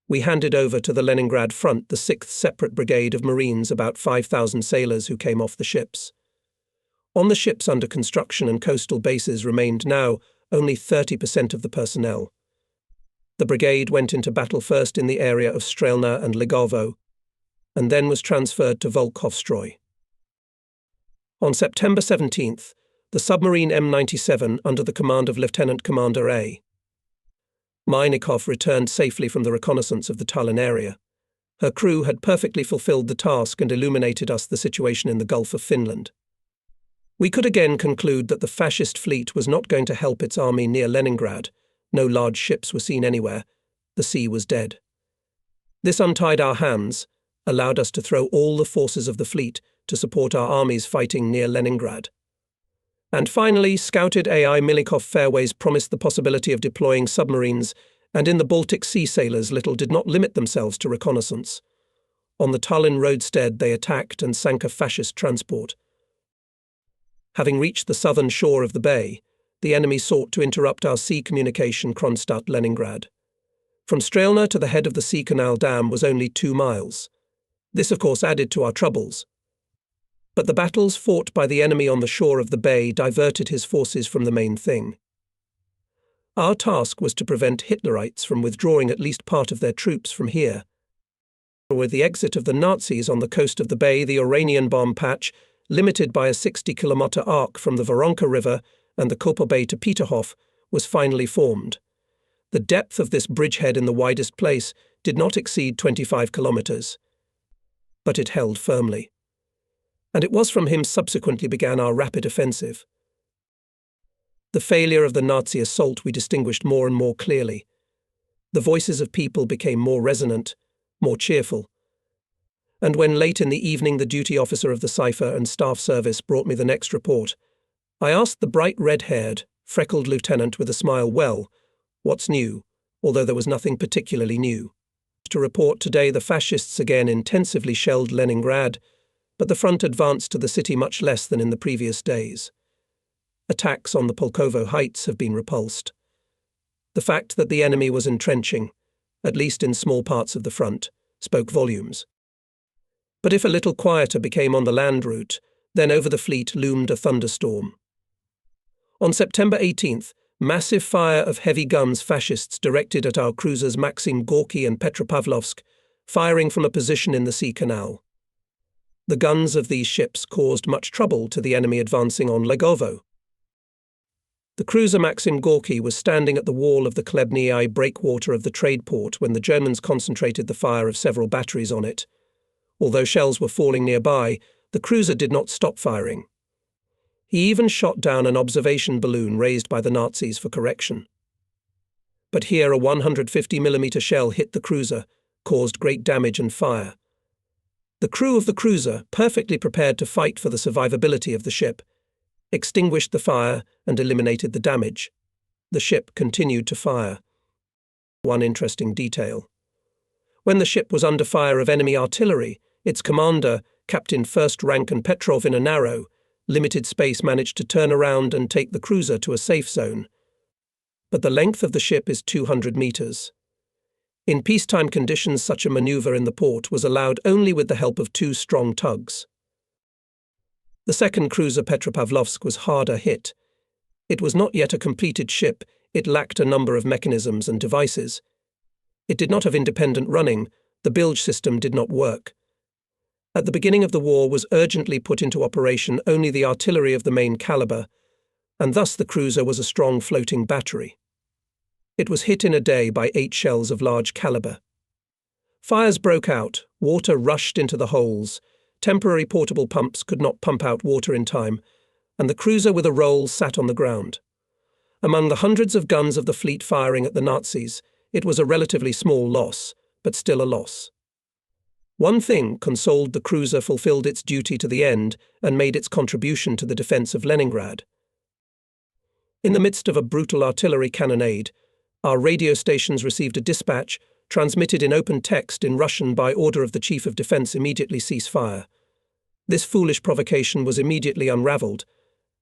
we handed over to the Leningrad front the 6th Separate Brigade of Marines, about 5,000 sailors who came off the ships. On the ships under construction and coastal bases remained now only 30% of the personnel. The brigade went into battle first in the area of Strelna and Ligovo, and then was transferred to Volkhovstroy. On September 17th, the submarine M97, under the command of Lieutenant Commander A. Meinikov, returned safely from the reconnaissance of the Tallinn area. Her crew had perfectly fulfilled the task and illuminated us the situation in the Gulf of Finland. We could again conclude that the fascist fleet was not going to help its army near Leningrad. No large ships were seen anywhere. The sea was dead. This untied our hands, allowed us to throw all the forces of the fleet to support our armies fighting near Leningrad. And finally, scouted AI Milikov fairways promised the possibility of deploying submarines, and in the Baltic Sea sailors little did not limit themselves to reconnaissance. On the Tallinn roadstead they attacked and sank a fascist transport. Having reached the southern shore of the bay, the enemy sought to interrupt our sea communication Kronstadt-Leningrad. From Strelna to the head of the Sea Canal Dam was only 2 miles. This, of course, added to our troubles. But the battles fought by the enemy on the shore of the bay diverted his forces from the main thing. Our task was to prevent Hitlerites from withdrawing at least part of their troops from here. With the exit of the Nazis on the coast of the bay, the Oranian bomb patch, limited by a 60-kilometer arc from the Voronka River and the Koper Bay to Peterhof, was finally formed. The depth of this bridgehead in the widest place did not exceed 25 kilometers. But it held firmly. And it was from him subsequently began our rapid offensive. The failure of the Nazi assault we distinguished more and more clearly. The voices of people became more resonant, more cheerful. And when late in the evening the duty officer of the cipher and staff service brought me the next report, I asked the bright red-haired, freckled lieutenant with a smile, "Well, what's new?" although there was nothing particularly new. To report today the fascists again intensively shelled Leningrad, but the front advanced to the city much less than in the previous days. Attacks on the Pulkovo heights have been repulsed. The fact that the enemy was entrenching, at least in small parts of the front, spoke volumes. But if a little quieter became on the land route, then over the fleet loomed a thunderstorm. On September 18th, massive fire of heavy guns fascists directed at our cruisers Maxim Gorky and Petropavlovsk, firing from a position in the Sea Canal. The guns of these ships caused much trouble to the enemy advancing on Legovo. The cruiser Maxim Gorky was standing at the wall of the Klebnii breakwater of the trade port when the Germans concentrated the fire of several batteries on it. Although shells were falling nearby, the cruiser did not stop firing. He even shot down an observation balloon raised by the Nazis for correction. But here a 150mm shell hit the cruiser, caused great damage and fire. The crew of the cruiser, perfectly prepared to fight for the survivability of the ship, extinguished the fire and eliminated the damage. The ship continued to fire. One interesting detail. When the ship was under fire of enemy artillery, its commander, Captain First Rank and Petrov, in a narrow, limited space managed to turn around and take the cruiser to a safe zone. But the length of the ship is 200 meters. In peacetime conditions, such a maneuver in the port was allowed only with the help of 2 strong tugs. The second cruiser Petropavlovsk was harder hit. It was not yet a completed ship, it lacked a number of mechanisms and devices. It did not have independent running, the bilge system did not work. At the beginning of the war was urgently put into operation only the artillery of the main caliber, and thus the cruiser was a strong floating battery. It was hit in a day by 8 shells of large caliber. Fires broke out, water rushed into the holes, temporary portable pumps could not pump out water in time, and the cruiser with a roll sat on the ground. Among the hundreds of guns of the fleet firing at the Nazis, it was a relatively small loss, but still a loss. One thing consoled: the cruiser fulfilled its duty to the end and made its contribution to the defense of Leningrad. In the midst of a brutal artillery cannonade, our radio stations received a dispatch, transmitted in open text in Russian by order of the Chief of Defense: immediately cease fire. This foolish provocation was immediately unravelled,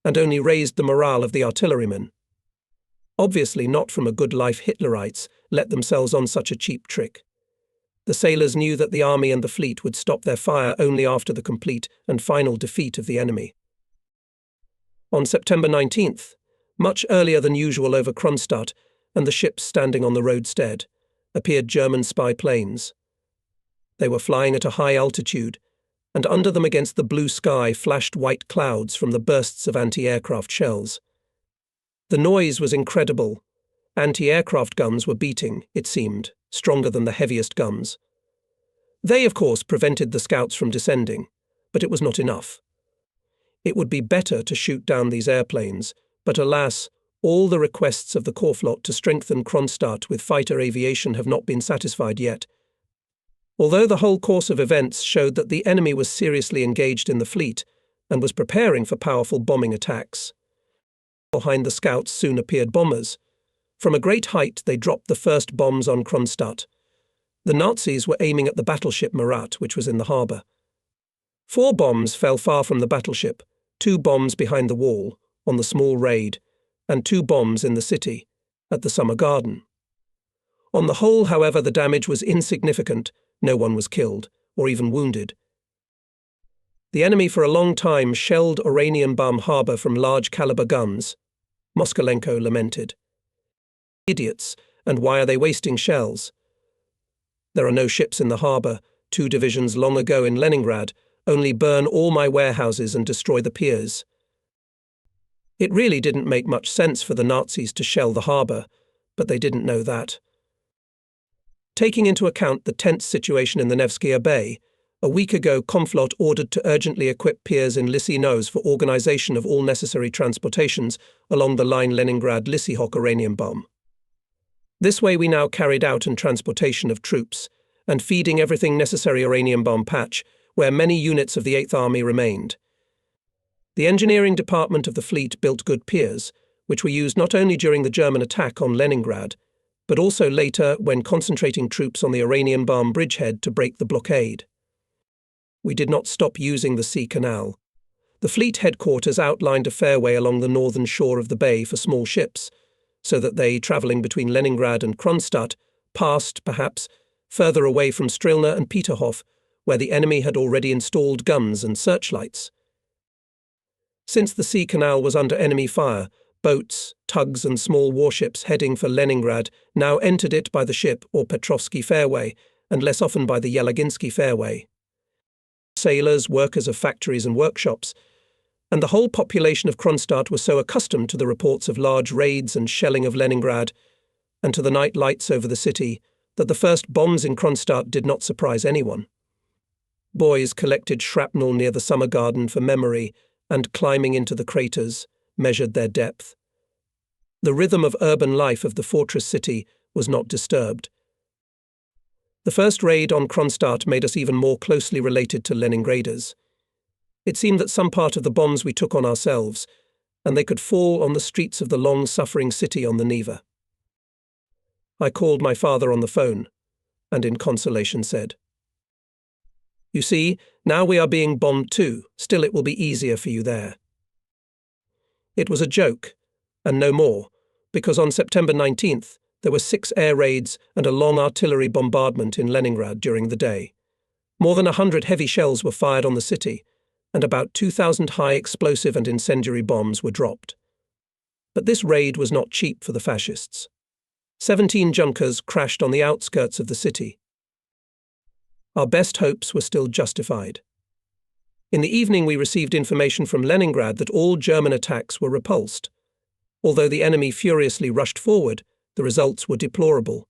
and only raised the morale of the artillerymen. Obviously not from a good life, Hitlerites let themselves on such a cheap trick. The sailors knew that the army and the fleet would stop their fire only after the complete and final defeat of the enemy. On September 19th, much earlier than usual over Kronstadt and the ships standing on the roadstead, appeared German spy planes. They were flying at a high altitude, and under them against the blue sky flashed white clouds from the bursts of anti-aircraft shells. The noise was incredible. Anti-aircraft guns were beating, it seemed, stronger than the heaviest guns. They, of course, prevented the scouts from descending, but it was not enough. It would be better to shoot down these airplanes, but alas, all the requests of the Korflot to strengthen Kronstadt with fighter aviation have not been satisfied yet. Although the whole course of events showed that the enemy was seriously engaged in the fleet and was preparing for powerful bombing attacks. Behind the scouts soon appeared bombers. From a great height they dropped the first bombs on Kronstadt. The Nazis were aiming at the battleship Murat, which was in the harbour. 4 bombs fell far from the battleship, 2 bombs behind the wall, on the small raid, and 2 bombs in the city, at the summer garden. On the whole, however, the damage was insignificant. No one was killed, or even wounded. The enemy for a long time shelled Oranienbaum harbour from large-caliber guns. Moskalenko lamented. Idiots, and why are they wasting shells? There are no ships in the harbour. 2 divisions long ago in Leningrad only burn all my warehouses and destroy the piers. It really didn't make much sense for the Nazis to shell the harbour, but they didn't know that. Taking into account the tense situation in the Nevskaya Bay, a week ago Komflot ordered to urgently equip piers in Lysynoz for organisation of all necessary transportations along the line Leningrad-Lysyhok Oranienbaum. This way we now carried out and transportation of troops, and feeding everything necessary Oranienbaum patch, where many units of the 8th Army remained. The engineering department of the fleet built good piers, which were used not only during the German attack on Leningrad, but also later when concentrating troops on the Oranienbaum bridgehead to break the blockade. We did not stop using the sea canal. The fleet headquarters outlined a fairway along the northern shore of the bay for small ships, so that they, travelling between Leningrad and Kronstadt, passed, perhaps, further away from Strilna and Peterhof, where the enemy had already installed guns and searchlights. Since the sea canal was under enemy fire, boats, tugs and small warships heading for Leningrad now entered it by the ship or Petrovsky Fairway, and less often by the Yelaginsky Fairway. Sailors, workers of factories and workshops, and the whole population of Kronstadt was so accustomed to the reports of large raids and shelling of Leningrad, and to the night lights over the city, that the first bombs in Kronstadt did not surprise anyone. Boys collected shrapnel near the summer garden for memory, and climbing into the craters, measured their depth. The rhythm of urban life of the fortress city was not disturbed. The first raid on Kronstadt made us even more closely related to Leningraders. It seemed that some part of the bombs we took on ourselves, and they could fall on the streets of the long-suffering city on the Neva. I called my father on the phone, and in consolation said, "You see, now we are being bombed too, still it will be easier for you there." It was a joke, and no more, because on September 19th, there were 6 air raids and a long artillery bombardment in Leningrad during the day. More than 100 heavy shells were fired on the city, and about 2,000 high explosive and incendiary bombs were dropped. But this raid was not cheap for the fascists. 17 Junkers crashed on the outskirts of the city. Our best hopes were still justified. In the evening we received information from Leningrad that all German attacks were repulsed. Although the enemy furiously rushed forward, the results were deplorable.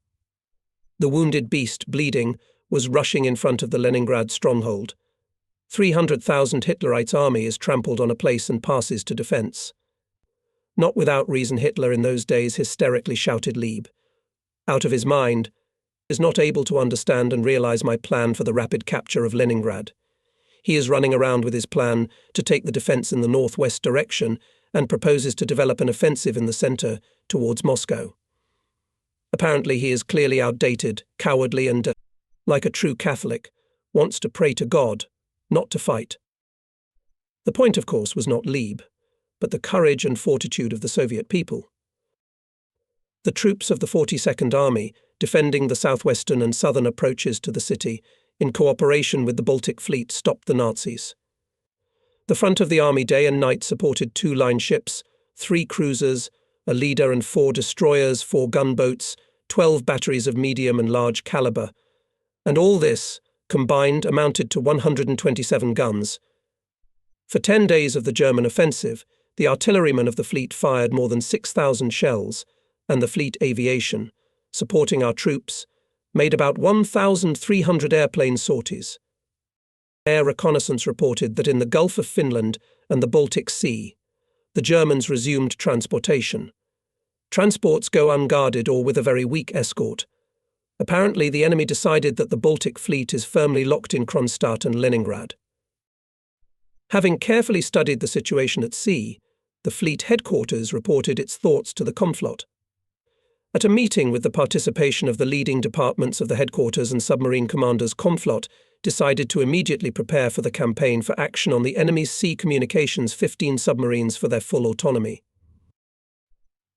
The wounded beast, bleeding, was rushing in front of the Leningrad stronghold. 300,000 Hitlerites' army is trampled on a place and passes to defense. Not without reason Hitler in those days hysterically shouted Lieb. Out of his mind, is not able to understand and realize my plan for the rapid capture of Leningrad. He is running around with his plan to take the defense in the northwest direction and proposes to develop an offensive in the center towards Moscow. Apparently he is clearly outdated, cowardly and, like a true Catholic, wants to pray to God, not to fight. The point, of course, was not Lieb, but the courage and fortitude of the Soviet people. The troops of the 42nd Army, defending the southwestern and southern approaches to the city, in cooperation with the Baltic Fleet, stopped the Nazis. The front of the army day and night supported 2 line ships, 3 cruisers, a leader and 4 destroyers, 4 gunboats, 12 batteries of medium and large caliber, and all this, combined, amounted to 127 guns. For 10 days of the German offensive, the artillerymen of the fleet fired more than 6,000 shells, and the fleet aviation, supporting our troops, made about 1,300 airplane sorties. Air reconnaissance reported that in the Gulf of Finland and the Baltic Sea, the Germans resumed transportation. Transports go unguarded or with a very weak escort. Apparently, the enemy decided that the Baltic Fleet is firmly locked in Kronstadt and Leningrad. Having carefully studied the situation at sea, the fleet headquarters reported its thoughts to the Komflot. At a meeting with the participation of the leading departments of the headquarters and submarine commanders, Komflot decided to immediately prepare for the campaign for action on the enemy's sea communications 15 submarines for their full autonomy.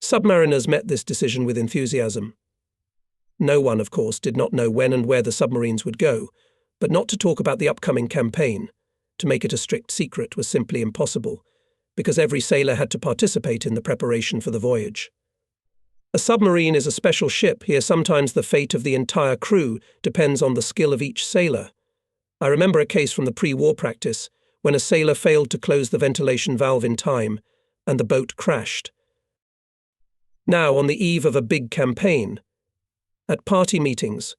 Submariners met this decision with enthusiasm. No one, of course, did not know when and where the submarines would go, but not to talk about the upcoming campaign, to make it a strict secret, was simply impossible, because every sailor had to participate in the preparation for the voyage. A submarine is a special ship. Here sometimes the fate of the entire crew depends on the skill of each sailor. I remember a case from the pre-war practice when a sailor failed to close the ventilation valve in time, and the boat crashed. Now, on the eve of a big campaign, at party meetings,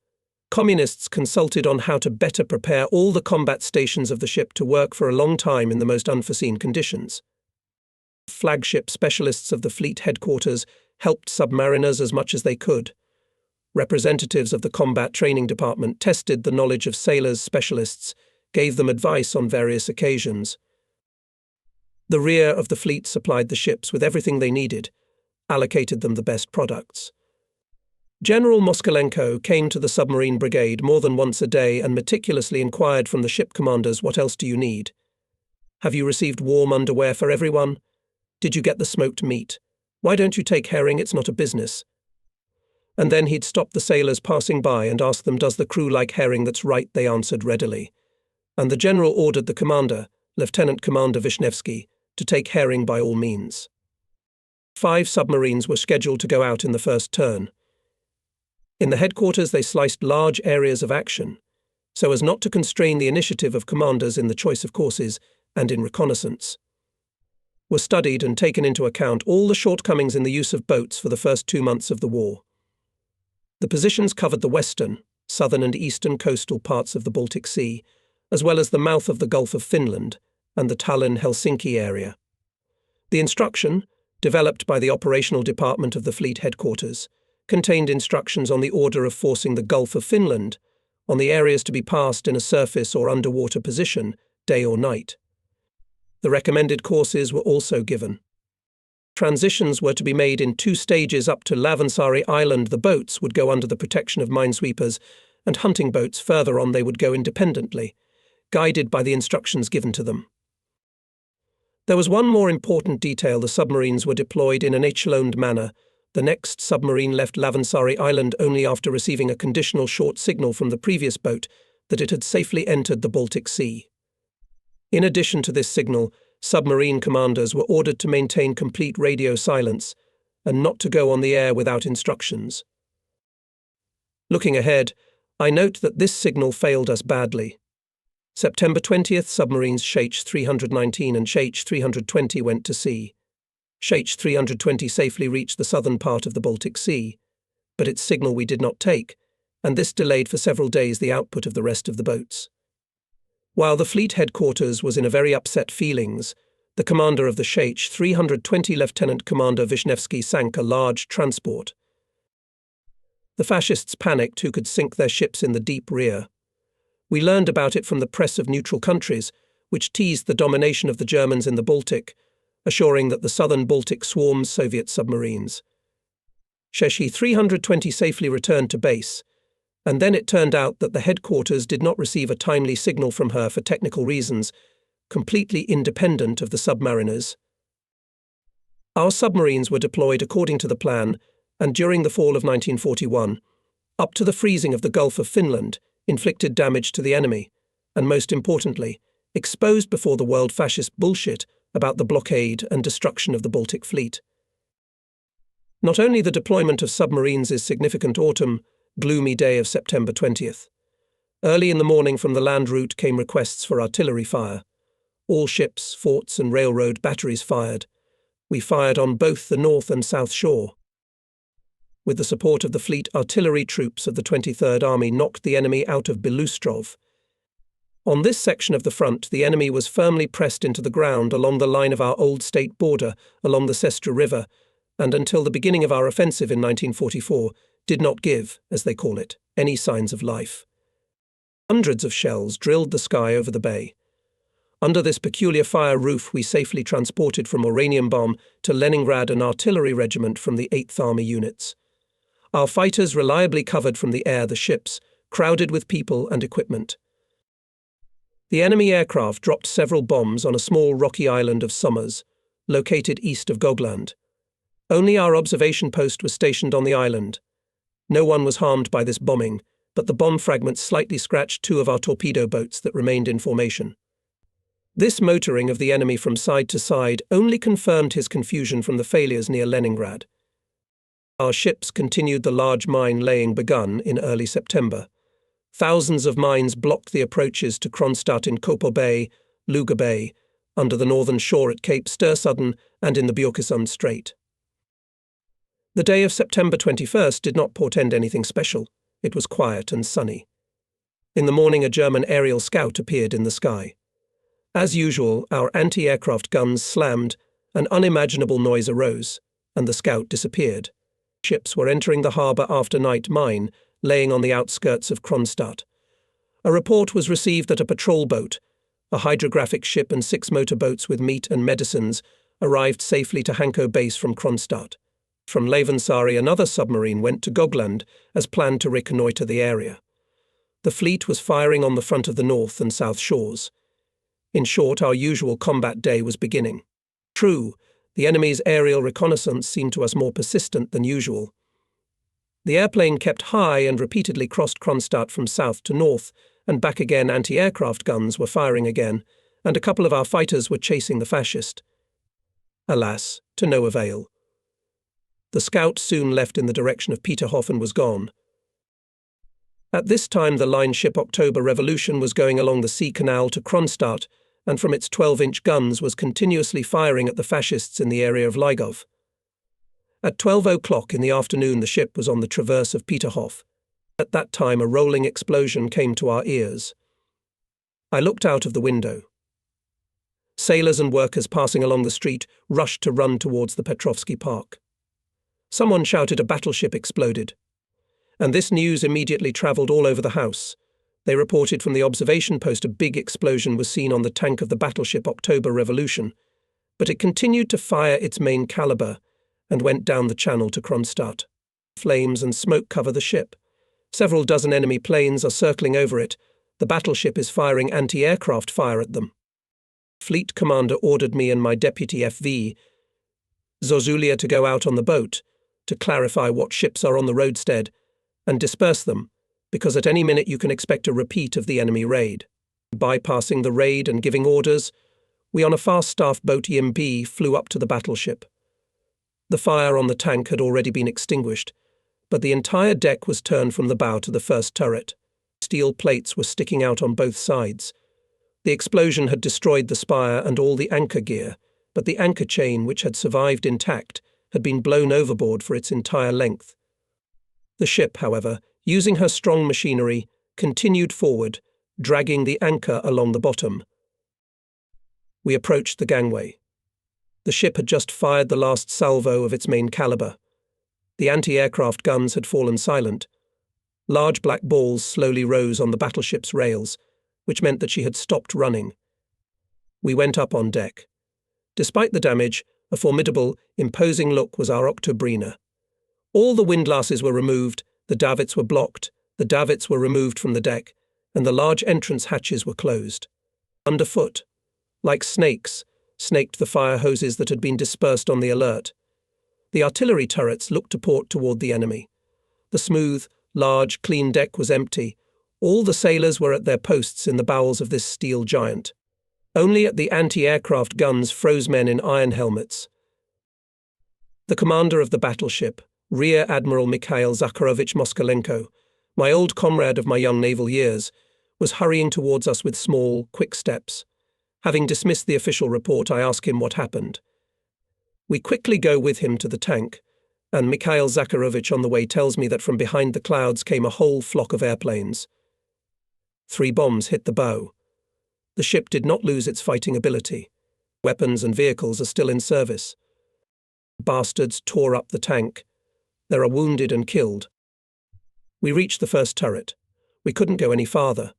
communists consulted on how to better prepare all the combat stations of the ship to work for a long time in the most unforeseen conditions. Flagship specialists of the fleet headquarters helped submariners as much as they could. Representatives of the combat training department tested the knowledge of sailors' specialists, gave them advice on various occasions. The rear of the fleet supplied the ships with everything they needed, allocated them the best products. General Moskalenko came to the submarine brigade more than once a day and meticulously inquired from the ship commanders, "What else do you need? Have you received warm underwear for everyone? Did you get the smoked meat? Why don't you take herring? It's not a business." And then he'd stop the sailors passing by and ask them, "Does the crew like herring?" "That's right," they answered readily. And the general ordered the commander, Lieutenant Commander Wisniewski, to take herring by all means. 5 submarines were scheduled to go out in the first turn. In the headquarters, they sliced large areas of action, so as not to constrain the initiative of commanders in the choice of courses and in reconnaissance. Were studied and taken into account all the shortcomings in the use of boats for the first 2 months of the war. The positions covered the western, southern and eastern coastal parts of the Baltic Sea, as well as the mouth of the Gulf of Finland and the Tallinn-Helsinki area. The instruction, developed by the operational department of the fleet headquarters, contained instructions on the order of forcing the Gulf of Finland, on the areas to be passed in a surface or underwater position, day or night. The recommended courses were also given. Transitions were to be made in 2 stages up to Lavansari Island. The boats would go under the protection of minesweepers, and hunting boats further on they would go independently, guided by the instructions given to them. There was one more important detail: the submarines were deployed in an echeloned manner. The next submarine left Lavansari Island only after receiving a conditional short signal from the previous boat that it had safely entered the Baltic Sea. In addition to this signal, submarine commanders were ordered to maintain complete radio silence and not to go on the air without instructions. Looking ahead, I note that this signal failed us badly. September 20th, submarines Shh 319 and Shh 320 went to sea. Shh 320 safely reached the southern part of the Baltic Sea, but its signal we did not take, and this delayed for several days the output of the rest of the boats. While the fleet headquarters was in a very upset feelings, the commander of the Shh 320, Lieutenant Commander Wisniewski, sank a large transport. The fascists panicked who could sink their ships in the deep rear. We learned about it from the press of neutral countries, which teased the domination of the Germans in the Baltic, assuring that the southern Baltic swarms Soviet submarines. Shh 320 safely returned to base, and then it turned out that the headquarters did not receive a timely signal from her for technical reasons, completely independent of the submariners. Our submarines were deployed according to the plan, and during the fall of 1941, up to the freezing of the Gulf of Finland, inflicted damage to the enemy, and most importantly, exposed before the world fascist bullshit about the blockade and destruction of the Baltic Fleet. Not only the deployment of submarines is significant autumn, gloomy day of September 20th. Early in the morning from the land route came requests for artillery fire. All ships, forts and railroad batteries fired. We fired on both the north and south shore. With the support of the fleet artillery troops of the 23rd Army knocked the enemy out of Belustrov. On this section of the front, the enemy was firmly pressed into the ground along the line of our old state border, along the Sestra River, and until the beginning of our offensive in 1944, did not give, as they call it, any signs of life. Hundreds of shells drilled the sky over the bay. Under this peculiar fire roof we safely transported from Oranienbaum to Leningrad an artillery regiment from the 8th Army units. Our fighters reliably covered from the air the ships, crowded with people and equipment. The enemy aircraft dropped several bombs on a small rocky island of Summers, located east of Gogland. Only our observation post was stationed on the island. No one was harmed by this bombing, but the bomb fragments slightly scratched two of our torpedo boats that remained in formation. This motoring of the enemy from side to side only confirmed his confusion from the failures near Leningrad. Our ships continued the large mine laying begun in early September. Thousands of mines blocked the approaches to Kronstadt in Kopo Bay, Luga Bay, under the northern shore at Cape Störsudden and in the Björkesund Strait. The day of September 21st did not portend anything special. It was quiet and sunny. In the morning a German aerial scout appeared in the sky. As usual, our anti-aircraft guns slammed, an unimaginable noise arose, and the scout disappeared. Ships were entering the harbour after night mine, laying on the outskirts of Kronstadt. A report was received that a patrol boat, a hydrographic ship and 6 motorboats with meat and medicines, arrived safely to Hanko base from Kronstadt. From Levensari another submarine went to Gogland as planned to reconnoitre the area. The fleet was firing on the front of the north and south shores. In short, our usual combat day was beginning. True, the enemy's aerial reconnaissance seemed to us more persistent than usual. The airplane kept high and repeatedly crossed Kronstadt from south to north, and back again anti-aircraft guns were firing again, and a couple of our fighters were chasing the fascist. Alas, to no avail. The scout soon left in the direction of Peterhof and was gone. At this time the line ship October Revolution was going along the sea canal to Kronstadt, and from its 12-inch guns was continuously firing at the fascists in the area of Lygov. At 12 o'clock in the afternoon the ship was on the traverse of Peterhof. At that time a rolling explosion came to our ears. I looked out of the window. Sailors and workers passing along the street rushed to run towards the Petrovsky Park. Someone shouted a battleship exploded. And this news immediately travelled all over the house. They reported from the observation post a big explosion was seen on the tank of the battleship October Revolution, but it continued to fire its main caliber and went down the channel to Kronstadt. Flames and smoke cover the ship. Several dozen enemy planes are circling over it. The battleship is firing anti-aircraft fire at them. Fleet commander ordered me and my deputy FV, Zozulia, to go out on the boat, to clarify what ships are on the roadstead, and disperse them, because at any minute you can expect a repeat of the enemy raid. Bypassing the raid and giving orders, we on a fast staff boat EMB flew up to the battleship. The fire on the tank had already been extinguished, but the entire deck was turned from the bow to the first turret. Steel plates were sticking out on both sides. The explosion had destroyed the spire and all the anchor gear, but the anchor chain, which had survived intact, had been blown overboard for its entire length. The ship, however, using her strong machinery, continued forward, dragging the anchor along the bottom. We approached the gangway. The ship had just fired the last salvo of its main caliber. The anti-aircraft guns had fallen silent. Large black balls slowly rose on the battleship's rails, which meant that she had stopped running. We went up on deck. Despite the damage, a formidable, imposing look was our Oktobrina. All the windlasses were removed, the davits were blocked, the davits were removed from the deck, and the large entrance hatches were closed. Underfoot, like snakes, snaked the fire hoses that had been dispersed on the alert. The artillery turrets looked to port toward the enemy. The smooth, large, clean deck was empty. All the sailors were at their posts in the bowels of this steel giant. Only at the anti-aircraft guns froze men in iron helmets. The commander of the battleship, Rear Admiral Mikhail Zakharovich Moskalenko, my old comrade of my young naval years, was hurrying towards us with small, quick steps. Having dismissed the official report, I ask him what happened. We quickly go with him to the tank, and Mikhail Zakharovich on the way tells me that from behind the clouds came a whole flock of airplanes. 3 bombs hit the bow. The ship did not lose its fighting ability. Weapons and vehicles are still in service. Bastards tore up the tank. There are wounded and killed. We reached the first turret. We couldn't go any farther.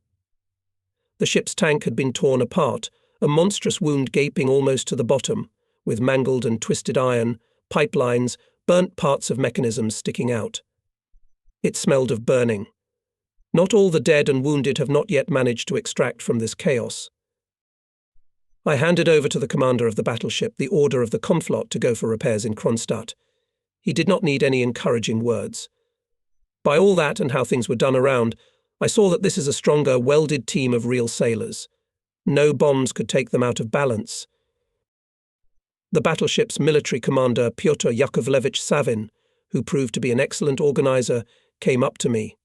The ship's tank had been torn apart, a monstrous wound gaping almost to the bottom, with mangled and twisted iron, pipelines, burnt parts of mechanisms sticking out. It smelled of burning. Not all the dead and wounded have not yet managed to extract from this chaos. I handed over to the commander of the battleship the order of the Komflot to go for repairs in Kronstadt. He did not need any encouraging words. By all that and how things were done around, I saw that this is a stronger, welded team of real sailors. No bombs could take them out of balance. The battleship's military commander, Pyotr Yakovlevich Savin, who proved to be an excellent organizer, came up to me.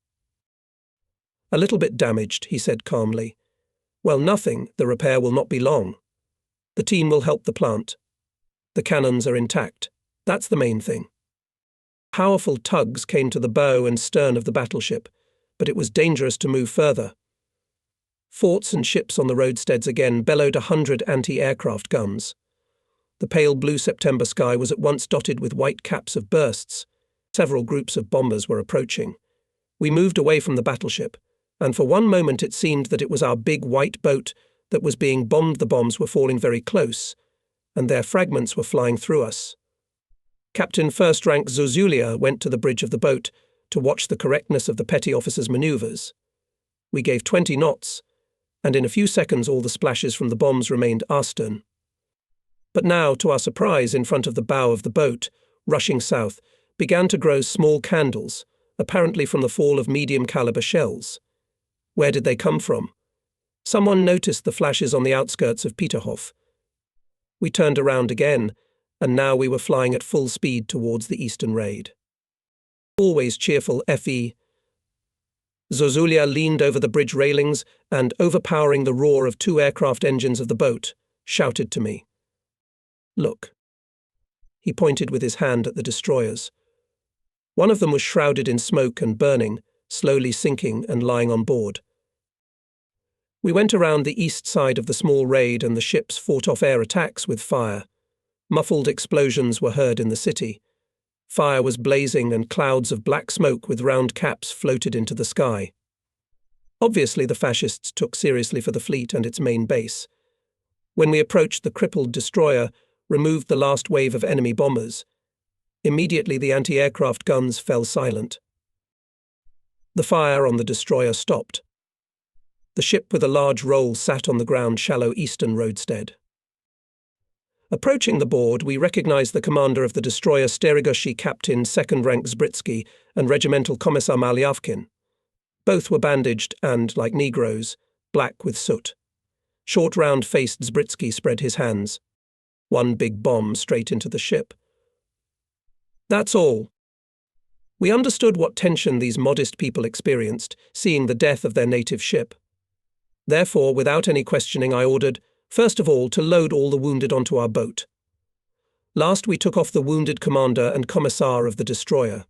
"A little bit damaged," he said calmly. "Well, nothing. The repair will not be long. The team will help the plant. The cannons are intact. That's the main thing." Powerful tugs came to the bow and stern of the battleship, but it was dangerous to move further. Forts and ships on the roadsteads again bellowed 100 anti-aircraft guns. The pale blue September sky was at once dotted with white caps of bursts. Several groups of bombers were approaching. We moved away from the battleship, and for one moment it seemed that it was our big white boat that was being bombed. The bombs were falling very close, and their fragments were flying through us. Captain First Rank Zozulia went to the bridge of the boat to watch the correctness of the petty officer's maneuvers. We gave 20 knots, and in a few seconds all the splashes from the bombs remained astern. But now, to our surprise, in front of the bow of the boat, rushing south, began to grow small candles, apparently from the fall of medium-caliber shells. Where did they come from? Someone noticed the flashes on the outskirts of Peterhof. We turned around again, and now we were flying at full speed towards the eastern raid. Always cheerful F.E. Zozulia leaned over the bridge railings and, overpowering the roar of 2 aircraft engines of the boat, shouted to me. "Look." He pointed with his hand at the destroyers. One of them was shrouded in smoke and burning, slowly sinking and lying on board. We went around the east side of the small raid and the ships fought off air attacks with fire. Muffled explosions were heard in the city. Fire was blazing and clouds of black smoke with round caps floated into the sky. Obviously the fascists took seriously for the fleet and its main base. When we approached, the crippled destroyer removed the last wave of enemy bombers. Immediately the anti-aircraft guns fell silent. The fire on the destroyer stopped. The ship with a large roll sat on the ground shallow eastern roadstead. Approaching the board, we recognized the commander of the destroyer Sterigoshi Captain 2nd Rank Zbritsky and Regimental Commissar Malyavkin. Both were bandaged and, like Negroes, black with soot. Short round-faced Zbritsky spread his hands. One big bomb straight into the ship. That's all. We understood what tension these modest people experienced, seeing the death of their native ship. Therefore, without any questioning, I ordered, first of all, to load all the wounded onto our boat. Last, we took off the wounded commander and commissar of the destroyer.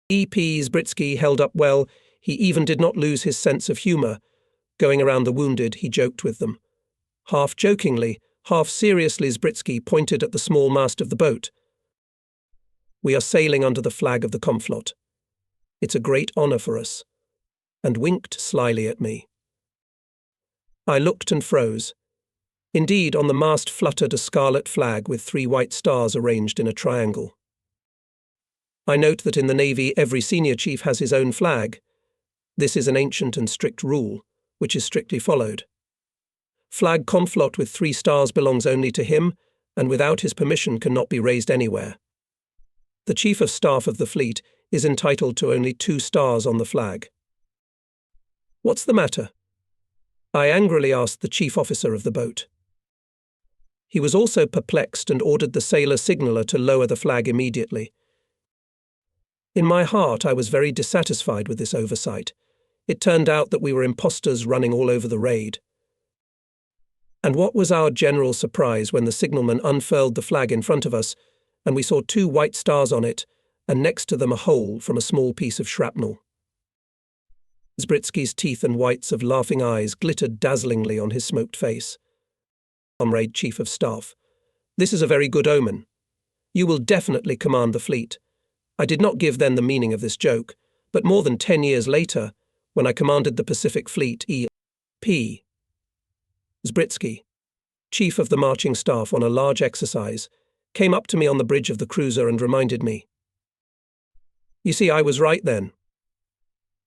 E.P. Zbritsky held up well. He even did not lose his sense of humour. Going around the wounded, he joked with them. Half jokingly, half seriously, Zbritsky pointed at the small mast of the boat. "We are sailing under the flag of the Komflot. It's a great honour for us," and winked slyly at me. I looked and froze. Indeed, on the mast fluttered a scarlet flag with 3 white stars arranged in a triangle. I note that in the Navy every senior chief has his own flag. This is an ancient and strict rule, which is strictly followed. Flag Komflot with 3 stars belongs only to him, and without his permission cannot be raised anywhere. The Chief of Staff of the fleet is entitled to only 2 stars on the flag. What's the matter? I angrily asked the chief officer of the boat. He was also perplexed and ordered the sailor signaller to lower the flag immediately. In my heart, I was very dissatisfied with this oversight. It turned out that we were impostors running all over the raid. And what was our general surprise when the signalman unfurled the flag in front of us, and we saw 2 white stars on it, and next to them a hole from a small piece of shrapnel. Zbritsky's teeth and whites of laughing eyes glittered dazzlingly on his smoked face. Comrade Chief of Staff, this is a very good omen. You will definitely command the fleet. I did not give then the meaning of this joke, but more than 10 years later, when I commanded the Pacific Fleet E.P. Zbritsky, chief of the marching staff on a large exercise, came up to me on the bridge of the cruiser and reminded me. You see, I was right then.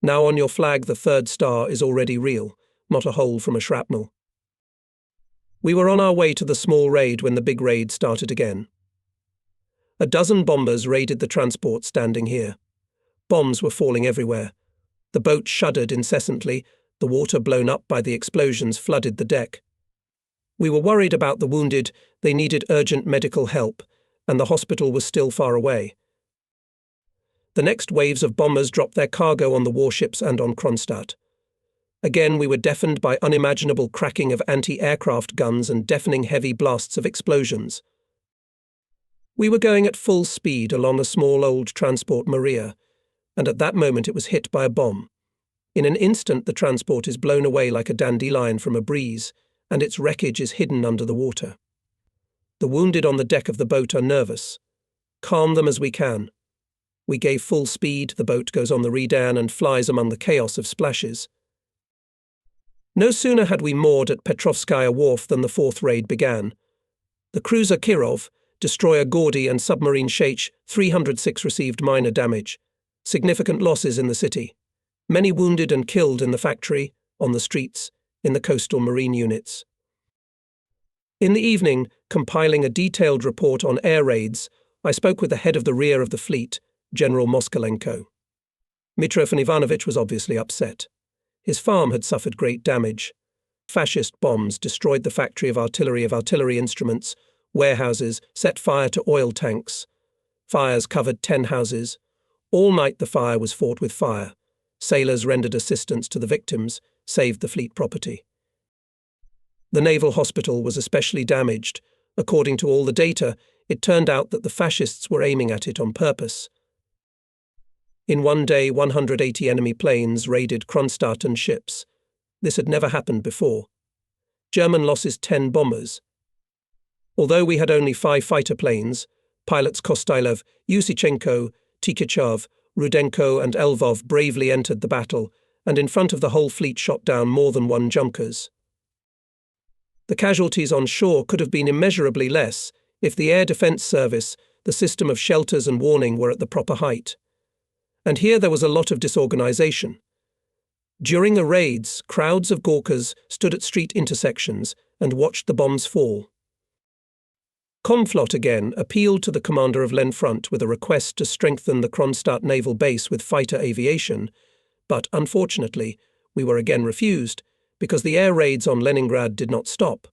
Now on your flag the 3rd star is already real, not a hole from a shrapnel. We were on our way to the small raid when the big raid started again. A dozen bombers raided the transport standing here. Bombs were falling everywhere. The boat shuddered incessantly, the water blown up by the explosions flooded the deck. We were worried about the wounded, they needed urgent medical help, and the hospital was still far away. The next waves of bombers dropped their cargo on the warships and on Kronstadt. Again we were deafened by unimaginable cracking of anti-aircraft guns and deafening heavy blasts of explosions. We were going at full speed along a small old transport Maria, and at that moment it was hit by a bomb. In an instant the transport is blown away like a dandelion from a breeze, and its wreckage is hidden under the water. The wounded on the deck of the boat are nervous. Calm them as we can. We gave full speed, the boat goes on the redan and flies among the chaos of splashes. No sooner had we moored at Petrovskaya Wharf than the 4th raid began. The cruiser Kirov, destroyer Gordy and submarine Sheich 306 received minor damage. Significant losses in the city. Many wounded and killed in the factory, on the streets, in the coastal marine units. In the evening, compiling a detailed report on air raids, I spoke with the head of the rear of the fleet, General Moskalenko. Mitrofan Ivanovich was obviously upset. His farm had suffered great damage. Fascist bombs destroyed the factory of artillery instruments, warehouses, set fire to oil tanks. Fires covered 10 houses. All night the fire was fought with fire. Sailors rendered assistance to the victims, saved the fleet property. The naval hospital was especially damaged. According to all the data, it turned out that the fascists were aiming at it on purpose. In one day, 180 enemy planes raided Kronstadt and ships. This had never happened before. German losses 10 bombers. Although we had only 5 fighter planes, pilots Kostylov, Yusichenko, Tikichov, Rudenko and Elvov bravely entered the battle, and in front of the whole fleet shot down more than 1 Junkers. The casualties on shore could have been immeasurably less if the Air Defence Service, the system of shelters and warning were at the proper height. And here there was a lot of disorganization. During the raids, crowds of Gurkhas stood at street intersections and watched the bombs fall. Komflot again appealed to the commander of Lenfront with a request to strengthen the Kronstadt naval base with fighter aviation, but unfortunately we were again refused because the air raids on Leningrad did not stop.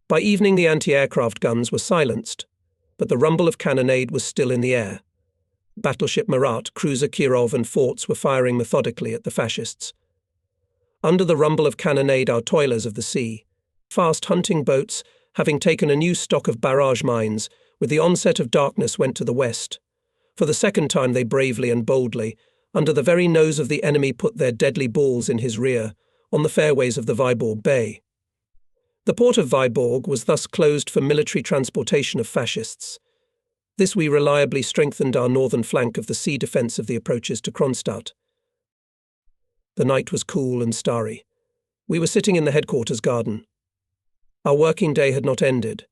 By evening the anti-aircraft guns were silenced, but the rumble of cannonade was still in the air. Battleship Marat, cruiser Kirov and forts were firing methodically at the fascists. Under the rumble of cannonade our toilers of the sea, fast hunting boats, having taken a new stock of barrage mines, with the onset of darkness went to the west. For the second time they bravely and boldly, under the very nose of the enemy put their deadly balls in his rear, on the fairways of the Vyborg Bay. The port of Vyborg was thus closed for military transportation of fascists. This we reliably strengthened our northern flank of the sea defence of the approaches to Kronstadt. The night was cool and starry. We were sitting in the headquarters garden. Our working day had not ended.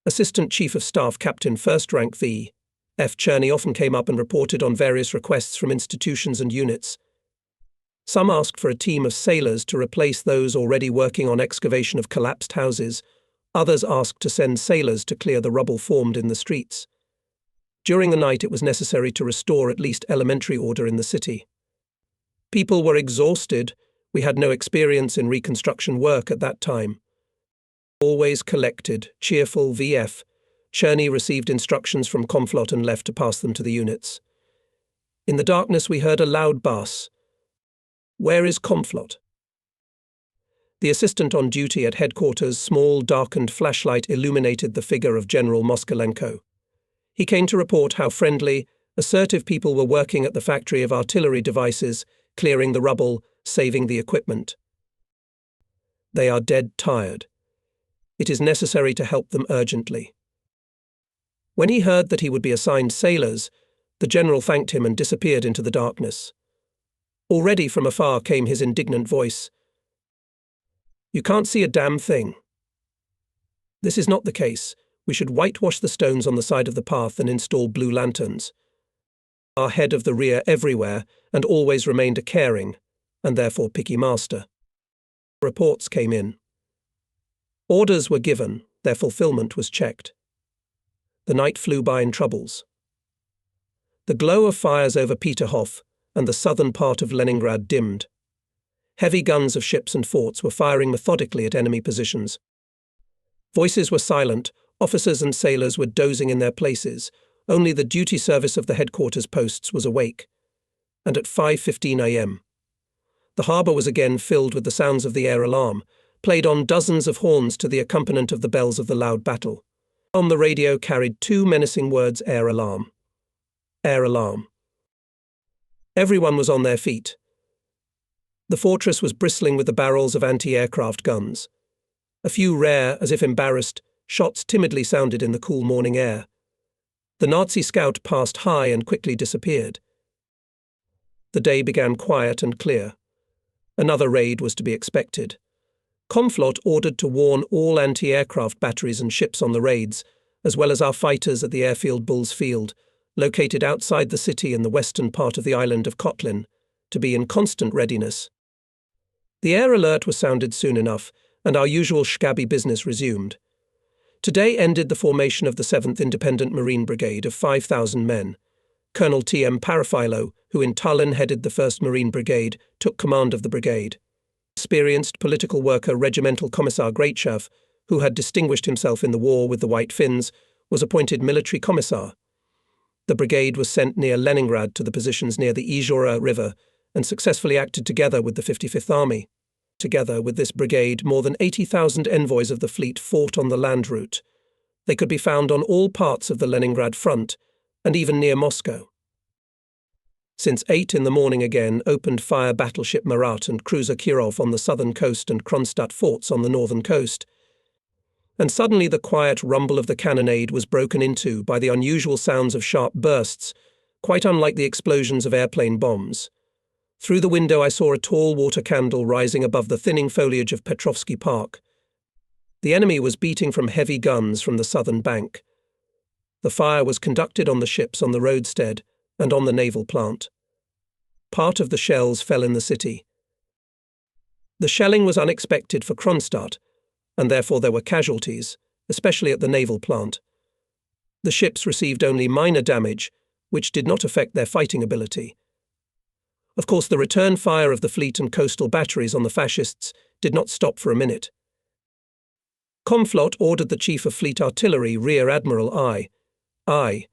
Assistant Chief of Staff Captain First Rank V. F. Cherney often came up and reported on various requests from institutions and units. Some asked for a team of sailors to replace those already working on excavation of collapsed houses. Others asked to send sailors to clear the rubble formed in the streets. During the night, it was necessary to restore at least elementary order in the city. People were exhausted. We had no experience in reconstruction work at that time. Always collected, cheerful VF. Cherney received instructions from Conflot and left to pass them to the units. In the darkness, we heard a loud bass. "Where is Conflot?" The assistant on duty at headquarters' small, darkened flashlight illuminated the figure of General Moskalenko. He came to report how friendly, assertive people were working at the factory of artillery devices, clearing the rubble, saving the equipment. They are dead tired. It is necessary to help them urgently. When he heard that he would be assigned sailors, the general thanked him and disappeared into the darkness. Already from afar came his indignant voice. "You can't see a damn thing." This is not the case. We should whitewash the stones on the side of the path and install blue lanterns. Our head of the rear everywhere and always remained a caring, and therefore picky master. Reports came in. Orders were given, their fulfillment was checked. The night flew by in troubles. The glow of fires over Peterhof and the southern part of Leningrad dimmed. Heavy guns of ships and forts were firing methodically at enemy positions. Voices were silent, officers and sailors were dozing in their places, only the duty service of the headquarters posts was awake. And at 5:15 a.m. the harbour was again filled with the sounds of the air alarm, played on dozens of horns to the accompaniment of the bells of the loud battle. On the radio carried two menacing words: air alarm. Air alarm. Everyone was on their feet. The fortress was bristling with the barrels of anti-aircraft guns. A few rare, as if embarrassed, shots timidly sounded in the cool morning air. The Nazi scout passed high and quickly disappeared. The day began quiet and clear. Another raid was to be expected. Conflot ordered to warn all anti-aircraft batteries and ships on the raids, as well as our fighters at the airfield Bulls Field, located outside the city in the western part of the island of Kotlin, to be in constant readiness. The air alert was sounded soon enough, and our usual scabby business resumed. Today ended the formation of the 7th Independent Marine Brigade of 5,000 men. Colonel T.M. Parafilo, who in Tallinn headed the 1st Marine Brigade, took command of the brigade. Experienced political worker Regimental Commissar Greatchev, who had distinguished himself in the war with the White Finns, was appointed military commissar. The brigade was sent near Leningrad to the positions near the Izhora River and successfully acted together with the 55th Army. Together with this brigade, more than 80,000 envoys of the fleet fought on the land route. They could be found on all parts of the Leningrad front, and even near Moscow. Since 8 in the morning again opened fire battleship Marat and cruiser Kirov on the southern coast and Kronstadt forts on the northern coast. And suddenly the quiet rumble of the cannonade was broken into by the unusual sounds of sharp bursts, quite unlike the explosions of airplane bombs. Through the window I saw a tall water candle rising above the thinning foliage of Petrovsky Park. The enemy was beating from heavy guns from the southern bank. The fire was conducted on the ships on the roadstead and on the naval plant. Part of the shells fell in the city. The shelling was unexpected for Kronstadt, and therefore there were casualties, especially at the naval plant. The ships received only minor damage, which did not affect their fighting ability. Of course, the return fire of the fleet and coastal batteries on the fascists did not stop for a minute. Conflot ordered the Chief of Fleet Artillery, Rear Admiral I.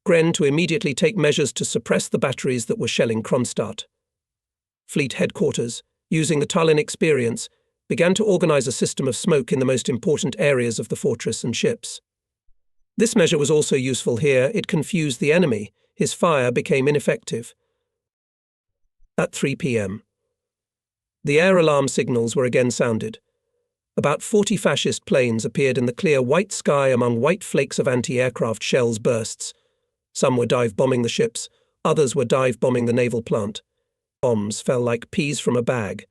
Gren, to immediately take measures to suppress the batteries that were shelling Kronstadt. Fleet headquarters, using the Tallinn experience, began to organize a system of smoke in the most important areas of the fortress and ships. This measure was also useful here. It confused the enemy. His fire became ineffective. At 3 p.m. the air alarm signals were again sounded. About 40 fascist planes appeared in the clear white sky among white flakes of anti-aircraft shells bursts. Some were dive-bombing the ships, others were dive-bombing the naval plant. Bombs fell like peas from a bag.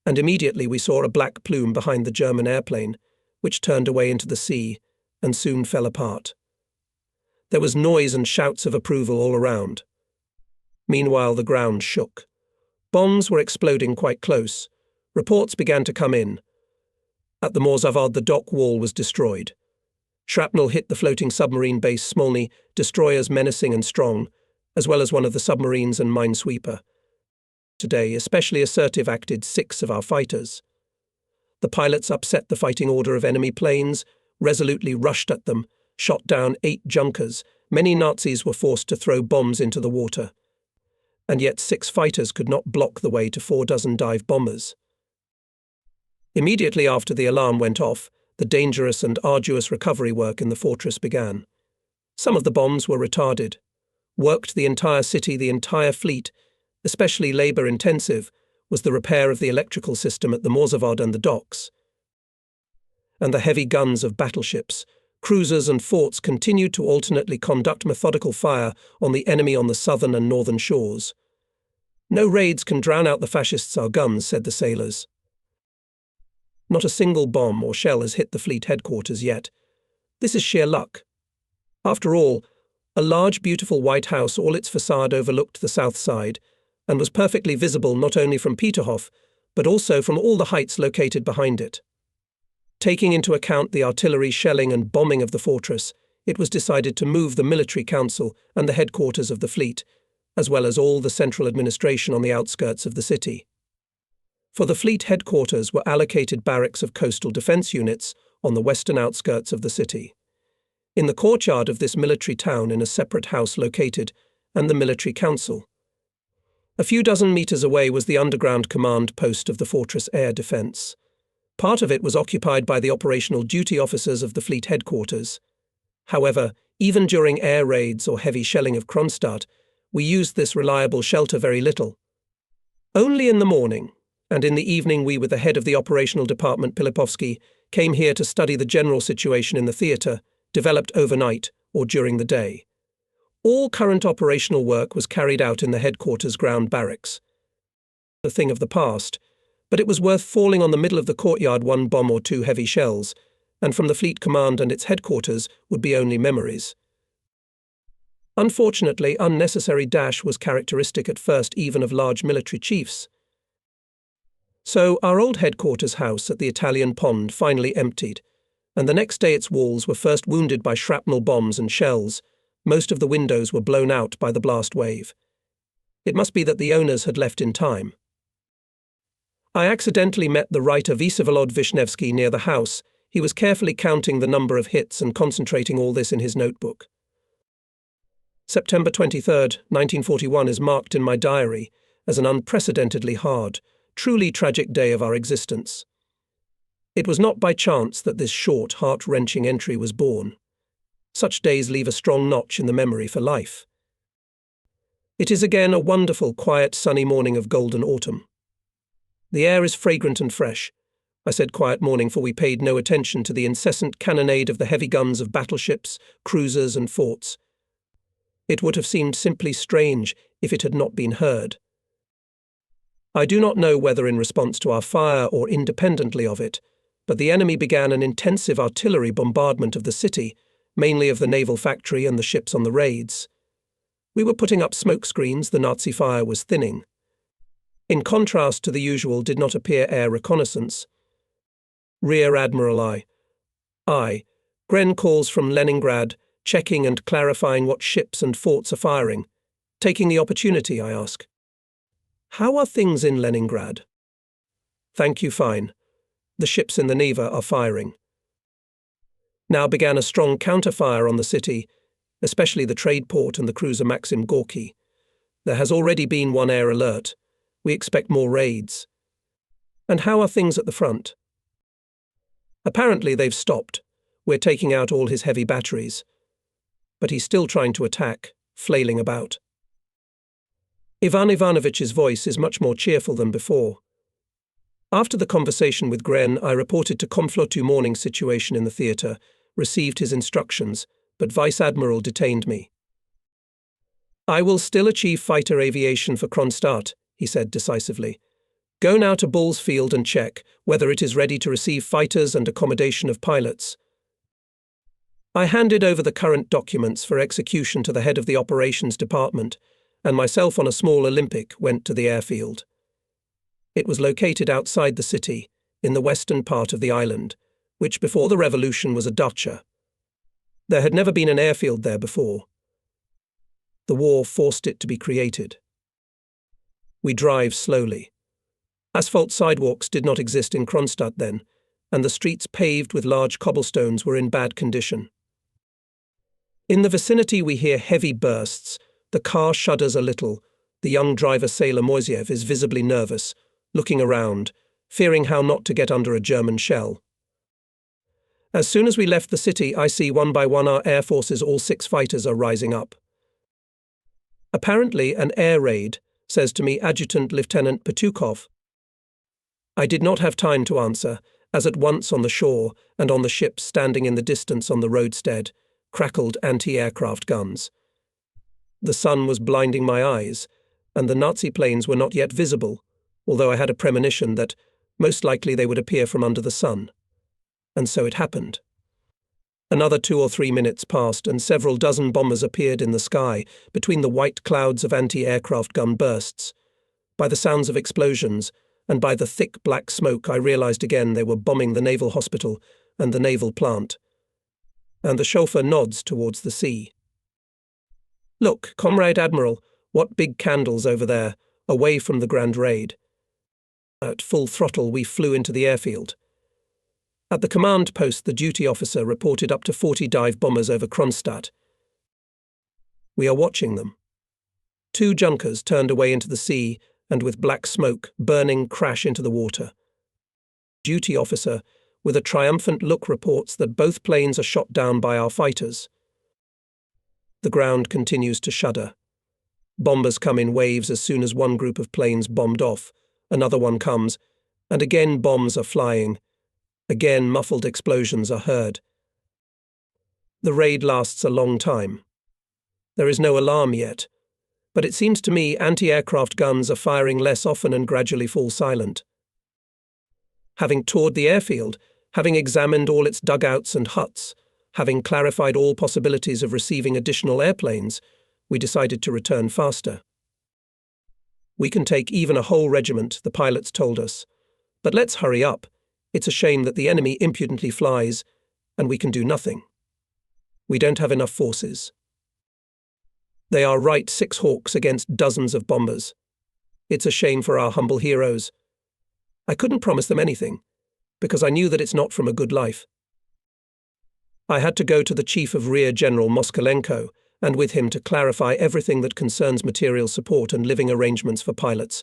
And immediately we saw a black plume behind the German airplane, which turned away into the sea and soon fell apart. There was noise and shouts of approval all around. Meanwhile, the ground shook. Bombs were exploding quite close. Reports began to come in. At the Morzavod, the dock wall was destroyed. Shrapnel hit the floating submarine base Smolny, destroyers menacing and strong, as well as one of the submarines and minesweeper. Today, especially assertive acted 6 of our fighters. The pilots upset the fighting order of enemy planes, resolutely rushed at them, shot down 8 junkers. Many Nazis were forced to throw bombs into the water. And yet 6 fighters could not block the way to 4 dozen dive bombers. Immediately after the alarm went off, the dangerous and arduous recovery work in the fortress began. Some of the bombs were retarded. Worked the entire city, the entire fleet, especially labour-intensive, was the repair of the electrical system at the Morzavod and the docks. And the heavy guns of battleships, cruisers and forts continued to alternately conduct methodical fire on the enemy on the southern and northern shores. No raids can drown out the fascists, our guns, said the sailors. Not a single bomb or shell has hit the fleet headquarters yet. This is sheer luck. After all, a large, beautiful white house, all its facade overlooked the south side, and was perfectly visible not only from Peterhof, but also from all the heights located behind it. Taking into account the artillery shelling and bombing of the fortress, it was decided to move the military council and the headquarters of the fleet, as well as all the central administration on the outskirts of the city. For the fleet headquarters were allocated barracks of coastal defence units on the western outskirts of the city. In the courtyard of this military town, in a separate house located, and the military council. A few dozen metres away was the underground command post of the fortress air defence. Part of it was occupied by the operational duty officers of the fleet headquarters. However, even during air raids or heavy shelling of Kronstadt, we used this reliable shelter very little. Only in the morning, and in the evening we, with the head of the operational department, Pilipovsky, came here to study the general situation in the theatre, developed overnight or during the day. All current operational work was carried out in the headquarters ground barracks. A thing of the past, but it was worth falling on the middle of the courtyard 1 bomb or 2 heavy shells, and from the fleet command and its headquarters would be only memories. Unfortunately, unnecessary dash was characteristic at first even of large military chiefs. So our old headquarters house at the Italian pond finally emptied, and the next day its walls were first wounded by shrapnel bombs and shells. Most of the windows were blown out by the blast wave. It must be that the owners had left in time. I accidentally met the writer Vsevolod Vishnevsky near the house. He was carefully counting the number of hits and concentrating all this in his notebook. September 23rd, 1941 is marked in my diary as an unprecedentedly hard, truly tragic day of our existence. It was not by chance that this short, heart-wrenching entry was born. Such days leave a strong notch in the memory for life. It is again a wonderful, quiet, sunny morning of golden autumn. The air is fragrant and fresh. I said quiet morning, for we paid no attention to the incessant cannonade of the heavy guns of battleships, cruisers and forts. It would have seemed simply strange if it had not been heard. I do not know whether in response to our fire or independently of it, but the enemy began an intensive artillery bombardment of the city, mainly of the naval factory and the ships on the raids. We were putting up smoke screens, the Nazi fire was thinning. In contrast to the usual did not appear air reconnaissance. Rear Admiral I. Gren calls from Leningrad, checking and clarifying what ships and forts are firing. Taking the opportunity, I ask. How are things in Leningrad? Thank you, fine. The ships in the Neva are firing. Now began a strong counterfire on the city, especially the trade port and the cruiser Maxim Gorky. There has already been 1 air alert. We expect more raids. And how are things at the front? Apparently they've stopped. We're taking out all his heavy batteries. But he's still trying to attack, flailing about. Ivan Ivanovitch's voice is much more cheerful than before. After the conversation with Gren, I reported to Komflotu morning's situation in the theatre, received his instructions, but Vice Admiral detained me. I will still achieve fighter aviation for Kronstadt, he said decisively. Go now to Bull's Field and check whether it is ready to receive fighters and accommodation of pilots. I handed over the current documents for execution to the head of the operations department, and myself on a small Olympic went to the airfield. It was located outside the city, in the western part of the island, which before the revolution was a dacha. There had never been an airfield there before. The war forced it to be created. We drive slowly. Asphalt sidewalks did not exist in Kronstadt then, and the streets paved with large cobblestones were in bad condition. In the vicinity we hear heavy bursts, the car shudders a little, the young driver sailor Moiseev is visibly nervous, looking around, fearing how not to get under a German shell. As soon as we left the city, I see one by one our air forces, all 6 fighters are rising up. Apparently an air raid, says to me Adjutant Lieutenant Petukov. I did not have time to answer, as at once on the shore and on the ships standing in the distance on the roadstead, crackled anti-aircraft guns. The sun was blinding my eyes, and the Nazi planes were not yet visible, although I had a premonition that most likely they would appear from under the sun. And so it happened. Another 2 or 3 minutes passed, and several dozen bombers appeared in the sky between the white clouds of anti-aircraft gun bursts. By the sounds of explosions, and by the thick black smoke, I realized again they were bombing the naval hospital and the naval plant. And the chauffeur nods towards the sea. Look, Comrade Admiral, what big candles over there, away from the grand raid. At full throttle we flew into the airfield. At the command post the duty officer reported up to 40 dive bombers over Kronstadt. We are watching them. 2 junkers turned away into the sea and with black smoke burning crash into the water. Duty officer, with a triumphant look, reports that both planes are shot down by our fighters. The ground continues to shudder. Bombers come in waves as soon as one group of planes bombed off, another one comes, and again bombs are flying. Again muffled explosions are heard. The raid lasts a long time. There is no alarm yet, but it seems to me anti-aircraft guns are firing less often and gradually fall silent. Having toured the airfield, having examined all its dugouts and huts, having clarified all possibilities of receiving additional airplanes, we decided to return faster. We can take even a whole regiment, the pilots told us, but let's hurry up. It's a shame that the enemy impudently flies, and we can do nothing. We don't have enough forces. They are right 6 Hawks against dozens of bombers. It's a shame for our humble heroes. I couldn't promise them anything, because I knew that it's not from a good life. I had to go to the Chief of Rear General Moskalenko, and with him to clarify everything that concerns material support and living arrangements for pilots,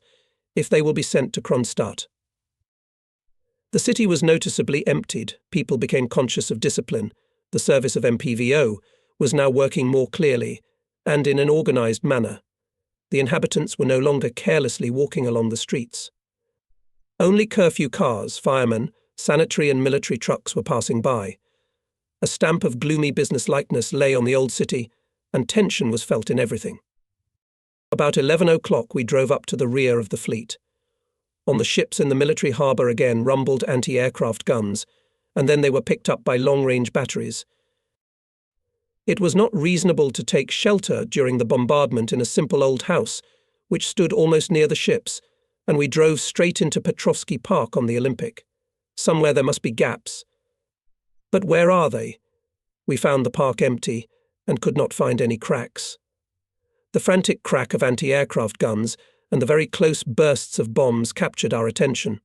if they will be sent to Kronstadt. The city was noticeably emptied, people became conscious of discipline, the service of MPVO was now working more clearly, and in an organized manner. The inhabitants were no longer carelessly walking along the streets. Only curfew cars, firemen, sanitary and military trucks were passing by. A stamp of gloomy business-likeness lay on the old city, and tension was felt in everything. About 11 o'clock we drove up to the rear of the fleet. On the ships in the military harbour again rumbled anti-aircraft guns, and then they were picked up by long-range batteries. It was not reasonable to take shelter during the bombardment in a simple old house, which stood almost near the ships, and we drove straight into Petrovsky Park on the Olympic. Somewhere there must be gaps. But where are they? We found the park empty, and could not find any cracks. The frantic crack of anti-aircraft guns and the very close bursts of bombs captured our attention.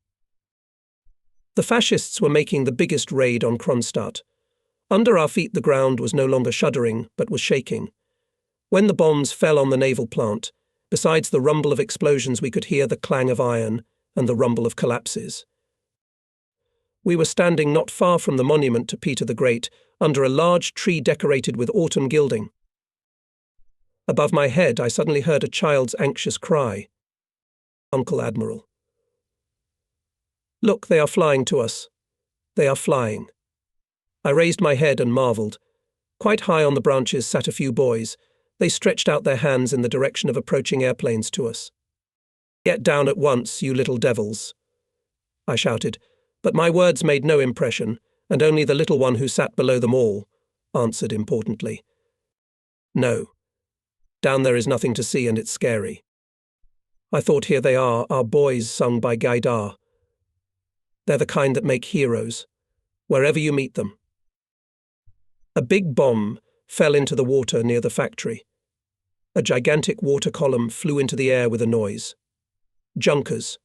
The fascists were making the biggest raid on Kronstadt. Under our feet the ground was no longer shuddering, but was shaking. When the bombs fell on the naval plant, besides the rumble of explosions we could hear the clang of iron and the rumble of collapses. We were standing not far from the monument to Peter the Great, under a large tree decorated with autumn gilding. Above my head I suddenly heard a child's anxious cry. Uncle Admiral. Look, they are flying to us. They are flying. I raised my head and marvelled. Quite high on the branches sat a few boys. They stretched out their hands in the direction of approaching airplanes to us. Get down at once, you little devils, I shouted, but my words made no impression, and only the little one who sat below them all answered importantly. No. Down there is nothing to see, and it's scary. I thought, here they are, our boys sung by Gaidar. They're the kind that make heroes, wherever you meet them. A big bomb fell into the water near the factory. A gigantic water column flew into the air with a noise. Junkers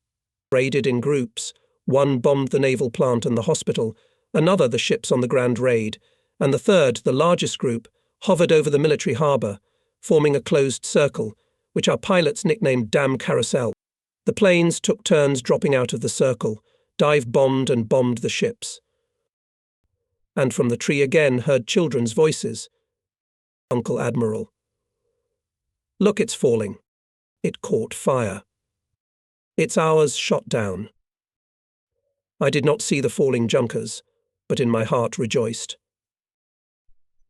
raided in groups. One bombed the naval plant and the hospital, another the ships on the Grand Raid, and the third, the largest group, hovered over the military harbour, forming a closed circle, which our pilots nicknamed Damn Carousel. The planes took turns dropping out of the circle, dive-bombed and bombed the ships. And from the tree again heard children's voices. Uncle Admiral. Look, it's falling. It caught fire. It's ours shot down. I did not see the falling junkers, but in my heart rejoiced.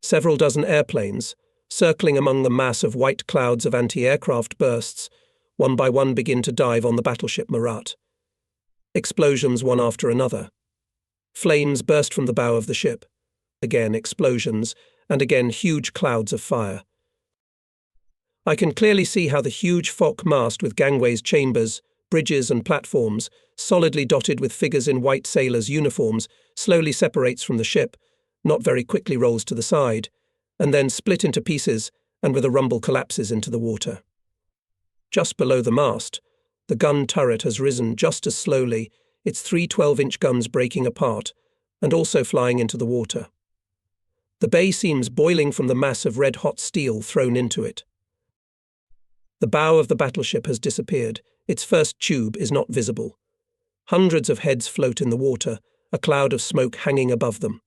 Several dozen airplanes, circling among the mass of white clouds of anti-aircraft bursts, one by one begin to dive on the battleship Marat. Explosions one after another. Flames burst from the bow of the ship. Again explosions, and again huge clouds of fire. I can clearly see how the huge Foch mast with gangways, chambers, bridges and platforms, solidly dotted with figures in white sailors' uniforms, slowly separates from the ship, not very quickly rolls to the side, and then split into pieces and with a rumble collapses into the water. Just below the mast, the gun turret has risen just as slowly, its 3 12-inch guns breaking apart and also flying into the water. The bay seems boiling from the mass of red-hot steel thrown into it. The bow of the battleship has disappeared. Its first tube is not visible. Hundreds of heads float in the water, a cloud of smoke hanging above them.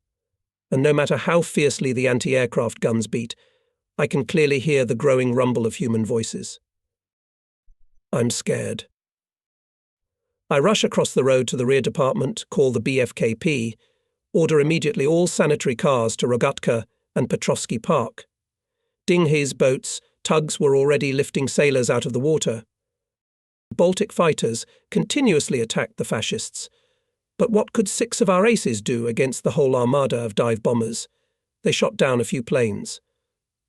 And no matter how fiercely the anti-aircraft guns beat, I can clearly hear the growing rumble of human voices. I'm scared. I rush across the road to the rear department, call the BFKP, order immediately all sanitary cars to Rogatka and Petrovsky Park. Dinghies, boats, tugs were already lifting sailors out of the water. Baltic fighters continuously attacked the fascists. But what could 6 of our aces do against the whole armada of dive bombers? They shot down a few planes.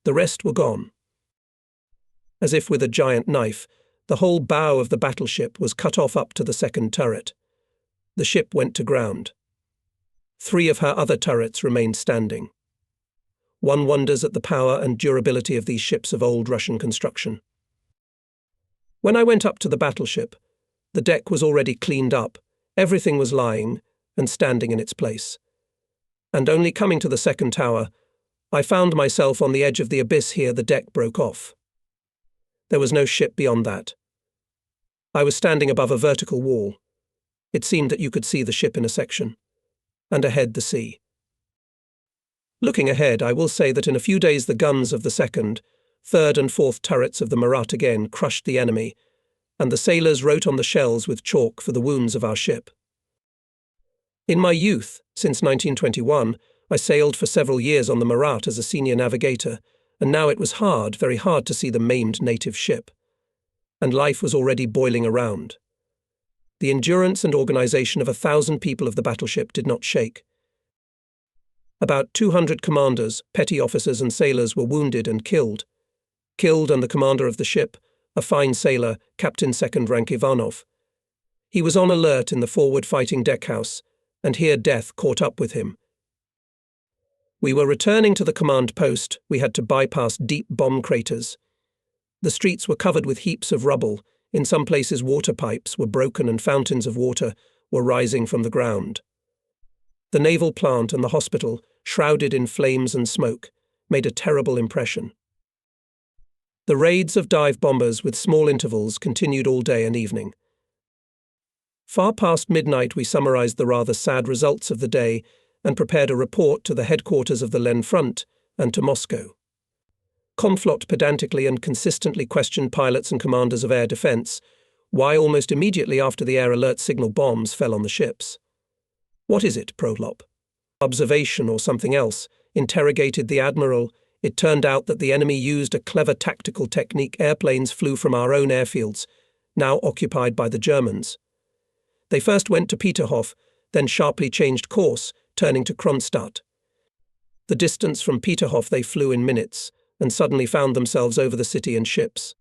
The rest were gone. As if with a giant knife, the whole bow of the battleship was cut off up to the second turret. The ship went to ground. 3 of her other turrets remained standing. One wonders at the power and durability of these ships of old Russian construction. When I went up to the battleship, the deck was already cleaned up, everything was lying and standing in its place. And only coming to the second tower, I found myself on the edge of the abyss. Here the deck broke off. There was no ship beyond that. I was standing above a vertical wall. It seemed that you could see the ship in a section, and ahead the sea. Looking ahead, I will say that in a few days the guns of the second, third and fourth turrets of the Marat again crushed the enemy, and the sailors wrote on the shells with chalk for the wounds of our ship. In my youth, since 1921, I sailed for several years on the Marat as a senior navigator, and now it was hard, very hard to see the maimed native ship. And life was already boiling around. The endurance and organization of 1,000 people of the battleship did not shake. About 200 commanders, petty officers and sailors were wounded and killed. Killed and the commander of the ship, a fine sailor, Captain Second Rank Ivanov. He was on alert in the forward-fighting deckhouse, and here death caught up with him. We were returning to the command post. We had to bypass deep bomb craters. The streets were covered with heaps of rubble. In some places water pipes were broken and fountains of water were rising from the ground. The naval plant and the hospital, shrouded in flames and smoke, made a terrible impression. The raids of dive bombers with small intervals continued all day and evening. Far past midnight we summarized the rather sad results of the day and prepared a report to the headquarters of the Len Front and to Moscow. Komflot pedantically and consistently questioned pilots and commanders of air defense why almost immediately after the air alert signal bombs fell on the ships. What is it, Prolop? Observation or something else? Interrogated the admiral. It turned out that the enemy used a clever tactical technique. Airplanes flew from our own airfields, now occupied by the Germans. They first went to Peterhof, then sharply changed course, turning to Kronstadt. The distance from Peterhof they flew in minutes, and suddenly found themselves over the city and ships.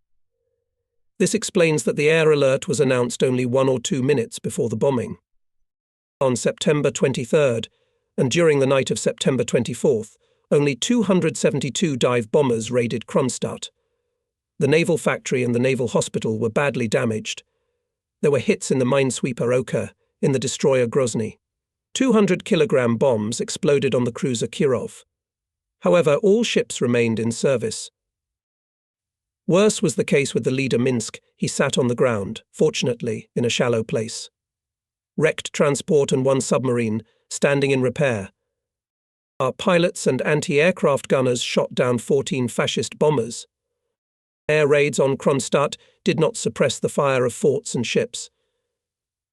This explains that the air alert was announced only 1 or 2 minutes before the bombing. On September 23rd, and during the night of September 24th, only 272 dive bombers raided Kronstadt. The naval factory and the naval hospital were badly damaged. There were hits in the minesweeper Oka, in the destroyer Grozny. 200-kilogram bombs exploded on the cruiser Kirov. However, all ships remained in service. Worse was the case with the leader Minsk. He sat on the ground, fortunately, in a shallow place. Wrecked transport and one submarine, standing in repair. Our pilots and anti-aircraft gunners shot down 14 fascist bombers. Air raids on Kronstadt did not suppress the fire of forts and ships.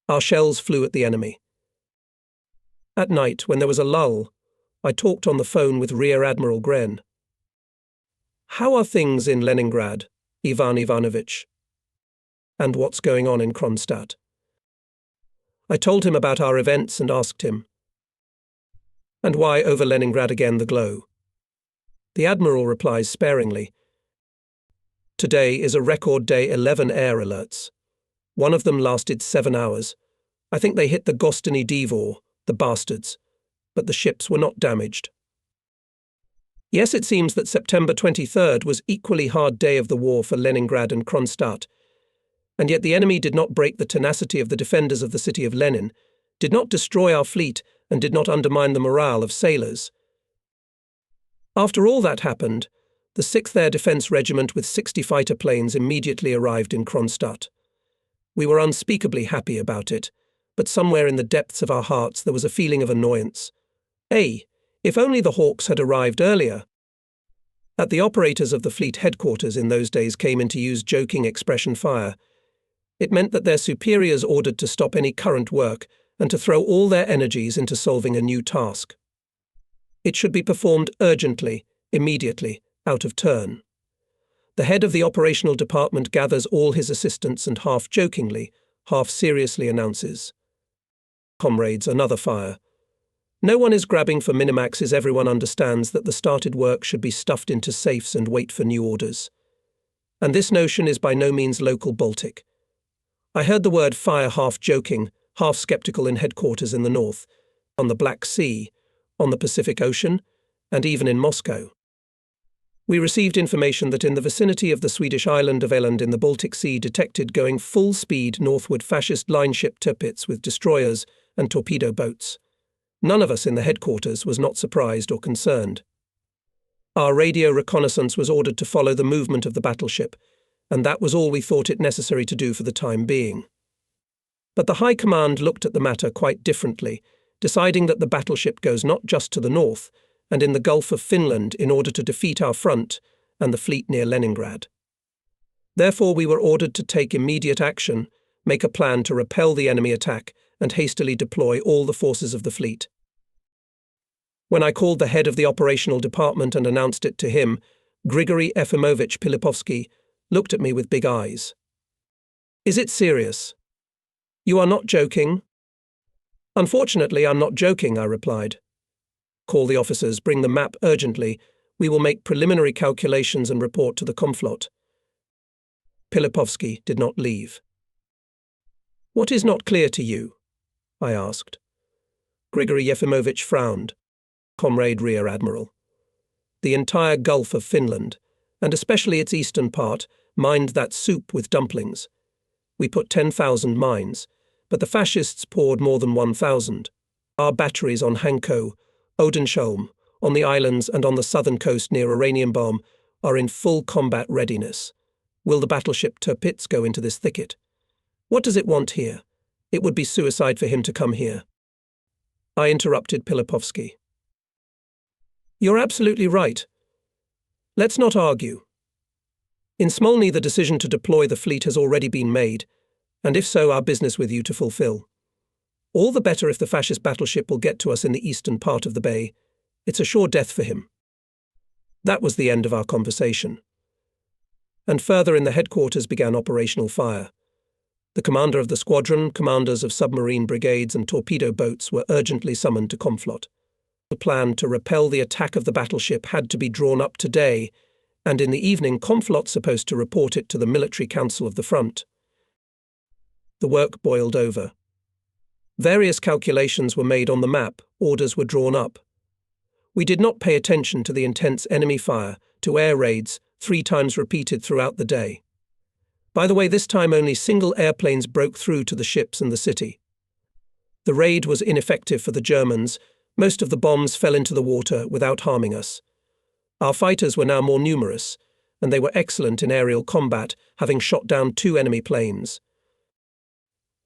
Our shells flew at the enemy. At night, when there was a lull, I talked on the phone with Rear Admiral Gren. "How are things in Leningrad, Ivan Ivanovich? And what's going on in Kronstadt?" I told him about our events and asked him, "And why over Leningrad again the glow?" The Admiral replies sparingly, "Today is a record day, 11 air alerts. One of them lasted 7 hours. I think they hit the Gostiny Divor, the bastards, but the ships were not damaged." Yes, it seems that September 23rd was equally hard day of the war for Leningrad and Kronstadt, and yet the enemy did not break the tenacity of the defenders of the city of Lenin, did not destroy our fleet, and did not undermine the morale of sailors. After all that happened, the 6th Air Defence Regiment with 60 fighter planes immediately arrived in Kronstadt. We were unspeakably happy about it, but somewhere in the depths of our hearts there was a feeling of annoyance. If only the Hawks had arrived earlier. At the operators of the fleet headquarters in those days came into use joking expression fire. It meant that their superiors ordered to stop any current work and to throw all their energies into solving a new task. It should be performed urgently, immediately, out of turn. The head of the operational department gathers all his assistants and half jokingly, half seriously announces, "Comrades, another fire. No one is grabbing for minimaxes. Everyone understands that the started work should be stuffed into safes and wait for new orders. And this notion is by no means local Baltic. I heard the word fire half joking, half skeptical in headquarters in the north, on the Black Sea, on the Pacific Ocean, and even in Moscow. We received information that in the vicinity of the Swedish island of Öland in the Baltic Sea detected going full speed northward fascist line ship Tirpitz with destroyers and torpedo boats. None of us in the headquarters was not surprised or concerned. Our radio reconnaissance was ordered to follow the movement of the battleship, and that was all we thought it necessary to do for the time being. But the High Command looked at the matter quite differently, deciding that the battleship goes not just to the north, and in the Gulf of Finland in order to defeat our front and the fleet near Leningrad. Therefore we were ordered to take immediate action, make a plan to repel the enemy attack, and hastily deploy all the forces of the fleet. When I called the head of the operational department and announced it to him, Grigory Efimovich Pilipovsky looked at me with big eyes. "Is it serious? You are not joking?" "Unfortunately, I'm not joking," I replied. "Call the officers, bring the map urgently. We will make preliminary calculations and report to the Komflot." Pilipovsky did not leave. "What is not clear to you?" I asked. Grigory Yefimovich frowned. "Comrade Rear Admiral, the entire Gulf of Finland, and especially its eastern part, mined that soup with dumplings. We put 10,000 mines, but the fascists poured more than 1,000. Our batteries on Hanko, Odensholm, on the islands and on the southern coast near Oranienbaum are in full combat readiness. Will the battleship Tirpitz go into this thicket? What does it want here? It would be suicide for him to come here." I interrupted Pilipovsky. "You're absolutely right. Let's not argue. In Smolny the decision to deploy the fleet has already been made, and if so, our business with you to fulfill. All the better if the fascist battleship will get to us in the eastern part of the bay. It's a sure death for him." That was the end of our conversation. And further in the headquarters began operational fire. The commander of the squadron, commanders of submarine brigades and torpedo boats were urgently summoned to Komflot. The plan to repel the attack of the battleship had to be drawn up today, and in the evening Komflot supposed to report it to the Military Council of the Front. The work boiled over. Various calculations were made on the map, orders were drawn up. We did not pay attention to the intense enemy fire, to air raids, 3 times repeated throughout the day. By the way, this time only single airplanes broke through to the ships and the city. The raid was ineffective for the Germans. Most of the bombs fell into the water without harming us. Our fighters were now more numerous, and they were excellent in aerial combat, having shot down 2 enemy planes.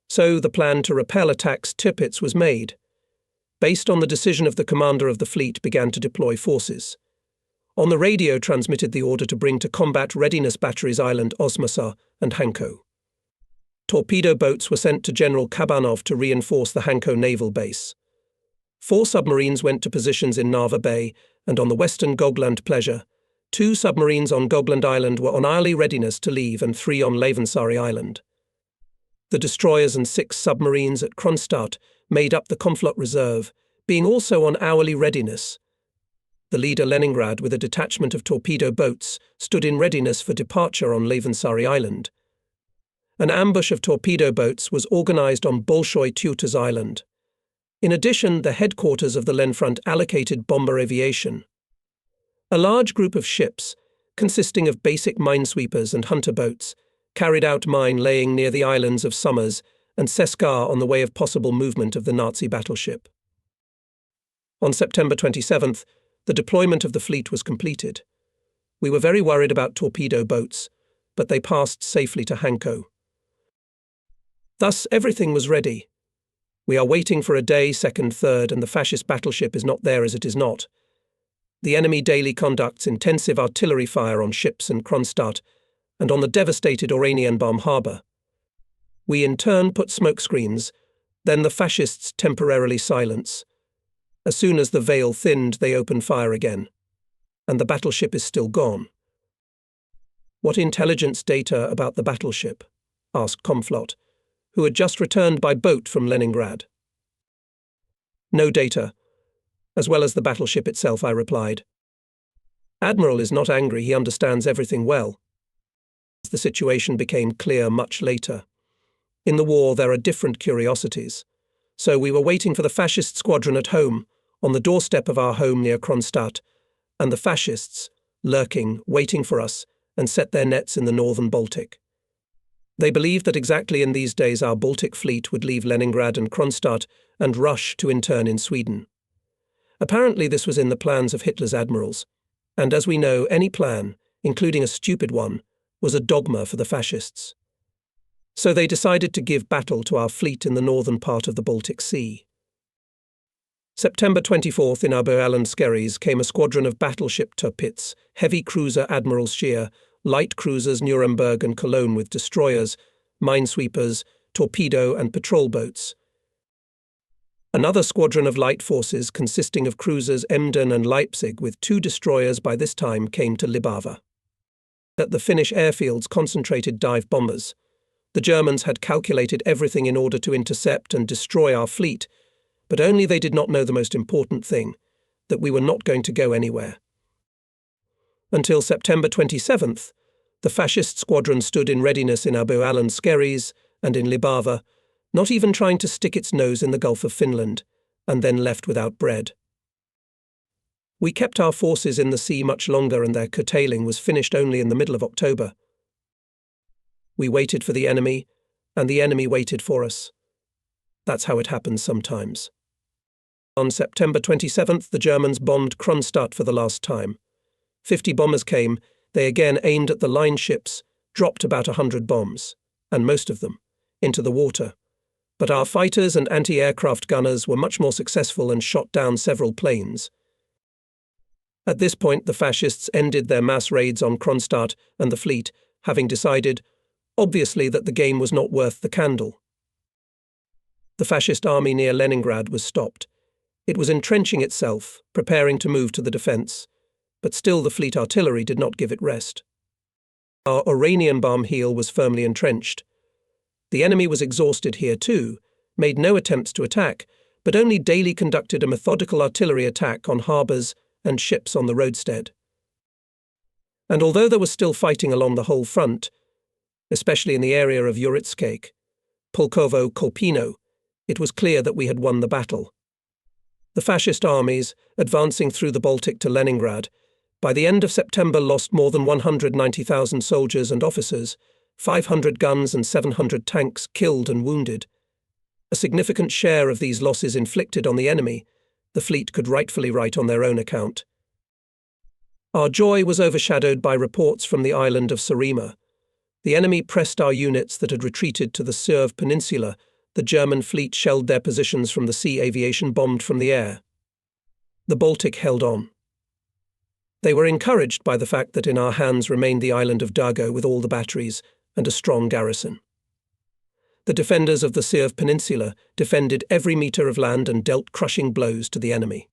So the plan to repel attacks Tirpitz was made. Based on the decision of the commander of the fleet, began to deploy forces. On the radio transmitted the order to bring to combat readiness batteries Island Osmasa and Hanko. Torpedo boats were sent to General Kabanov to reinforce the Hanko naval base. 4 submarines went to positions in Narva Bay and on the western Gogland pleasure. 2 submarines on Gogland Island were on hourly readiness to leave and 3 on Levensari Island. The destroyers and 6 submarines at Kronstadt made up the Komflot reserve, being also on hourly readiness. The leader Leningrad, with a detachment of torpedo boats, stood in readiness for departure on Levensari Island. An ambush of torpedo boats was organized on Bolshoi Tutas Island. In addition, the headquarters of the Lenfront allocated bomber aviation. A large group of ships, consisting of basic minesweepers and hunter boats, carried out mine laying near the islands of Summers and Seskar on the way of possible movement of the Nazi battleship. On September 27th, the deployment of the fleet was completed. We were very worried about torpedo boats, but they passed safely to Hanko. Thus, everything was ready. We are waiting for a day, second, third, and the fascist battleship is not there as it is not. The enemy daily conducts intensive artillery fire on ships in Kronstadt and on the devastated Oranienbaum harbour. We in turn put smoke screens, then the fascists temporarily silence. As soon as the veil thinned, they open fire again. And the battleship is still gone. What intelligence data about the battleship? Asked Komflot, who had just returned by boat from Leningrad. No data, as well as the battleship itself, I replied. Admiral is not angry, he understands everything well. The situation became clear much later. In the war there are different curiosities. So we were waiting for the fascist squadron at home, on the doorstep of our home near Kronstadt, and the fascists, lurking, waiting for us, and set their nets in the northern Baltic. They believed that exactly in these days our Baltic fleet would leave Leningrad and Kronstadt and rush to intern in Sweden. Apparently this was in the plans of Hitler's admirals, and as we know, any plan, including a stupid one, was a dogma for the fascists. So they decided to give battle to our fleet in the northern part of the Baltic Sea. September 24th in Abomination came a squadron of battleship Tirpitz, heavy cruiser Admiral Scheer, light cruisers Nuremberg and Cologne with destroyers, minesweepers, torpedo and patrol boats. Another squadron of light forces consisting of cruisers Emden and Leipzig with 2 destroyers by this time came to Libava. At the Finnish airfields concentrated dive bombers. The Germans had calculated everything in order to intercept and destroy our fleet, but only they did not know the most important thing, that we were not going to go anywhere. Until September 27th, the fascist squadron stood in readiness in Abomination and in Libava, not even trying to stick its nose in the Gulf of Finland, and then left without bread. We kept our forces in the sea much longer and their curtailing was finished only in the middle of October. We waited for the enemy, and the enemy waited for us. That's how it happens sometimes. On September 27th, the Germans bombed Kronstadt for the last time. 50 bombers came, they again aimed at the line ships, dropped about 100 bombs, and most of them, into the water. But our fighters and anti-aircraft gunners were much more successful and shot down several planes. At this point, the fascists ended their mass raids on Kronstadt and the fleet, having decided, obviously, that the game was not worth the candle. The fascist army near Leningrad was stopped. It was entrenching itself, preparing to move to the defence, but still the fleet artillery did not give it rest. Our Oranienbaum heel was firmly entrenched. The enemy was exhausted here too, made no attempts to attack, but only daily conducted a methodical artillery attack on harbours and ships on the roadstead. And although there was still fighting along the whole front, especially in the area of Uritskek, Pulkovo, Kolpino, it was clear that we had won the battle. The fascist armies, advancing through the Baltic to Leningrad, by the end of September lost more than 190,000 soldiers and officers, 500 guns and 700 tanks killed and wounded. A significant share of these losses inflicted on the enemy, the fleet could rightfully write on their own account. Our joy was overshadowed by reports from the island of Sarima. The enemy pressed our units that had retreated to the Sierv Peninsula. The German fleet shelled their positions from the sea, aviation bombed from the air. The Baltic held on. They were encouraged by the fact that in our hands remained the island of Dago with all the batteries and a strong garrison. The defenders of the Sierv Peninsula defended every metre of land and dealt crushing blows to the enemy.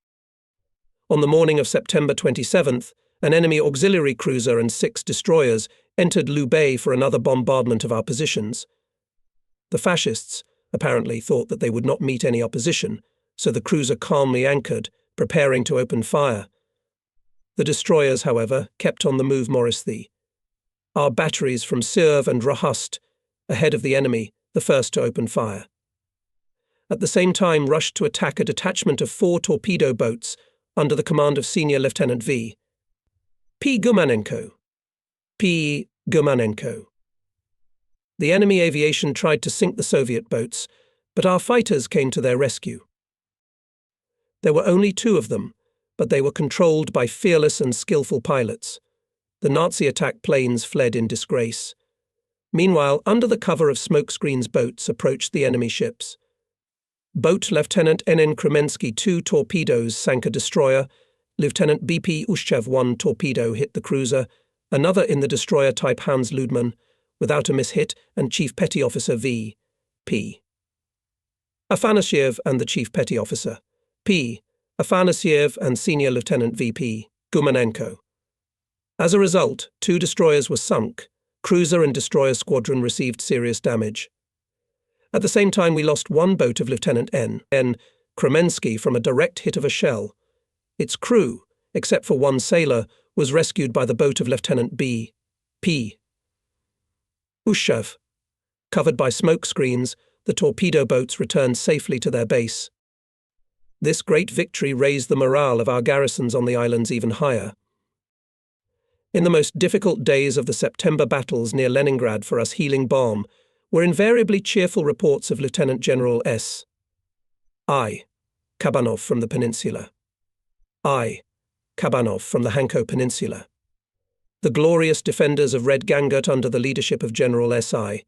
On the morning of September 27th, an enemy auxiliary cruiser and 6 destroyers entered Lubei for another bombardment of our positions. The fascists apparently thought that they would not meet any opposition, so the cruiser calmly anchored, preparing to open fire. The destroyers, however, kept on the move morosely. Our batteries from Sierv and Rahust, ahead of the enemy, the first to open fire. At the same time rushed to attack a detachment of 4 torpedo boats under the command of Senior Lieutenant V. P. Gumanenko. P. Gumanenko. The enemy aviation tried to sink the Soviet boats, but our fighters came to their rescue. There were only 2 of them, but they were controlled by fearless and skillful pilots. The Nazi-attack planes fled in disgrace. Meanwhile, under the cover of smokescreens, boats approached the enemy ships. Boat Lieutenant N.N. Kremensky 2 torpedoes sank a destroyer. Lieutenant B.P. Ushchev 1 torpedo hit the cruiser, another in the destroyer type Hans Ludman, without a miss-hit, and Chief Petty Officer V. P. Afanasyev and the Chief Petty Officer P. Afanasyev and Senior Lieutenant V.P. Gumanenko. As a result, 2 destroyers were sunk. Cruiser and destroyer squadron received serious damage. At the same time, we lost 1 boat of Lieutenant N. Kremensky from a direct hit of a shell. Its crew, except for 1 sailor, was rescued by the boat of Lieutenant B. P. Ushchev. Covered by smoke screens, the torpedo boats returned safely to their base. This great victory raised the morale of our garrisons on the islands even higher. In the most difficult days of the September battles near Leningrad for us, healing balm were invariably cheerful reports of Lieutenant General S. I. Kabanov from the peninsula. I. Kabanov from the Hanko Peninsula. The glorious defenders of Red Gangot under the leadership of General S.I.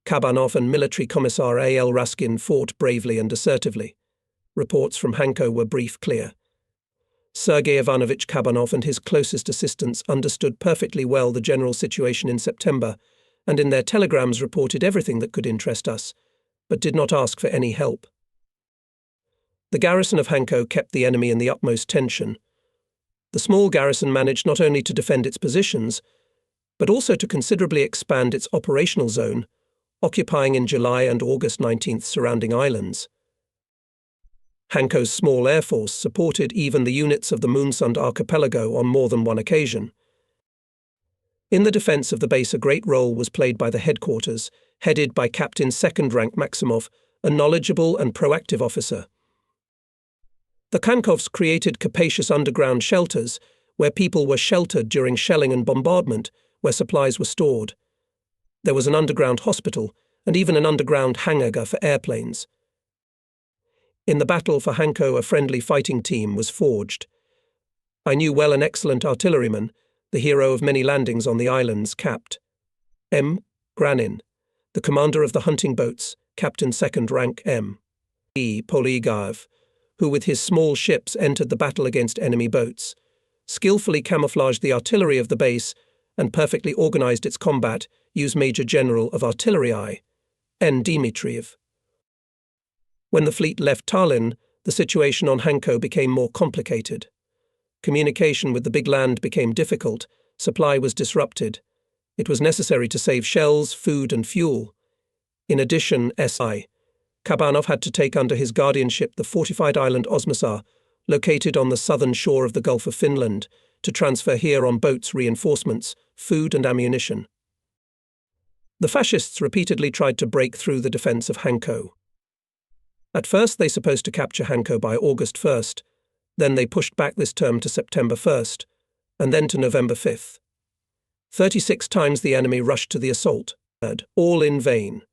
Kabanov and Military Commissar A.L. Raskin fought bravely and assertively. Reports from Hanko were brief, clear. Sergei Ivanovich Kabanov and his closest assistants understood perfectly well the general situation in September, and in their telegrams reported everything that could interest us, but did not ask for any help. The garrison of Hanko kept the enemy in the utmost tension. The small garrison managed not only to defend its positions, but also to considerably expand its operational zone, occupying in July and August 19th surrounding islands. Hanko's small air force supported even the units of the Moonsund archipelago on more than one occasion. In the defense of the base, a great role was played by the headquarters, headed by Captain Second Rank Maximov, a knowledgeable and proactive officer. The Khankovs created capacious underground shelters, where people were sheltered during shelling and bombardment, where supplies were stored. There was an underground hospital, and even an underground hangar for airplanes. In the battle for Hanko, a friendly fighting team was forged. I knew well an excellent artilleryman, the hero of many landings on the islands, Capt. M. Granin, the commander of the hunting boats, Captain Second Rank M. E. Poligaev, who with his small ships entered the battle against enemy boats, skillfully camouflaged the artillery of the base, and perfectly organized its combat, used Major General of Artillery I. N. Dmitriev. When the fleet left Tallinn, the situation on Hanko became more complicated. Communication with the big land became difficult, supply was disrupted. It was necessary to save shells, food and fuel. In addition, S.I. Kabanov had to take under his guardianship the fortified island Osmosar, located on the southern shore of the Gulf of Finland, to transfer here on boats reinforcements, food and ammunition. The fascists repeatedly tried to break through the defense of Hanko. At first they supposed to capture Hanko by August 1st, then they pushed back this term to September 1st, and then to November 5th. 36 times the enemy rushed to the assault, all in vain.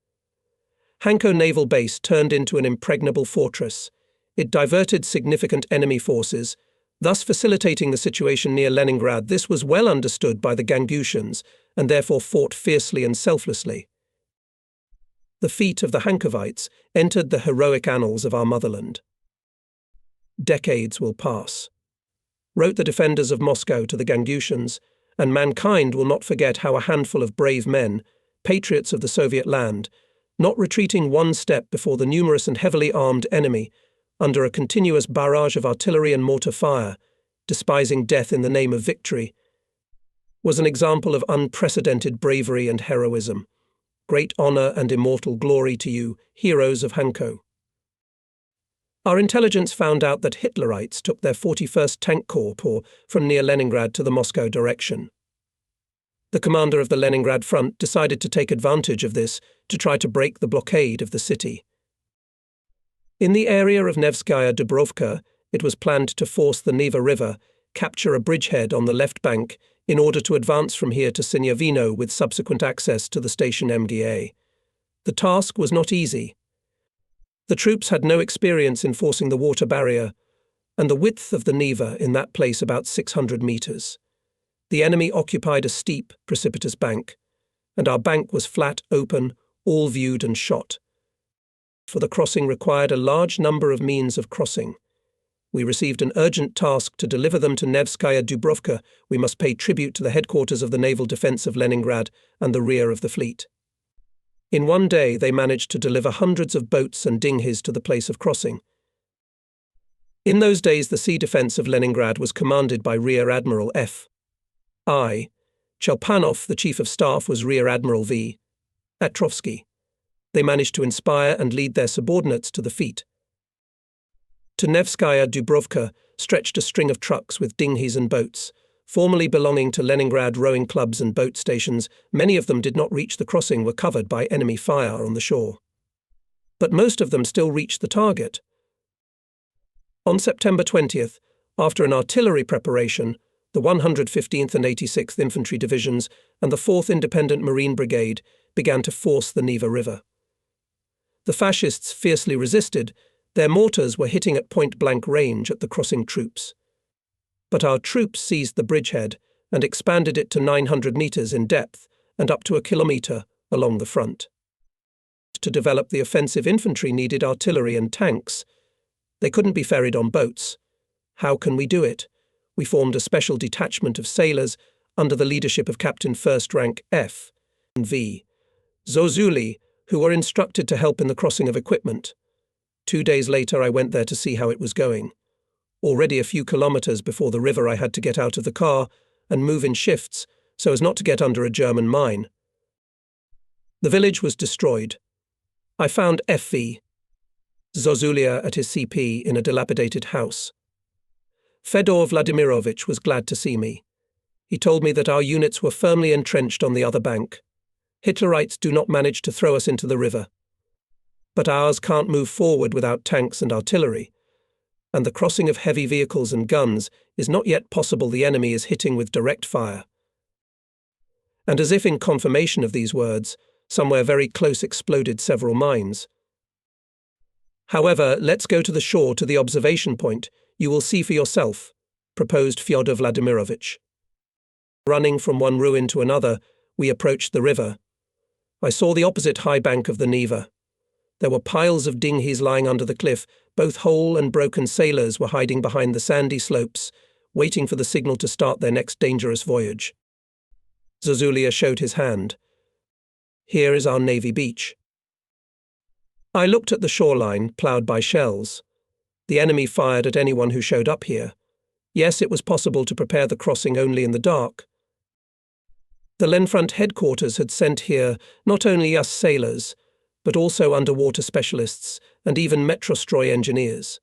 Hanko Naval Base turned into an impregnable fortress. It diverted significant enemy forces, thus facilitating the situation near Leningrad. This was well understood by the Gangutians, and therefore fought fiercely and selflessly. The feat of the Hankovites entered the heroic annals of our motherland. Decades will pass, wrote the defenders of Moscow to the Gangutians, and mankind will not forget how a handful of brave men, patriots of the Soviet land, not retreating one step before the numerous and heavily armed enemy, under a continuous barrage of artillery and mortar fire, despising death in the name of victory, was an example of unprecedented bravery and heroism. Great honor and immortal glory to you, heroes of Hanko. Our intelligence found out that Hitlerites took their 41st Tank Corps from near Leningrad to the Moscow direction. The commander of the Leningrad front decided to take advantage of this to try to break the blockade of the city. In the area of Nevskaya Dubrovka, it was planned to force the Neva River, capture a bridgehead on the left bank, in order to advance from here to Sinyavino with subsequent access to the station MGA. The task was not easy. The troops had no experience in forcing the water barrier, and the width of the Neva in that place about 600 meters. The enemy occupied a steep, precipitous bank, and our bank was flat, open, all viewed and shot. For the crossing required a large number of means of crossing. We received an urgent task to deliver them to Nevskaya Dubrovka. We must pay tribute to the headquarters of the naval defense of Leningrad and the rear of the fleet. In one day they managed to deliver hundreds of boats and dinghies to the place of crossing. In those days the sea defense of Leningrad was commanded by Rear Admiral F.I. Chelpanov. The Chief of Staff was Rear Admiral V. Atrovsky. They managed to inspire and lead their subordinates to the feat. To Nevskaya Dubrovka stretched a string of trucks with dinghies and boats, formerly belonging to Leningrad rowing clubs and boat stations. Many of them did not reach the crossing, were covered by enemy fire on the shore. But most of them still reached the target. On September 20th, after an artillery preparation, the 115th and 86th Infantry Divisions and the 4th Independent Marine Brigade began to force the Neva River. The fascists fiercely resisted. Their mortars were hitting at point-blank range at the crossing troops. But our troops seized the bridgehead and expanded it to 900 meters in depth and up to 1 kilometer along the front. To develop the offensive infantry needed artillery and tanks. They couldn't be ferried on boats. How can we do it? We formed a special detachment of sailors under the leadership of Captain First Rank F.V. Zozuli, who were instructed to help in the crossing of equipment. 2 days later I went there to see how it was going. Already a few kilometers before the river I had to get out of the car and move in shifts so as not to get under a German mine. The village was destroyed. I found F.V. Zozulia at his CP in a dilapidated house. Fedor Vladimirovich was glad to see me. He told me that our units were firmly entrenched on the other bank. Hitlerites do not manage to throw us into the river. But ours can't move forward without tanks and artillery, and the crossing of heavy vehicles and guns is not yet possible. The enemy is hitting with direct fire. And as if in confirmation of these words, somewhere very close exploded several mines. However, let's go to the shore to the observation point. You will see for yourself, proposed Fyodor Vladimirovich. Running from one ruin to another, we approached the river. I saw the opposite high bank of the Neva. There were piles of dinghies lying under the cliff. Both whole and broken sailors were hiding behind the sandy slopes, waiting for the signal to start their next dangerous voyage. Zozulia showed his hand. Here is our navy beach. I looked at the shoreline, ploughed by shells. The enemy fired at anyone who showed up here. Yes, it was possible to prepare the crossing only in the dark. The Lenfront headquarters had sent here not only us sailors, but also underwater specialists and even Metrostroy engineers.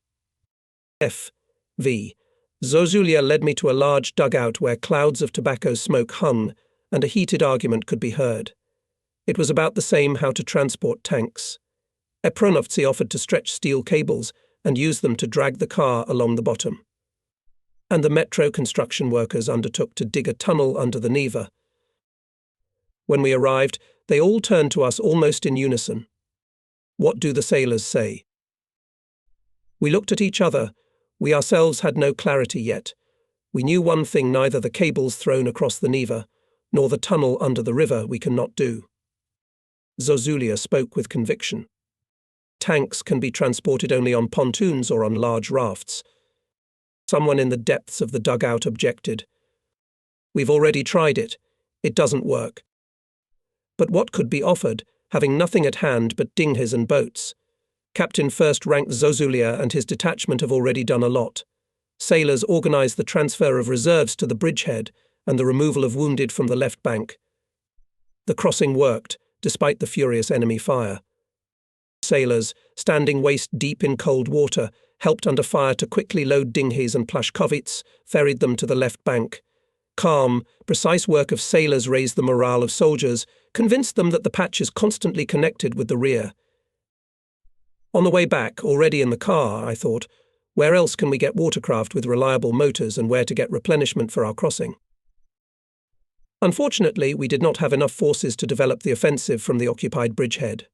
F.V. Zozulia led me to a large dugout where clouds of tobacco smoke hung and a heated argument could be heard. It was about the same how to transport tanks. Epronovci offered to stretch steel cables and use them to drag the car along the bottom. And the metro construction workers undertook to dig a tunnel under the Neva. When we arrived, they all turned to us almost in unison. "What do the sailors say?" We looked at each other. We ourselves had no clarity yet. We knew one thing: neither the cables thrown across the Neva, nor the tunnel under the river we cannot do. Zozulia spoke with conviction. Tanks can be transported only on pontoons or on large rafts. Someone in the depths of the dugout objected. "We've already tried it. It doesn't work." But what could be offered, having nothing at hand but dinghies and boats? Captain First-Rank Zozulia and his detachment have already done a lot. Sailors organized the transfer of reserves to the bridgehead and the removal of wounded from the left bank. The crossing worked, despite the furious enemy fire. Sailors, standing waist-deep in cold water, helped under fire to quickly load dinghies and plashkovits, ferried them to the left bank. Calm, precise work of sailors raised the morale of soldiers, convinced them that the patch is constantly connected with the rear. On the way back, already in the car, I thought, where else can we get watercraft with reliable motors and where to get replenishment for our crossing? Unfortunately, we did not have enough forces to develop the offensive from the occupied bridgehead.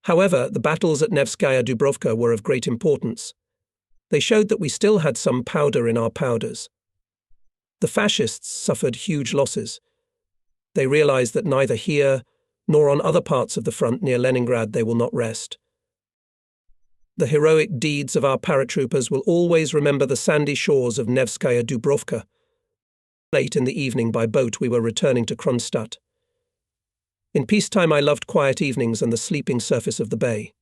However, the battles at Nevskaya Dubrovka were of great importance. They showed that we still had some powder in our powders. The fascists suffered huge losses. They realized that neither here nor on other parts of the front near Leningrad they will not rest. The heroic deeds of our paratroopers will always remember the sandy shores of Nevskaya Dubrovka. Late in the evening by boat we were returning to Kronstadt. In peacetime I loved quiet evenings and the sleeping surface of the bay.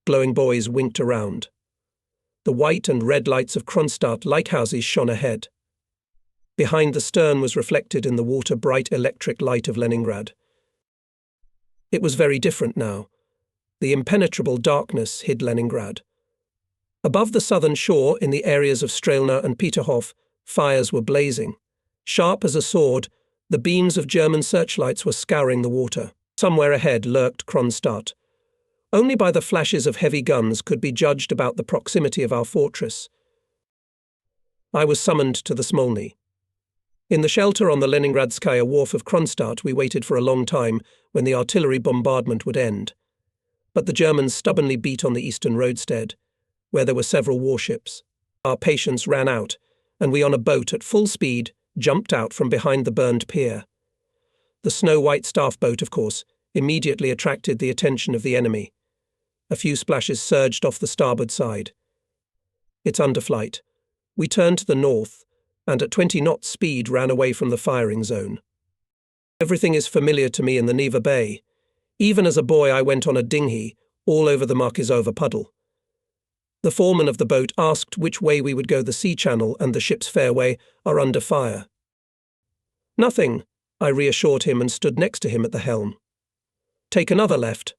Glowing buoys winked around. The white and red lights of Kronstadt lighthouses shone ahead. Behind the stern was reflected in the water bright electric light of Leningrad. It was very different now. The impenetrable darkness hid Leningrad. Above the southern shore, in the areas of Strelna and Peterhof, fires were blazing. Sharp as a sword, the beams of German searchlights were scouring the water. Somewhere ahead lurked Kronstadt. Only by the flashes of heavy guns could be judged about the proximity of our fortress. I was summoned to the Smolny. In the shelter on the Leningradskaya wharf of Kronstadt we waited for a long time when the artillery bombardment would end. But the Germans stubbornly beat on the eastern roadstead, where there were several warships. Our patience ran out, and we on a boat at full speed jumped out from behind the burned pier. The snow-white staff boat, of course, immediately attracted the attention of the enemy. A few splashes surged off the starboard side. Its underflight. We turned to the north, and at 20 knots speed ran away from the firing zone. Everything is familiar to me in the Neva Bay. Even as a boy I went on a dinghy all over the Markizova puddle. The foreman of the boat asked which way we would go. The sea channel and the ship's fairway are under fire. "Nothing," I reassured him and stood next to him at the helm. "Take another left."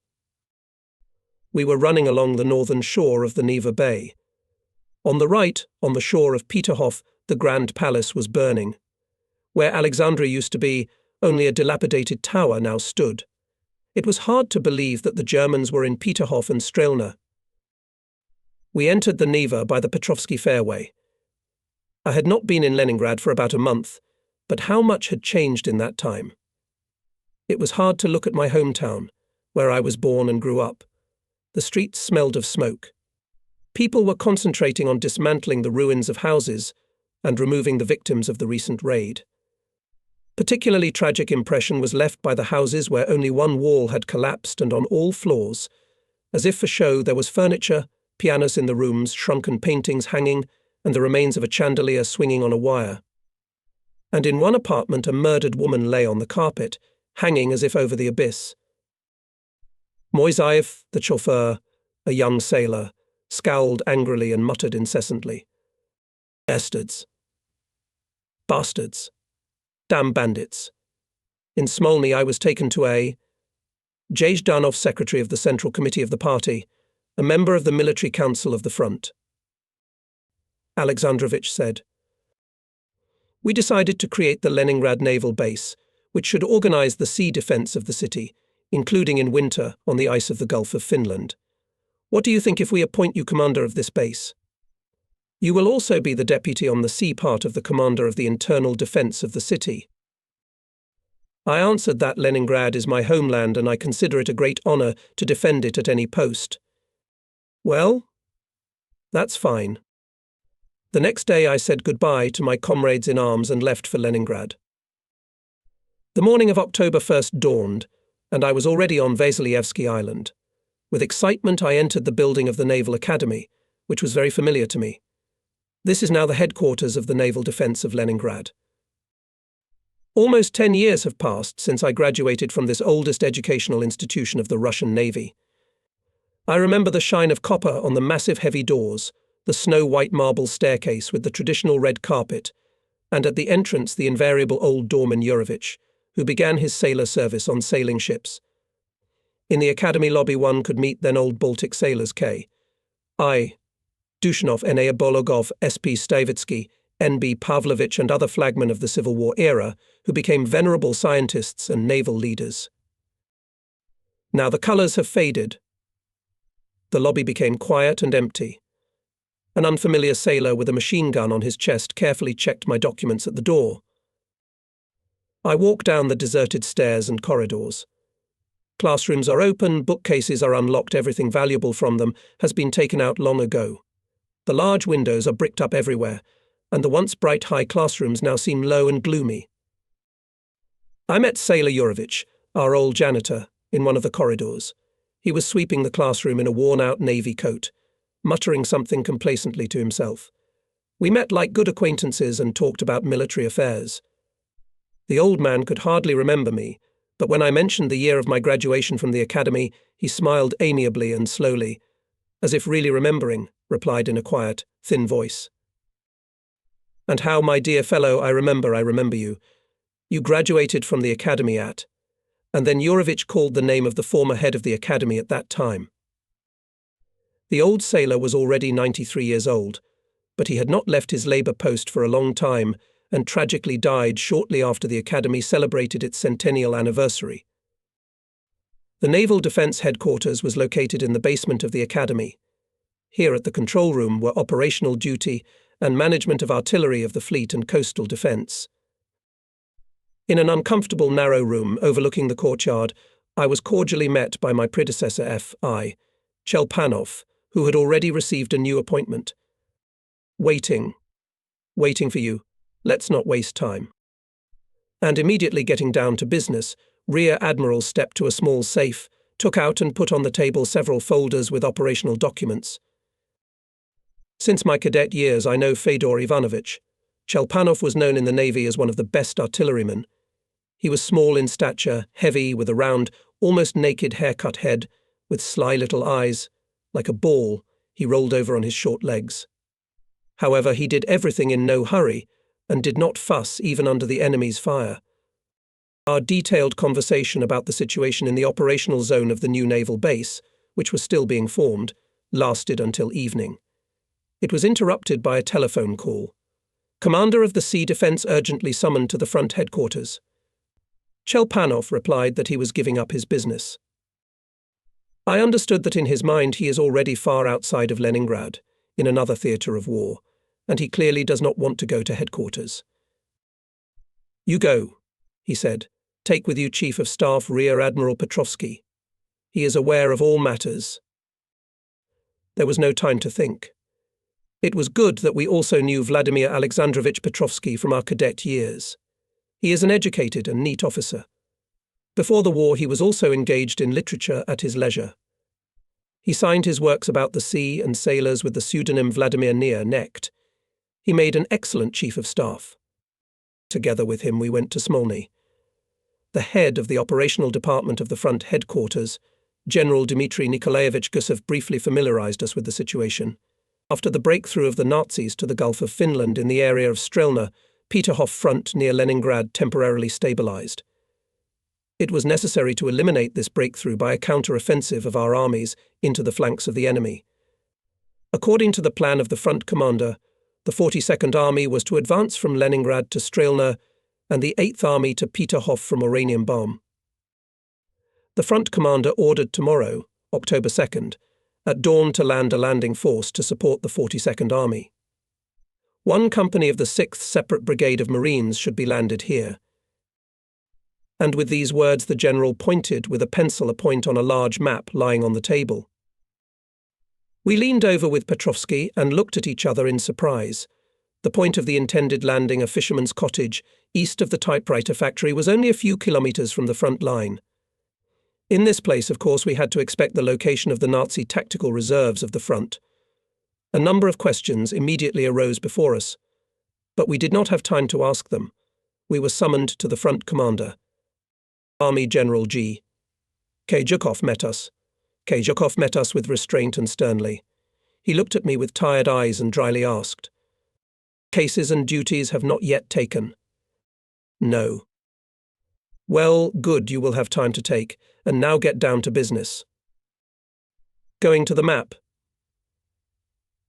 We were running along the northern shore of the Neva Bay. On the right, on the shore of Peterhof, the Grand Palace was burning. Where Alexandria used to be, only a dilapidated tower now stood. It was hard to believe that the Germans were in Peterhof and Strelna. We entered the Neva by the Petrovsky Fairway. I had not been in Leningrad for about a month, but how much had changed in that time. It was hard to look at my hometown, where I was born and grew up. The streets smelled of smoke. People were concentrating on dismantling the ruins of houses and removing the victims of the recent raid. Particularly tragic impression was left by the houses where only one wall had collapsed, and on all floors, as if for show, there was furniture, pianos in the rooms, shrunken paintings hanging, and the remains of a chandelier swinging on a wire. And in one apartment a murdered woman lay on the carpet, hanging as if over the abyss. Moisaev, the chauffeur, a young sailor, scowled angrily and muttered incessantly. "Bastards. Bastards. Damn bandits." In Smolny I was taken to a Zhdanov, secretary of the Central Committee of the party, a member of the Military Council of the Front. Alexandrovich said, "We decided to create the Leningrad Naval Base, which should organize the sea defense of the city, including in winter on the ice of the Gulf of Finland. What do you think if we appoint you commander of this base? You will also be the deputy on the sea part of the commander of the internal defense of the city. I answered that Leningrad is my homeland and I consider it a great honor to defend it at any post. Well, that's fine. The next day I said goodbye to my comrades in arms and left for Leningrad. The morning of October 1st dawned, and I was already on Vasilievsky Island. With excitement I entered the building of the Naval Academy, which was very familiar to me. This is now the headquarters of the Naval Defense of Leningrad. Almost 10 years have passed since I graduated from this oldest educational institution of the Russian Navy. I remember the shine of copper on the massive heavy doors, the snow-white marble staircase with the traditional red carpet, and at the entrance the invariable old doorman Yurovich, who began his sailor service on sailing ships. In the academy lobby one could meet then old Baltic sailors K. I, Dushanov, N.A. Bologov, S.P. Stavitsky, N.B. Pavlovich and other flagmen of the Civil War era who became venerable scientists and naval leaders. Now the colours have faded. The lobby became quiet and empty. An unfamiliar sailor with a machine gun on his chest carefully checked my documents at the door. I walk down the deserted stairs and corridors. Classrooms are open, bookcases are unlocked, everything valuable from them has been taken out long ago. The large windows are bricked up everywhere, and the once bright high classrooms now seem low and gloomy. I met Sailor Yurovich, our old janitor, in one of the corridors. He was sweeping the classroom in a worn-out navy coat, muttering something complacently to himself. We met like good acquaintances and talked about military affairs. The old man could hardly remember me, but when I mentioned the year of my graduation from the academy, he smiled amiably and slowly, as if really remembering, replied in a quiet, thin voice. And how, my dear fellow, I remember you. You graduated from the academy at… And then Yurovich called the name of the former head of the academy at that time. The old sailor was already 93 years old, but he had not left his labour post for a long time and tragically died shortly after the academy celebrated its centennial anniversary. The Naval Defence Headquarters was located in the basement of the academy. Here at the control room were operational duty and management of artillery of the fleet and coastal defence. In an uncomfortable narrow room overlooking the courtyard, I was cordially met by my predecessor F.I. Chelpanov, who had already received a new appointment. Waiting for you. Let's not waste time. And immediately getting down to business, Rear Admiral stepped to a small safe, took out and put on the table several folders with operational documents. Since my cadet years, I know Fedor Ivanovich. Chelpanov was known in the Navy as one of the best artillerymen. He was small in stature, heavy, with a round, almost naked haircut head, with sly little eyes. Like a ball, he rolled over on his short legs. However, he did everything in no hurry, and did not fuss even under the enemy's fire. Our detailed conversation about the situation in the operational zone of the new naval base, which was still being formed, lasted until evening. It was interrupted by a telephone call. Commander of the Sea Defence urgently summoned to the front headquarters. Chelpanov replied that he was giving up his business. I understood that in his mind he is already far outside of Leningrad, in another theatre of war, and he clearly does not want to go to headquarters. You go, he said. Take with you Chief of Staff Rear Admiral Petrovsky. He is aware of all matters. There was no time to think. It was good that we also knew Vladimir Alexandrovich Petrovsky from our cadet years. He is an educated and neat officer. Before the war he was also engaged in literature at his leisure. He signed his works about the sea and sailors with the pseudonym Vladimir Necht. He made an excellent chief of staff. Together with him we went to Smolny. The head of the operational department of the front headquarters, General Dmitry Nikolaevich Gusev, briefly familiarized us with the situation. After the breakthrough of the Nazis to the Gulf of Finland in the area of Strelna, Peterhof front near Leningrad temporarily stabilized. It was necessary to eliminate this breakthrough by a counter-offensive of our armies into the flanks of the enemy. According to the plan of the front commander, the 42nd Army was to advance from Leningrad to Strelna and the 8th Army to Peterhof from Oranienbaum. The front commander ordered tomorrow, October 2nd, at dawn to land a landing force to support the 42nd Army. One company of the 6th Separate Brigade of Marines should be landed here. And with these words the general pointed with a pencil a point on a large map lying on the table. We leaned over with Petrovsky and looked at each other in surprise. The point of the intended landing, a fisherman's cottage, east of the typewriter factory, was only a few kilometers from the front line. In this place, of course, we had to expect the location of the Nazi tactical reserves of the front. A number of questions immediately arose before us, but we did not have time to ask them. We were summoned to the front commander. Army General G. K. Zhukov met us. K. Zhukov met us with restraint and sternly. He looked at me with tired eyes and dryly asked, "Cases and duties have not yet taken?" "No." "Well, good, you will have time to take, and now get down to business." Going to the map.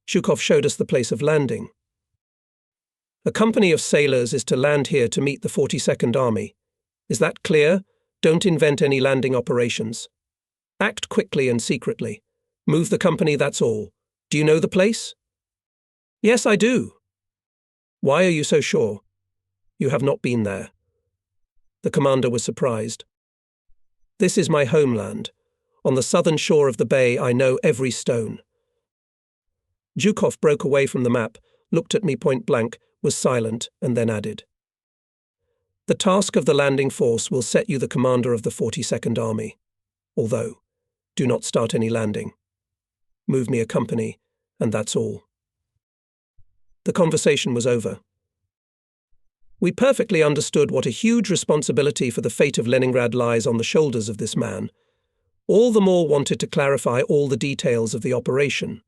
Zhukov showed us the place of landing. "A company of sailors is to land here to meet the 42nd Army. Is that clear? Don't invent any landing operations. Act quickly and secretly. Move the company, that's all. Do you know the place?" "Yes, I do." "Why are you so sure?" "You have not been there." The commander was surprised. "This is my homeland. On the southern shore of the bay, I know every stone." Zhukov broke away from the map, looked at me point blank, was silent, and then added, "The task of the landing force will set you the commander of the 42nd Army. Although, do not start any landing. Move me a company, and that's all." The conversation was over. We perfectly understood what a huge responsibility for the fate of Leningrad lies on the shoulders of this man. All the more wanted to clarify all the details of the operation.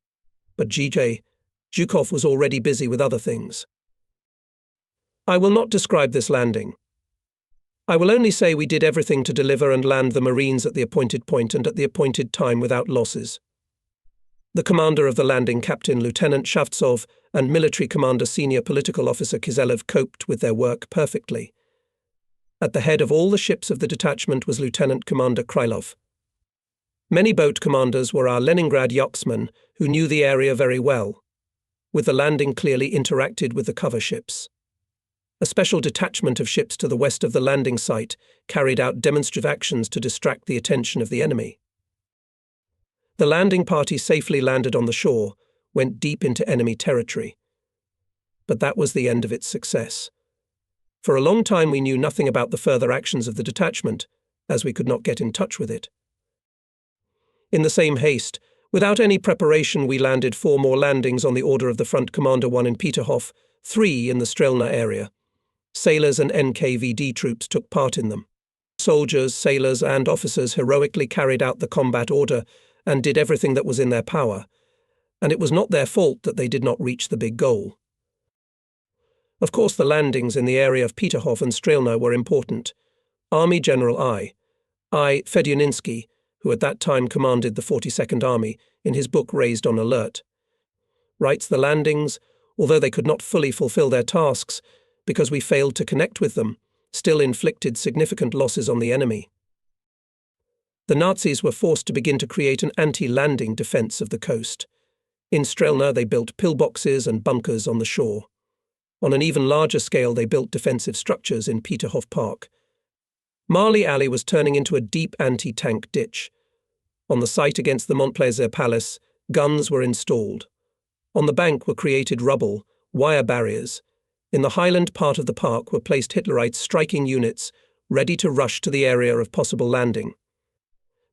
But Zhukov was already busy with other things. "I will not describe this landing. I will only say we did everything to deliver and land the Marines at the appointed point and at the appointed time without losses. The commander of the landing, Captain Lieutenant Shavtsov, and military commander Senior Political Officer Kizelev coped with their work perfectly. At the head of all the ships of the detachment was Lieutenant Commander Krylov. Many boat commanders were our Leningrad yachtsmen who knew the area very well. With the landing clearly interacted with the cover ships. A special detachment of ships to the west of the landing site carried out demonstrative actions to distract the attention of the enemy. The landing party safely landed on the shore, went deep into enemy territory. But that was the end of its success. For a long time we knew nothing about the further actions of the detachment, as we could not get in touch with it. In the same haste, without any preparation, we landed 4 more landings on the order of the front commander, 1 in Peterhof, 3 in the Strelna area. Sailors and NKVD troops took part in them. Soldiers, sailors, and officers heroically carried out the combat order and did everything that was in their power, and it was not their fault that they did not reach the big goal. Of course, the landings in the area of Peterhof and Strelna were important. Army General I. Fedyuninsky, who at that time commanded the 42nd Army, in his book Raised on Alert, writes the landings, although they could not fully fulfill their tasks, because we failed to connect with them, still inflicted significant losses on the enemy. The Nazis were forced to begin to create an anti-landing defense of the coast. In Strelna they built pillboxes and bunkers on the shore. On an even larger scale they built defensive structures in Peterhof Park. Marley Alley was turning into a deep anti-tank ditch. On the site against the Montplaisir Palace, guns were installed. On the bank were created rubble, wire barriers. In the highland part of the park were placed Hitlerite striking units, ready to rush to the area of possible landing.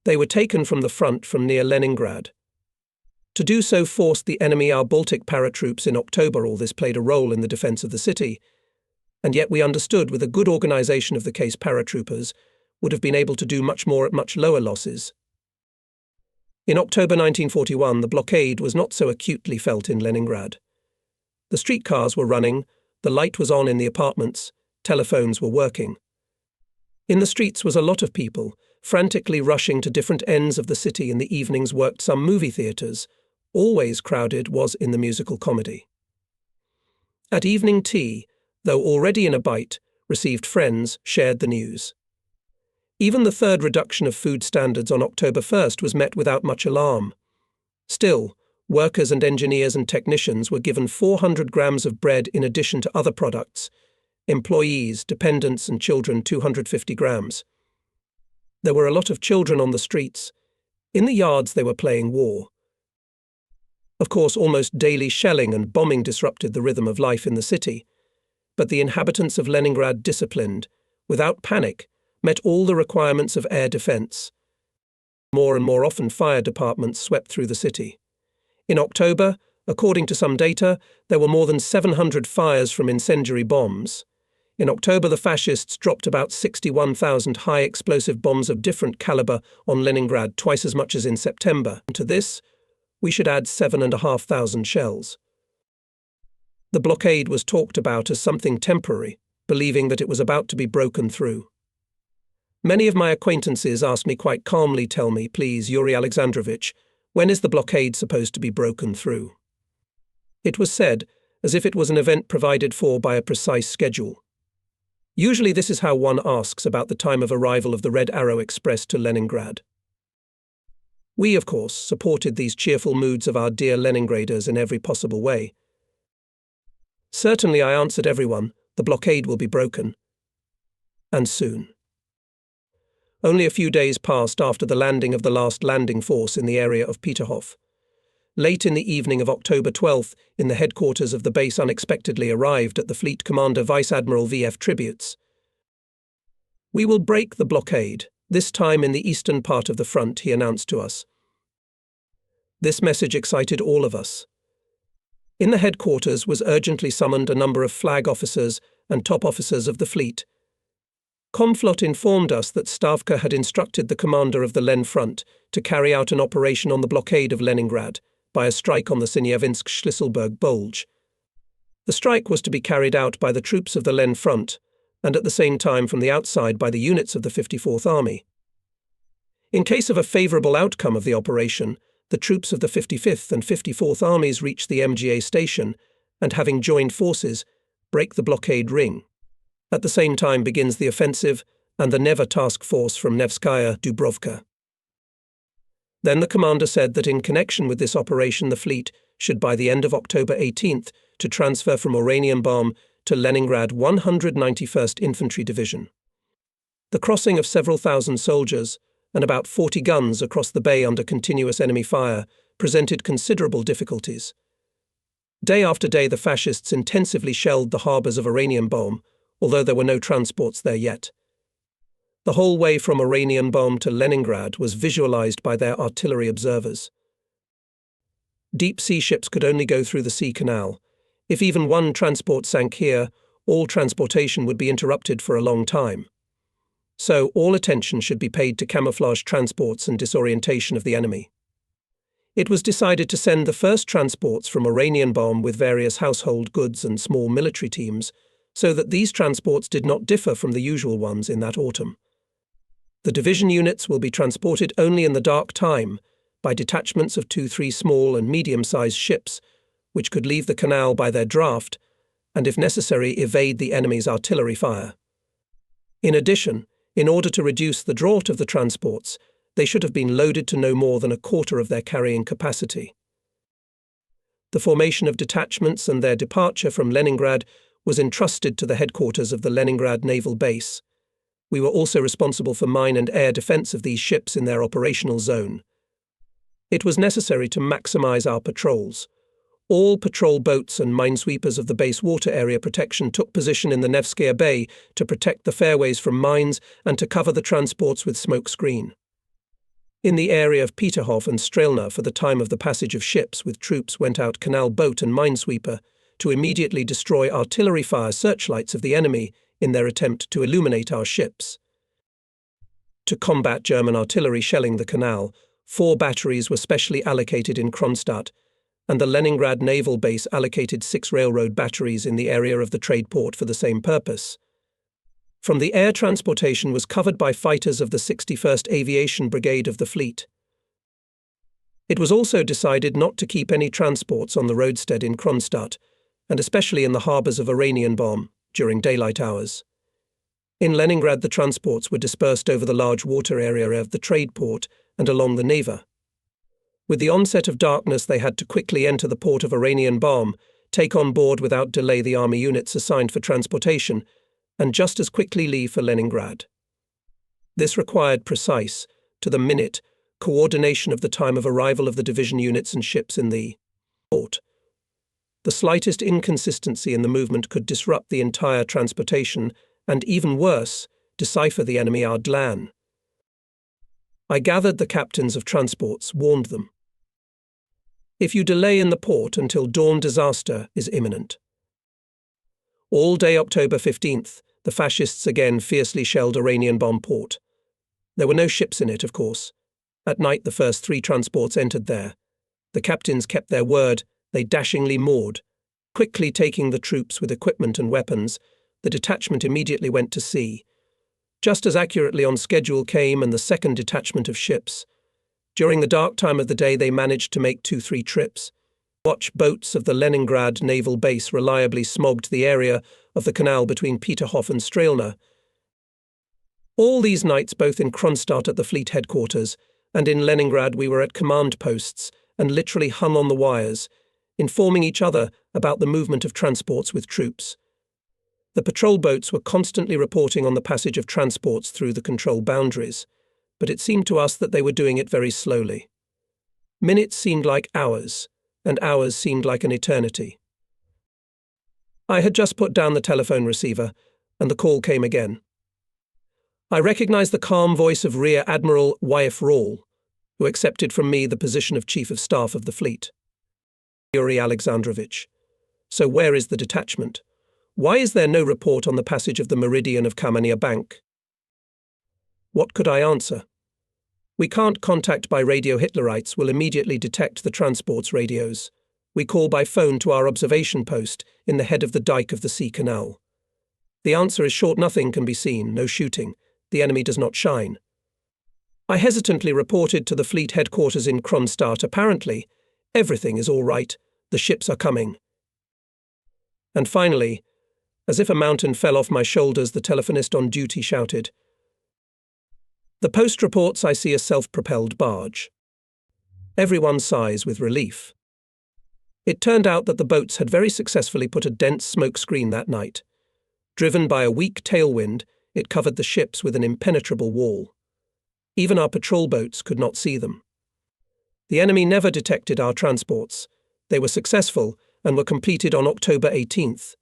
They were taken from the front from near Leningrad. To do so forced the enemy our Baltic paratroops in October. All this played a role in the defense of the city, and yet we understood with a good organization of the case paratroopers would have been able to do much more at much lower losses. In October 1941, the blockade was not so acutely felt in Leningrad. The streetcars were running, the light was on in the apartments, telephones were working. In the streets was a lot of people, frantically rushing to different ends of the city. In the evenings worked some movie theatres. Always crowded was in the musical comedy. At evening tea, though already in a bite, received friends, shared the news. Even the third reduction of food standards on October 1st was met without much alarm. Still, workers and engineers and technicians were given 400 grams of bread in addition to other products. Employees, dependents and children 250 grams. There were a lot of children on the streets. In the yards they were playing war. Of course, almost daily shelling and bombing disrupted the rhythm of life in the city. But the inhabitants of Leningrad disciplined, without panic, met all the requirements of air defense. More and more often fire departments swept through the city. In October, according to some data, there were more than 700 fires from incendiary bombs. In October, the fascists dropped about 61,000 high-explosive bombs of different caliber on Leningrad, twice as much as in September. And to this, we should add 7,500 shells. The blockade was talked about as something temporary, believing that it was about to be broken through. Many of my acquaintances asked me quite calmly, "Tell me, please, Yuri Alexandrovich, when is the blockade supposed to be broken through?" It was said as if it was an event provided for by a precise schedule. Usually this is how one asks about the time of arrival of the Red Arrow Express to Leningrad. We, of course, supported these cheerful moods of our dear Leningraders in every possible way. Certainly, I answered everyone, the blockade will be broken. And soon. Only a few days passed after the landing of the last landing force in the area of Peterhof. Late in the evening of October 12th, in the headquarters of the base unexpectedly arrived at the Fleet Commander Vice Admiral V.F. Tributes. "We will break the blockade, this time in the eastern part of the front," he announced to us. This message excited all of us. In the headquarters was urgently summoned a number of flag officers and top officers of the fleet. Komflot informed us that Stavka had instructed the commander of the Len front to carry out an operation on the blockade of Leningrad by a strike on the Sinievinsk-Schlisselburg Bulge. The strike was to be carried out by the troops of the Len front and at the same time from the outside by the units of the 54th Army. In case of a favourable outcome of the operation, the troops of the 55th and 54th Armies reach the MGA station and, having joined forces, break the blockade ring. At the same time begins the offensive and the Neva task force from Nevskaya Dubrovka. Then the commander said that in connection with this operation the fleet should by the end of October 18th to transfer from Oranienbaum to Leningrad 191st Infantry Division. The crossing of several thousand soldiers and about 40 guns across the bay under continuous enemy fire presented considerable difficulties. Day after day the fascists intensively shelled the harbours of Oranienbaum, although there were no transports there yet. The whole way from Oranienbaum to Leningrad was visualized by their artillery observers. Deep-sea ships could only go through the sea canal. If even one transport sank here, all transportation would be interrupted for a long time. So all attention should be paid to camouflage transports and disorientation of the enemy. It was decided to send the first transports from Oranienbaum with various household goods and small military teams, so that these transports did not differ from the usual ones in that autumn. The division units will be transported only in the dark time by detachments of 2-3 small and medium-sized ships, which could leave the canal by their draft and, if necessary, evade the enemy's artillery fire. In addition, in order to reduce the draught of the transports, they should have been loaded to no more than a quarter of their carrying capacity. The formation of detachments and their departure from Leningrad was entrusted to the headquarters of the Leningrad Naval Base. We were also responsible for mine and air defense of these ships in their operational zone. It was necessary to maximize our patrols. All patrol boats and minesweepers of the base water area protection took position in the Nevskaya Bay to protect the fairways from mines and to cover the transports with smoke screen. In the area of Peterhof and Strelna for the time of the passage of ships with troops went out canal boat and minesweeper to immediately destroy artillery fire searchlights of the enemy in their attempt to illuminate our ships. To combat German artillery shelling the canal, 4 batteries were specially allocated in Kronstadt, and the Leningrad Naval Base allocated 6 railroad batteries in the area of the trade port for the same purpose. From the air transportation was covered by fighters of the 61st Aviation Brigade of the fleet. It was also decided not to keep any transports on the roadstead in Kronstadt, and especially in the harbours of Oranienbaum, during daylight hours. In Leningrad, the transports were dispersed over the large water area of the trade port and along the Neva. With the onset of darkness, they had to quickly enter the port of Oranienbaum, take on board without delay the army units assigned for transportation, and just as quickly leave for Leningrad. This required precise, to the minute, coordination of the time of arrival of the division units and ships in the port. The slightest inconsistency in the movement could disrupt the entire transportation and, even worse, decipher the enemy Ardlan. I gathered the captains of transports warned them. If you delay in the port until dawn, disaster is imminent. All day October 15th, the fascists again fiercely shelled Oranienbaum port. There were no ships in it, of course. At night, the first 3 transports entered there. The captains kept their word. They dashingly moored. Quickly taking the troops with equipment and weapons, the detachment immediately went to sea. Just as accurately on schedule came and the second detachment of ships. During the dark time of the day, they managed to make 2-3 trips. Watch boats of the Leningrad naval base reliably smogged the area of the canal between Peterhof and Strelna. All these nights, both in Kronstadt at the fleet headquarters and in Leningrad, we were at command posts and literally hung on the wires, informing each other about the movement of transports with troops. The patrol boats were constantly reporting on the passage of transports through the control boundaries, but it seemed to us that they were doing it very slowly. Minutes seemed like hours, and hours seemed like an eternity. I had just put down the telephone receiver, and the call came again. I recognized the calm voice of Rear Admiral Wyeth Rawle, who accepted from me the position of Chief of Staff of the fleet. Yuri Alexandrovich. So where is the detachment? Why is there no report on the passage of the meridian of Kamenia Bank? What could I answer? We can't contact by radio. Hitlerites will immediately detect the transport's radios. We call by phone to our observation post in the head of the dike of the sea canal. The answer is short. Nothing can be seen, no shooting. The enemy does not shine. I hesitantly reported to the fleet headquarters in Kronstadt. Apparently, everything is all right. The ships are coming. And finally, as if a mountain fell off my shoulders, the telephonist on duty shouted, "The post reports I see a self-propelled barge." Everyone sighs with relief. It turned out that the boats had very successfully put a dense smoke screen that night. Driven by a weak tailwind, it covered the ships with an impenetrable wall. Even our patrol boats could not see them. The enemy never detected our transports. They were successful and were completed on October 18th.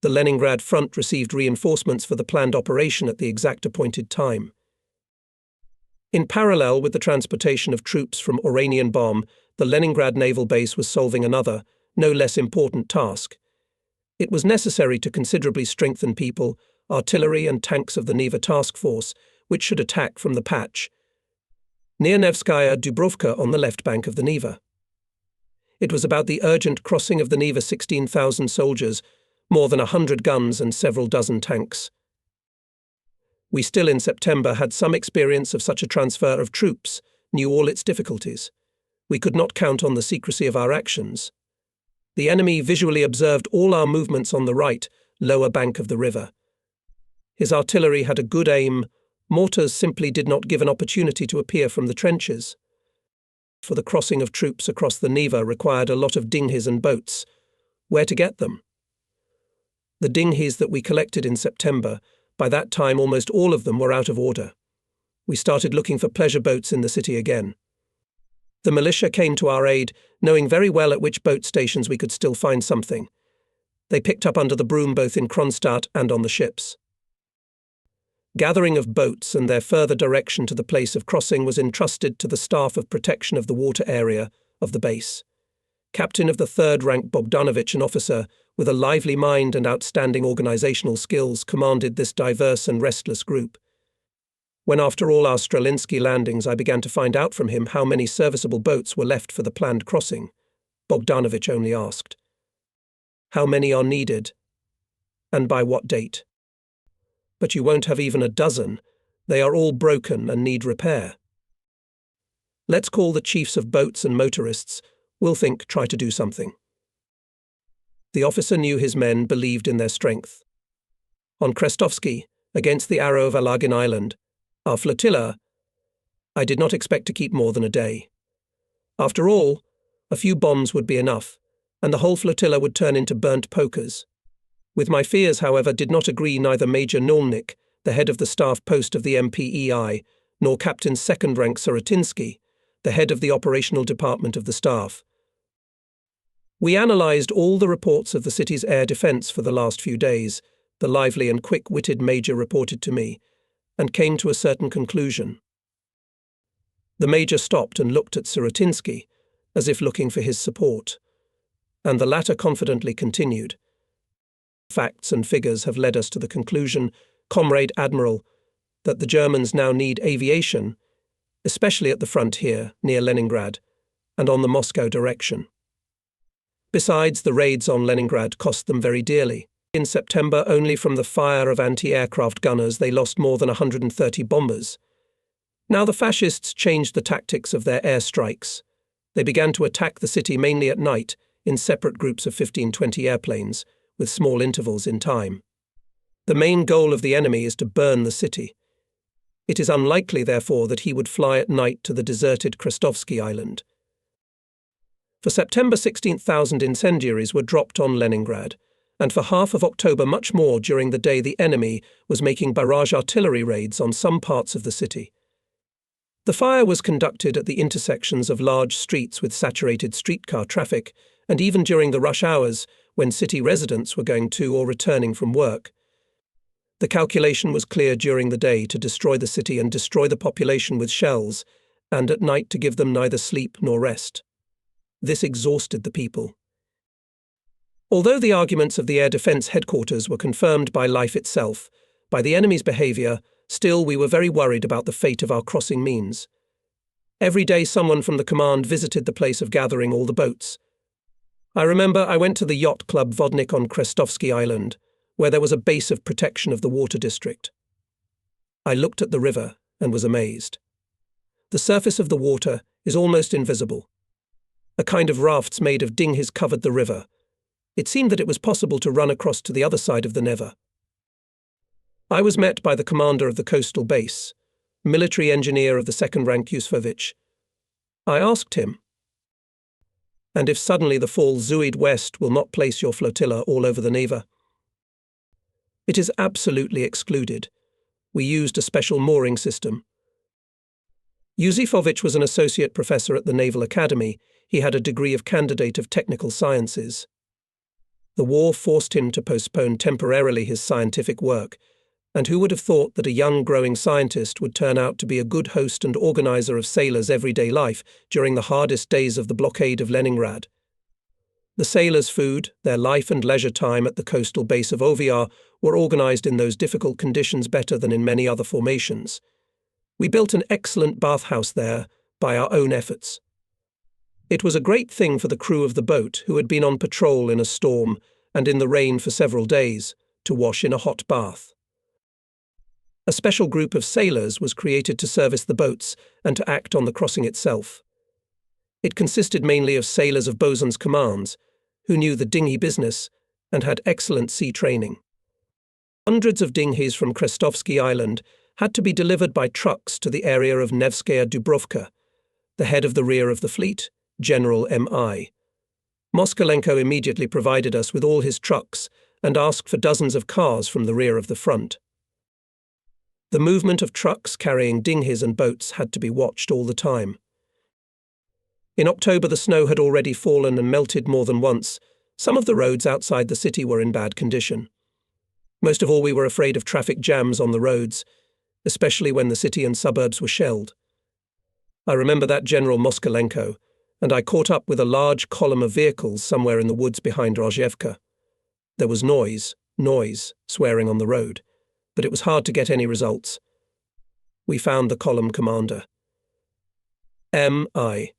The Leningrad front received reinforcements for the planned operation at the exact appointed time. In parallel with the transportation of troops from Oranienbaum, the Leningrad naval base was solving another, no less important task. It was necessary to considerably strengthen people, artillery and tanks of the Neva task force, which should attack from the patch near Nevskaya Dubrovka on the left bank of the Neva. It was about the urgent crossing of the Neva. 16,000 soldiers, more than 100 guns and several dozen tanks. We still in September had some experience of such a transfer of troops, knew all its difficulties. We could not count on the secrecy of our actions. The enemy visually observed all our movements on the right, lower bank of the river. His artillery had a good aim. Mortars simply did not give an opportunity to appear from the trenches. For the crossing of troops across the Neva required a lot of dinghies and boats. Where to get them? The dinghies that we collected in September, by that time almost all of them were out of order. We started looking for pleasure boats in the city again. The militia came to our aid, knowing very well at which boat stations we could still find something. They picked up under the broom both in Kronstadt and on the ships. Gathering of boats and their further direction to the place of crossing was entrusted to the staff of protection of the water area of the base. Captain of the 3rd rank Bogdanovich, an officer with a lively mind and outstanding organizational skills, commanded this diverse and restless group. When after all our Strelinsky landings I began to find out from him how many serviceable boats were left for the planned crossing, Bogdanovich only asked, "How many are needed? And by what date?" "But you won't have even a dozen. They are all broken and need repair." "Let's call the chiefs of boats and motorists. We'll try to do something." The officer knew his men believed in their strength. On Krestovsky, against the arrow of Alagin Island, our flotilla, I did not expect to keep more than a day. After all, a few bombs would be enough, and the whole flotilla would turn into burnt pokers. With my fears, however, did not agree neither Major Nolnik, the head of the staff post of the MPEI, nor Captain Second Rank Soratinsky, the head of the operational department of the staff. We analysed all the reports of the city's air defence for the last few days, the lively and quick-witted Major reported to me, and came to a certain conclusion. The Major stopped and looked at Soratinsky, as if looking for his support, and the latter confidently continued. Facts and figures have led us to the conclusion, Comrade Admiral, that the Germans now need aviation, especially at the front here, near Leningrad, and on the Moscow direction. Besides, the raids on Leningrad cost them very dearly. In September, only from the fire of anti-aircraft gunners, they lost more than 130 bombers. Now the fascists changed the tactics of their airstrikes. They began to attack the city mainly at night, in separate groups of 15-20 airplanes, with small intervals in time. The main goal of the enemy is to burn the city. It is unlikely, therefore, that he would fly at night to the deserted Krestovsky Island. For September, 16,000 incendiaries were dropped on Leningrad, and for half of October much more during the day the enemy was making barrage artillery raids on some parts of the city. The fire was conducted at the intersections of large streets with saturated streetcar traffic, and even during the rush hours when city residents were going to or returning from work. The calculation was clear during the day to destroy the city and destroy the population with shells, and at night to give them neither sleep nor rest. This exhausted the people. Although the arguments of the Air Defence headquarters were confirmed by life itself, by the enemy's behaviour, still we were very worried about the fate of our crossing means. Every day someone from the command visited the place of gathering all the boats. I remember I went to the yacht club Vodnik on Krestovsky Island, where there was a base of protection of the water district. I looked at the river and was amazed. The surface of the water is almost invisible. A kind of rafts made of dinghies covered the river. It seemed that it was possible to run across to the other side of the Neva. I was met by the commander of the coastal base, military engineer of the second rank Yusufovich. I asked him, "And if suddenly the fall Zuid West will not place your flotilla all over the Neva?" "It is absolutely excluded. We used a special mooring system." Yusufovich was an associate professor at the Naval Academy. He had a degree of candidate of technical sciences. The war forced him to postpone temporarily his scientific work, and who would have thought that a young growing scientist would turn out to be a good host and organizer of sailors' everyday life during the hardest days of the blockade of Leningrad? The sailors' food, their life and leisure time at the coastal base of Ovyar were organized in those difficult conditions better than in many other formations. We built an excellent bathhouse there by our own efforts. It was a great thing for the crew of the boat, who had been on patrol in a storm and in the rain for several days, to wash in a hot bath. A special group of sailors was created to service the boats and to act on the crossing itself. It consisted mainly of sailors of bosun's commands, who knew the dinghy business and had excellent sea training. Hundreds of dinghies from Krestovsky Island had to be delivered by trucks to the area of Nevskaya Dubrovka. The head of the rear of the fleet, General M.I. Moskalenko immediately provided us with all his trucks and asked for dozens of cars from the rear of the front. The movement of trucks carrying dinghies and boats had to be watched all the time. In October the snow had already fallen and melted more than once. Some of the roads outside the city were in bad condition. Most of all we were afraid of traffic jams on the roads, especially when the city and suburbs were shelled. I remember that General Moskalenko, and I caught up with a large column of vehicles somewhere in the woods behind Rozhevka. There was noise, swearing on the road, but it was hard to get any results. We found the column commander. M.I.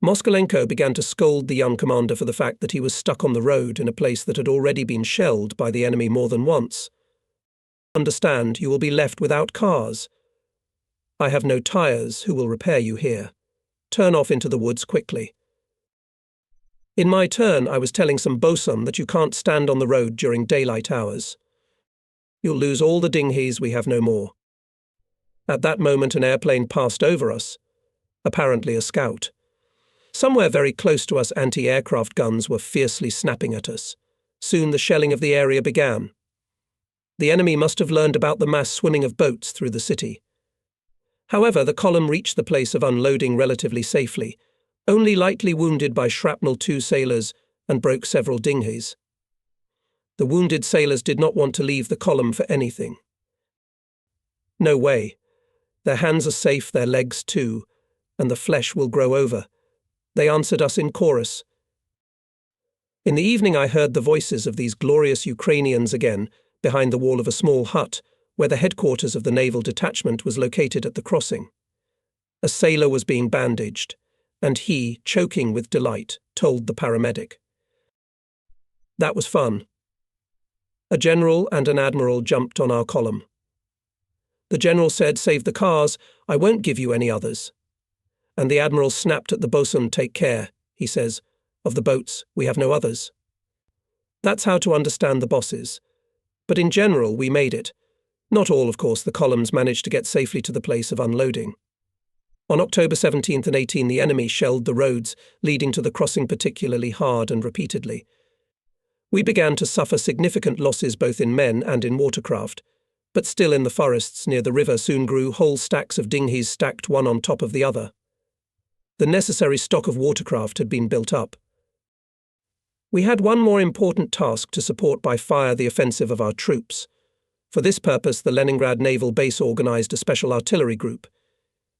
Moskalenko began to scold the young commander for the fact that he was stuck on the road in a place that had already been shelled by the enemy more than once. "Understand, you will be left without cars. I have no tires. Who will repair you here? Turn off into the woods quickly." In my turn, I was telling some bosun that you can't stand on the road during daylight hours. You'll lose all the dinghies, we have no more. At that moment an airplane passed over us, apparently a scout. Somewhere very close to us anti-aircraft guns were fiercely snapping at us. Soon the shelling of the area began. The enemy must have learned about the mass swimming of boats through the city. However, the column reached the place of unloading relatively safely, only lightly wounded by shrapnel 2 sailors, and broke several dinghies. The wounded sailors did not want to leave the column for anything. No way. Their hands are safe, their legs too, and the flesh will grow over. They answered us in chorus. In the evening I heard the voices of these glorious Ukrainians again, behind the wall of a small hut, where the headquarters of the naval detachment was located at the crossing. A sailor was being bandaged, and he, choking with delight, told the paramedic. That was fun. A general and an admiral jumped on our column. The general said, "Save the cars, I won't give you any others." And the admiral snapped at the bosun, "Take care," he says, "of the boats, we have no others." That's how to understand the bosses. But in general, we made it. Not all, of course, the columns managed to get safely to the place of unloading. On October 17th and 18th, the enemy shelled the roads leading to the crossing particularly hard and repeatedly. We began to suffer significant losses both in men and in watercraft, but still in the forests near the river soon grew whole stacks of dinghies stacked one on top of the other. The necessary stock of watercraft had been built up. We had one more important task to support by fire the offensive of our troops. For this purpose, the Leningrad Naval Base organized a special artillery group.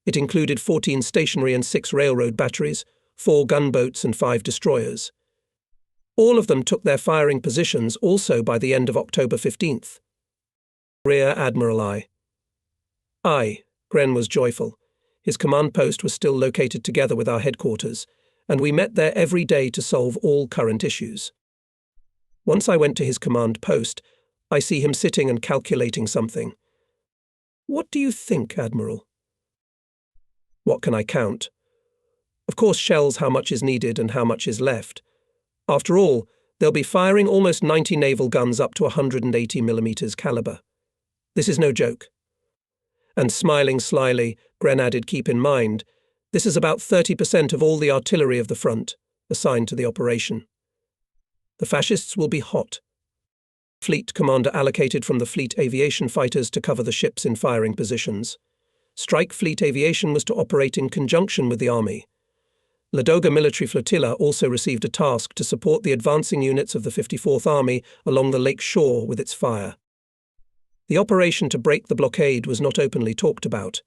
It included 14 stationary and 6 railroad batteries, 4 gunboats and 5 destroyers. All of them took their firing positions also by the end of October 15th. Rear Admiral I. Gren was joyful. His command post was still located together with our headquarters, and we met there every day to solve all current issues. Once I went to his command post, I see him sitting and calculating something. "What do you think, Admiral?" "What can I count? Of course, shells, how much is needed and how much is left. After all, they'll be firing almost 90 naval guns up to 180 mm caliber. This is no joke." And smiling slyly, Gren added, "Keep in mind, this is about 30% of all the artillery of the front, assigned to the operation. The fascists will be hot." Fleet commander allocated from the fleet aviation fighters to cover the ships in firing positions. Strike Fleet Aviation was to operate in conjunction with the army. Ladoga Military Flotilla also received a task to support the advancing units of the 54th Army along the lake shore with its fire. The operation to break the blockade was not openly talked about.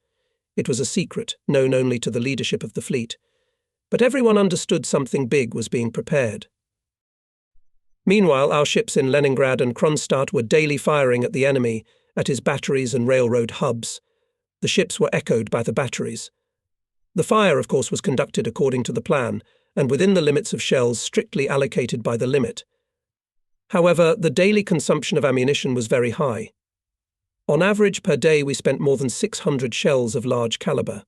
It was a secret, known only to the leadership of the fleet. But everyone understood something big was being prepared. Meanwhile, our ships in Leningrad and Kronstadt were daily firing at the enemy, at his batteries and railroad hubs. The ships were echoed by the batteries. The fire, of course, was conducted according to the plan, and within the limits of shells strictly allocated by the limit. However, the daily consumption of ammunition was very high. On average per day we spent more than 600 shells of large caliber.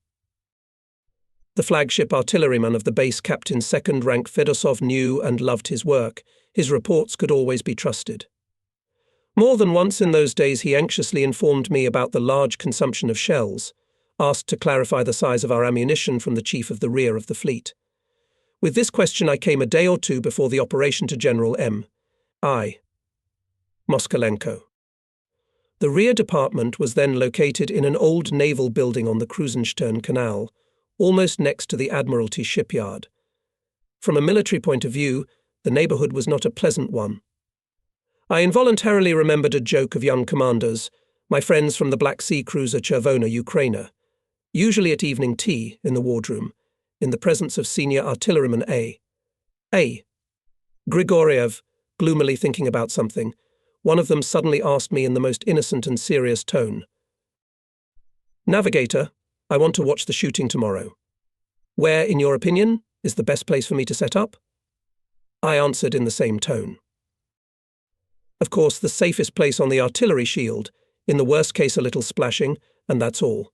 The flagship artilleryman of the base, Captain 2nd Rank Fedosov, knew and loved his work. His reports could always be trusted. More than once in those days he anxiously informed me about the large consumption of shells, asked to clarify the size of our ammunition from the chief of the rear of the fleet. With this question I came a day or two before the operation to General M.I. Moskalenko. The rear department was then located in an old naval building on the Krusenstern Canal, almost next to the Admiralty shipyard. From a military point of view, the neighborhood was not a pleasant one. I involuntarily remembered a joke of young commanders, my friends from the Black Sea cruiser Chervona Ukraina, usually at evening tea in the wardroom, in the presence of senior artilleryman A. Grigoriev, gloomily thinking about something. One of them suddenly asked me in the most innocent and serious tone, "Navigator, I want to watch the shooting tomorrow. Where, in your opinion, is the best place for me to set up?" I answered in the same tone. Of course, the safest place on the artillery shield, in the worst case a little splashing, and that's all.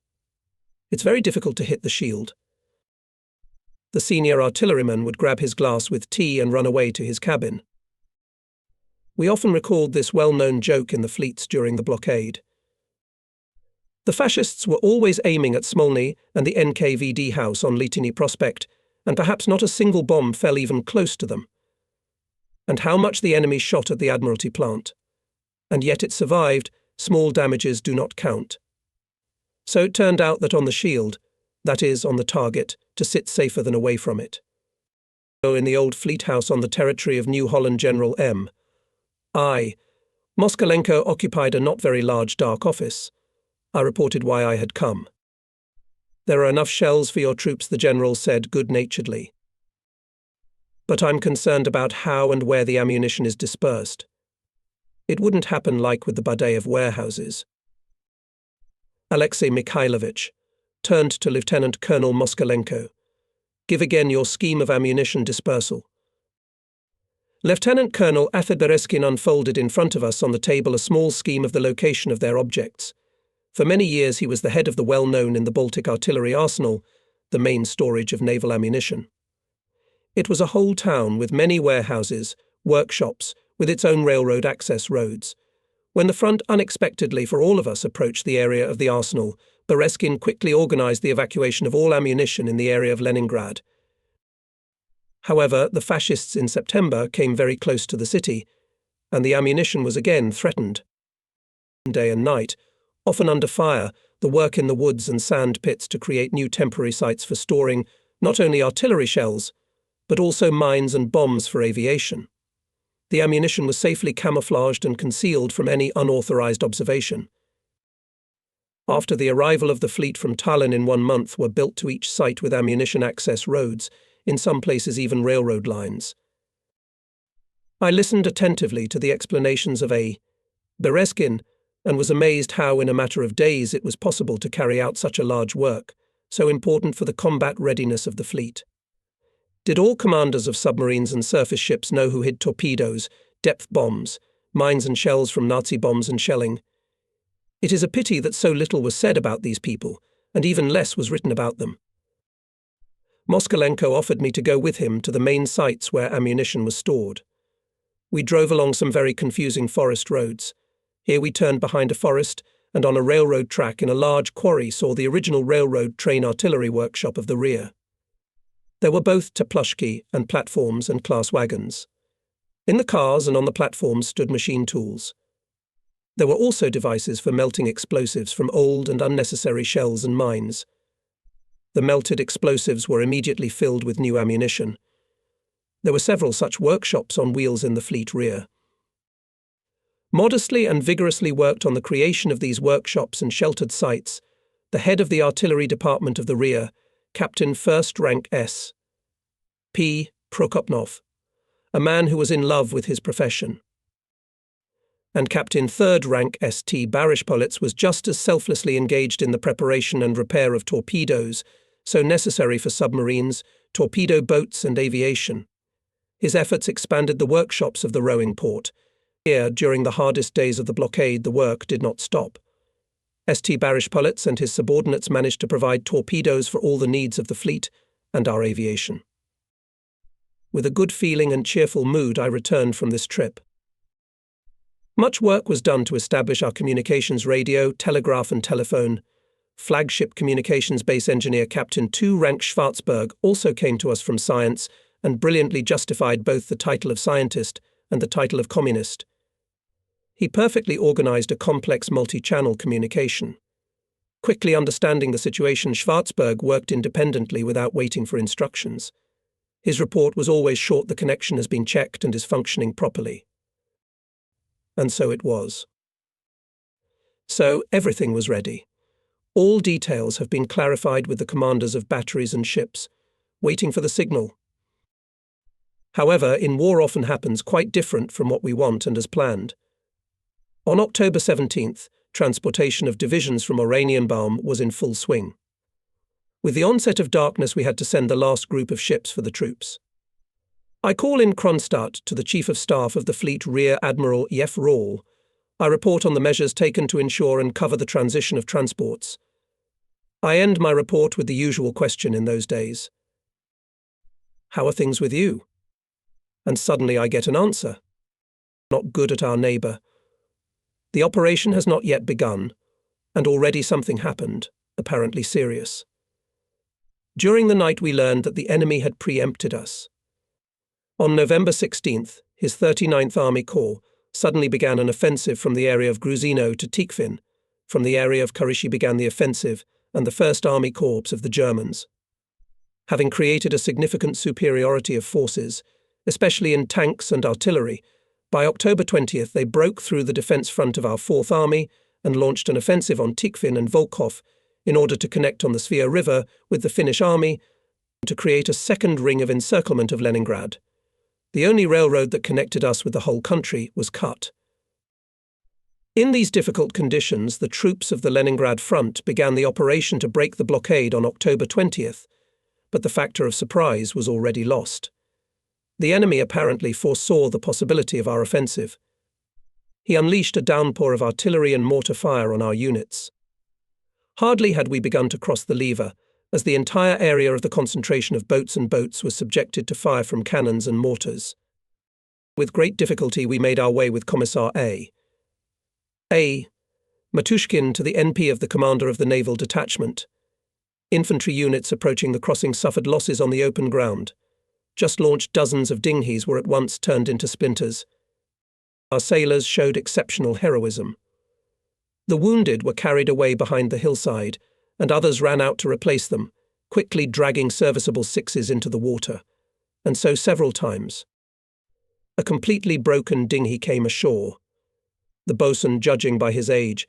It's very difficult to hit the shield. The senior artilleryman would grab his glass with tea and run away to his cabin. We often recalled this well-known joke in the fleets during the blockade. The fascists were always aiming at Smolny and the NKVD house on Litiny Prospect, and perhaps not a single bomb fell even close to them. And how much the enemy shot at the Admiralty plant. And yet it survived. Small damages do not count. So it turned out that on the shield, that is, on the target, to sit safer than away from it. So in the old fleet house on the territory of New Holland General M. I. Moskalenko occupied a not very large dark office. I reported why I had come. "There are enough shells for your troops," the general said good-naturedly. "But I'm concerned about how and where the ammunition is dispersed. It wouldn't happen like with the Badeev warehouses." Alexei Mikhailovich turned to Lieutenant Colonel Moskalenko. "Give again your scheme of ammunition dispersal." Lieutenant Colonel Bereskin unfolded in front of us on the table a small scheme of the location of their objects. For many years he was the head of the well-known in the Baltic artillery arsenal, the main storage of naval ammunition. It was a whole town with many warehouses, workshops, with its own railroad access roads. When the front unexpectedly for all of us approached the area of the arsenal, Bereskin quickly organized the evacuation of all ammunition in the area of Leningrad. However, the fascists in September came very close to the city, and the ammunition was again threatened. Day and night, often under fire, the work in the woods and sand pits to create new temporary sites for storing not only artillery shells, but also mines and bombs for aviation. The ammunition was safely camouflaged and concealed from any unauthorized observation. After the arrival of the fleet from Tallinn in 1 month were built to each site with ammunition access roads, in some places even railroad lines. I listened attentively to the explanations of A. Bereskin and was amazed how in a matter of days it was possible to carry out such a large work, so important for the combat readiness of the fleet. Did all commanders of submarines and surface ships know who hid torpedoes, depth bombs, mines and shells from Nazi bombs and shelling? It is a pity that so little was said about these people, and even less was written about them. Moskalenko offered me to go with him to the main sites where ammunition was stored. We drove along some very confusing forest roads. Here we turned behind a forest, and on a railroad track in a large quarry saw the original railroad train artillery workshop of the rear. There were both teplushki and platforms and class wagons. In the cars and on the platforms stood machine tools. There were also devices for melting explosives from old and unnecessary shells and mines. The melted explosives were immediately filled with new ammunition. There were several such workshops on wheels in the fleet rear. Modestly and vigorously worked on the creation of these workshops and sheltered sites, the head of the artillery department of the rear, Captain First Rank S. P. Prokopnov, a man who was in love with his profession. And Captain Third Rank St. Barishpolitz was just as selflessly engaged in the preparation and repair of torpedoes, so necessary for submarines, torpedo boats and aviation. His efforts expanded the workshops of the rowing port. Here, during the hardest days of the blockade, the work did not stop. St. Barishpolitz and his subordinates managed to provide torpedoes for all the needs of the fleet and our aviation. With a good feeling and cheerful mood, I returned from this trip. Much work was done to establish our communications radio, telegraph and telephone. Flagship communications base engineer Captain 2 Rank Schwarzberg also came to us from science and brilliantly justified both the title of scientist and the title of communist. He perfectly organized a complex multi-channel communication. Quickly understanding the situation, Schwarzberg worked independently without waiting for instructions. His report was always short: "The connection has been checked and is functioning properly." And so it was. So everything was ready. All details have been clarified with the commanders of batteries and ships, waiting for the signal. However, in war often happens quite different from what we want and as planned. On October 17th, transportation of divisions from Oranienbaum was in full swing. With the onset of darkness, we had to send the last group of ships for the troops. I call in Kronstadt to the Chief of Staff of the Fleet Rear Admiral Jef Rawl. I report on the measures taken to ensure and cover the transition of transports. I end my report with the usual question in those days: "How are things with you?" And suddenly I get an answer. not good at our neighbour. The operation has not yet begun, and already something happened, apparently serious. During the night we learned that the enemy had preempted us. On November 16th, his 39th Army Corps suddenly began an offensive from the area of Gruzino to Tikvin. From the area of Kurishi began the offensive and the 1st Army Corps of the Germans. Having created a significant superiority of forces, especially in tanks and artillery, by October 20th they broke through the defence front of our 4th Army and launched an offensive on Tikvin and Volkhov in order to connect on the Svia River with the Finnish army and to create a second ring of encirclement of Leningrad. The only railroad that connected us with the whole country was cut. In these difficult conditions, the troops of the Leningrad front began the operation to break the blockade on October 20th, but the factor of surprise was already lost. The enemy apparently foresaw the possibility of our offensive. He unleashed a downpour of artillery and mortar fire on our units. Hardly had we begun to cross the Lever, as the entire area of the concentration of boats and boats was subjected to fire from cannons and mortars. With great difficulty we made our way with Commissar A. Matushkin to the NP of the commander of the naval detachment. Infantry units approaching the crossing suffered losses on the open ground. Just launched dozens of dinghies were at once turned into splinters. Our sailors showed exceptional heroism. The wounded were carried away behind the hillside, and others ran out to replace them, quickly dragging serviceable sixes into the water, and so several times. A completely broken dinghy came ashore. The boatswain, judging by his age,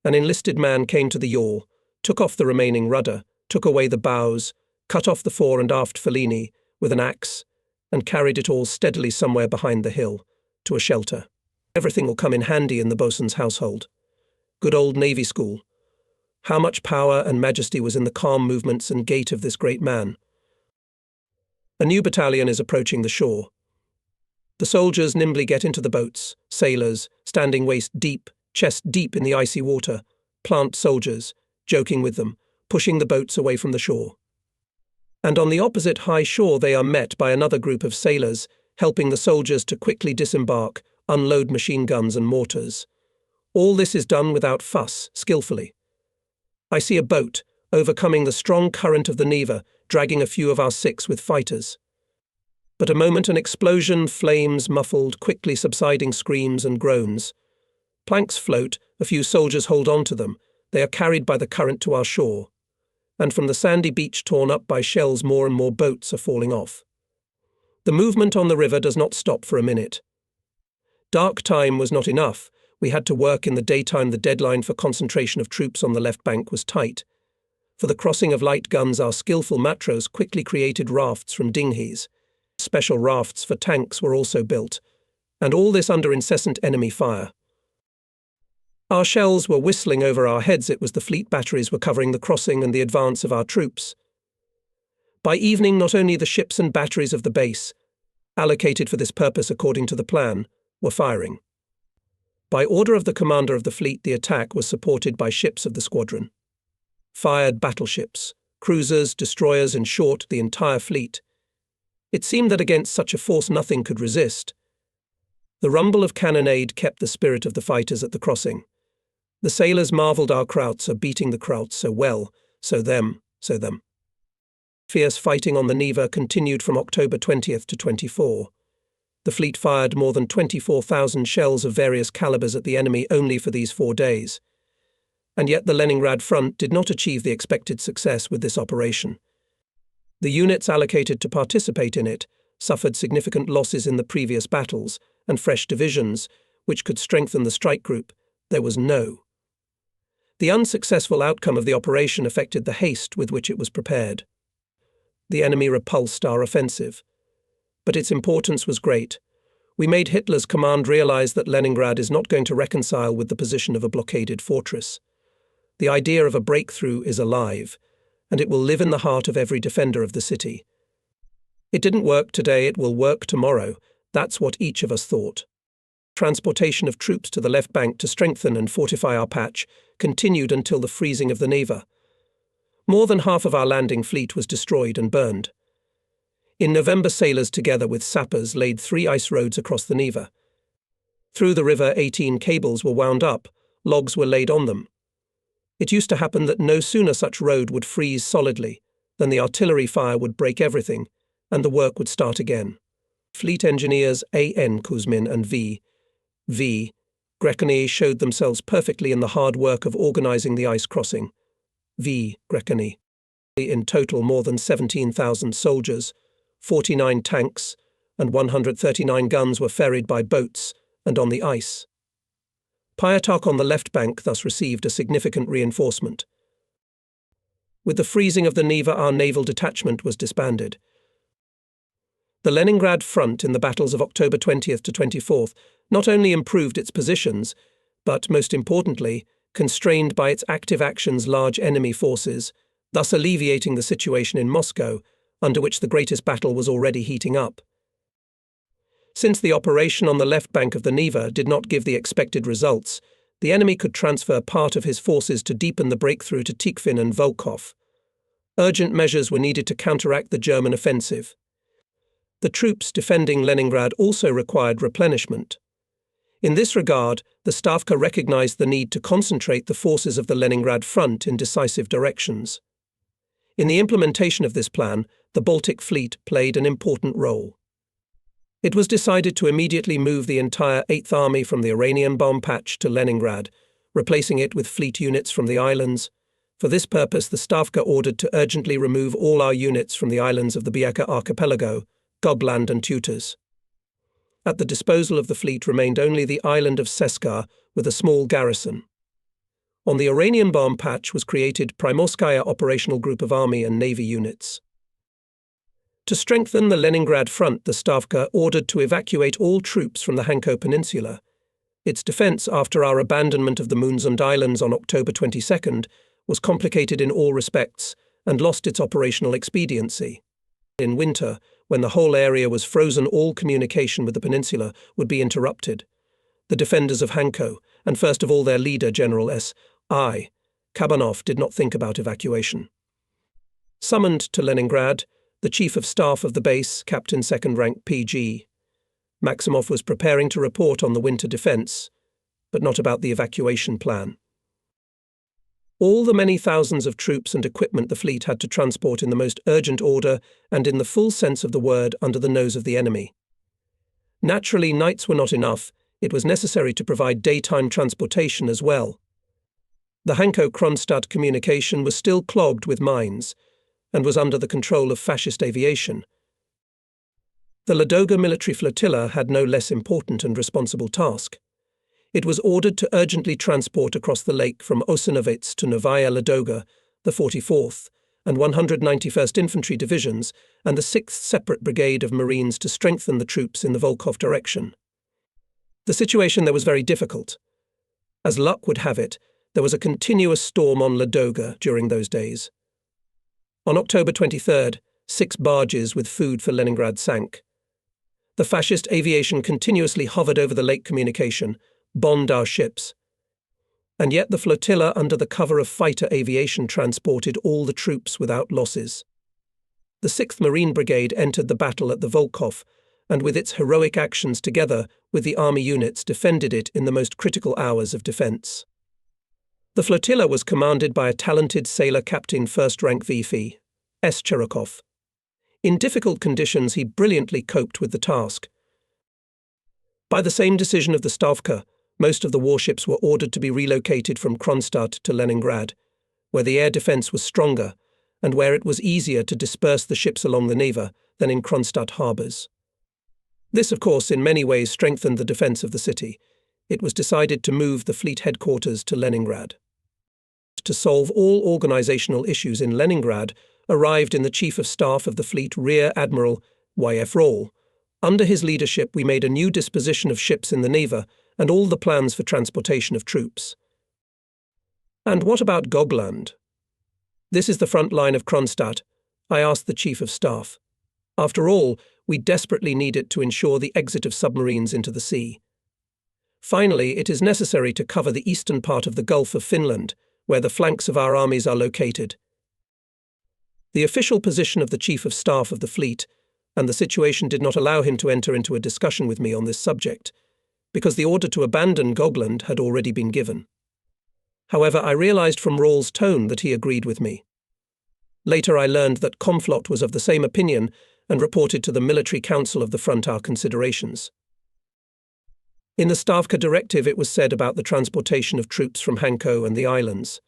an enlisted man came to the yawl, took off the remaining rudder, took away the bows, cut off the fore and aft fellaini with an axe, and carried it all steadily somewhere behind the hill, to a shelter. Everything will come in handy in the boatswain's household. Good old Navy school. How much power and majesty was in the calm movements and gait of this great man. A new battalion is approaching the shore. The soldiers nimbly get into the boats, sailors, standing waist deep, chest deep in the icy water, plant soldiers, joking with them, pushing the boats away from the shore. And on the opposite high shore they are met by another group of sailors, helping the soldiers to quickly disembark, unload machine guns and mortars. All this is done without fuss, skillfully. I see a boat, overcoming the strong current of the Neva, dragging a few of our six with fighters. But a moment an explosion, flames, muffled, quickly subsiding screams and groans. Planks float, a few soldiers hold on to them. They are carried by the current to our shore. And from the sandy beach torn up by shells more and more boats are falling off. The movement on the river does not stop for a minute. Dark time was not enough. We had to work in the daytime. The deadline for concentration of troops on the left bank was tight. For the crossing of light guns, our skillful matros quickly created rafts from dinghies. Special rafts for tanks were also built, and all this under incessant enemy fire. Our shells were whistling over our heads. It was the fleet batteries were covering the crossing and the advance of our troops. By evening, not only the ships and batteries of the base, allocated for this purpose according to the plan, were firing. By order of the commander of the fleet, the attack was supported by ships of the squadron. Fired battleships, cruisers, destroyers, in short, the entire fleet. It seemed that against such a force nothing could resist. The rumble of cannonade kept the spirit of the fighters at the crossing. The sailors marvelled our krauts are beating the krauts so well, so them. Fierce fighting on the Neva continued from October 20th to 24. The fleet fired more than 24,000 shells of various calibers at the enemy only for these 4 days. And yet the Leningrad front did not achieve the expected success with this operation. The units allocated to participate in it suffered significant losses in the previous battles, and fresh divisions, which could strengthen the strike group, there was no. The unsuccessful outcome of the operation affected the haste with which it was prepared. The enemy repulsed our offensive. But its importance was great. We made Hitler's command realize that Leningrad is not going to reconcile with the position of a blockaded fortress. The idea of a breakthrough is alive, and it will live in the heart of every defender of the city. It didn't work today, it will work tomorrow. That's what each of us thought. Transportation of troops to the left bank to strengthen and fortify our patch continued until the freezing of the Neva. More than half of our landing fleet was destroyed and burned. In November, sailors together with sappers laid 3 ice roads across the Neva. Through the river, 18 cables were wound up, logs were laid on them. It used to happen that no sooner such road would freeze solidly than the artillery fire would break everything, and the work would start again. Fleet engineers A.N. Kuzmin and V. Grecony showed themselves perfectly in the hard work of organizing the ice crossing. V. Grecony. In total, more than 17,000 soldiers, 49 tanks, and 139 guns were ferried by boats and on the ice. Pyatak on the left bank thus received a significant reinforcement. With the freezing of the Neva, our naval detachment was disbanded. The Leningrad front in the battles of October 20th to 24th not only improved its positions, but, most importantly, constrained by its active actions large enemy forces, thus alleviating the situation in Moscow, under which the greatest battle was already heating up. Since the operation on the left bank of the Neva did not give the expected results, the enemy could transfer part of his forces to deepen the breakthrough to Tikhvin and Volkhov. Urgent measures were needed to counteract the German offensive. The troops defending Leningrad also required replenishment. In this regard, the Stavka recognized the need to concentrate the forces of the Leningrad front in decisive directions. In the implementation of this plan, the Baltic Fleet played an important role. It was decided to immediately move the entire 8th Army from the Iranian bomb patch to Leningrad, replacing it with fleet units from the islands. For this purpose, the Stavka ordered to urgently remove all our units from the islands of the Biaka archipelago, Gogland and Tutas. At the disposal of the fleet remained only the island of Seskar with a small garrison. On the Iranian bomb patch was created Primorskaya operational group of army and navy units. To strengthen the Leningrad front, the Stavka ordered to evacuate all troops from the Hanko Peninsula. Its defense after our abandonment of the Moonsund Islands on October 22nd was complicated in all respects and lost its operational expediency. In winter, when the whole area was frozen, all communication with the peninsula would be interrupted. The defenders of Hanko, and first of all their leader, General S.I. Kabanov, did not think about evacuation. Summoned to Leningrad, the Chief of Staff of the base, Captain 2nd Rank P.G. Maximov, was preparing to report on the winter defense, but not about the evacuation plan. All the many thousands of troops and equipment the fleet had to transport in the most urgent order and in the full sense of the word under the nose of the enemy. Naturally, nights were not enough. It was necessary to provide daytime transportation as well. The Hanko-Kronstadt communication was still clogged with mines and was under the control of fascist aviation. The Ladoga military flotilla had no less important and responsible task. It was ordered to urgently transport across the lake from Osenovets to Novaya Ladoga the 44th and 191st Infantry Divisions and the 6th Separate Brigade of Marines to strengthen the troops in the Volkhov direction. The situation there was very difficult. As luck would have it, there was a continuous storm on Ladoga during those days. On October 23rd, 6 barges with food for Leningrad sank. The fascist aviation continuously hovered over the lake communication, bombed our ships. And yet the flotilla, under the cover of fighter aviation, transported all the troops without losses. The 6th Marine Brigade entered the battle at the Volkhov, and with its heroic actions together with the army units defended it in the most critical hours of defense. The flotilla was commanded by a talented sailor captain 1st Rank V.F. S. Cherokov. In difficult conditions, he brilliantly coped with the task. By the same decision of the Stavka, most of the warships were ordered to be relocated from Kronstadt to Leningrad, where the air defense was stronger and where it was easier to disperse the ships along the Neva than in Kronstadt harbors. This, of course, in many ways strengthened the defense of the city. It was decided to move the fleet headquarters to Leningrad. To solve all organizational issues in Leningrad arrived in the Chief of Staff of the Fleet, Rear Admiral Y.F. Roll. Under his leadership, we made a new disposition of ships in the Neva and all the plans for transportation of troops. And what about Gogland? This is the front line of Kronstadt, I asked the Chief of Staff. After all, we desperately need it to ensure the exit of submarines into the sea. Finally, it is necessary to cover the eastern part of the Gulf of Finland, where the flanks of our armies are located. The official position of the Chief of Staff of the Fleet, and the situation did not allow him to enter into a discussion with me on this subject. because the order to abandon Gogland had already been given. However, I realized from Rawls' tone that he agreed with me. Later I learned that Comflot was of the same opinion and reported to the Military Council of the Front our considerations. In the Stavka directive it was said about the transportation of troops from Hanko and the islands,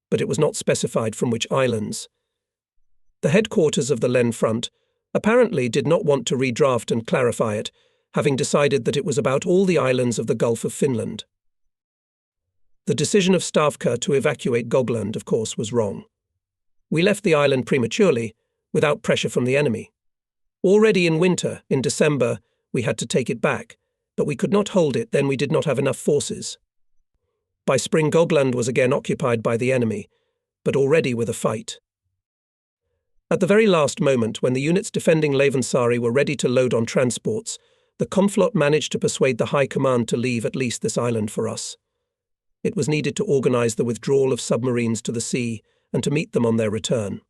but it was not specified from which islands. The headquarters of the Len Front apparently did not want to redraft and clarify it, having decided that it was about all the islands of the Gulf of Finland. The decision of Stavka to evacuate Gogland, of course, was wrong. We left the island prematurely, without pressure from the enemy. Already in winter, in December, we had to take it back, but we could not hold it, then we did not have enough forces. By spring Gogland was again occupied by the enemy, but already with a fight. At the very last moment, when the units defending Levensari were ready to load on transports, the Comflot managed to persuade the High Command to leave at least this island for us. It was needed to organize the withdrawal of submarines to the sea and to meet them on their return.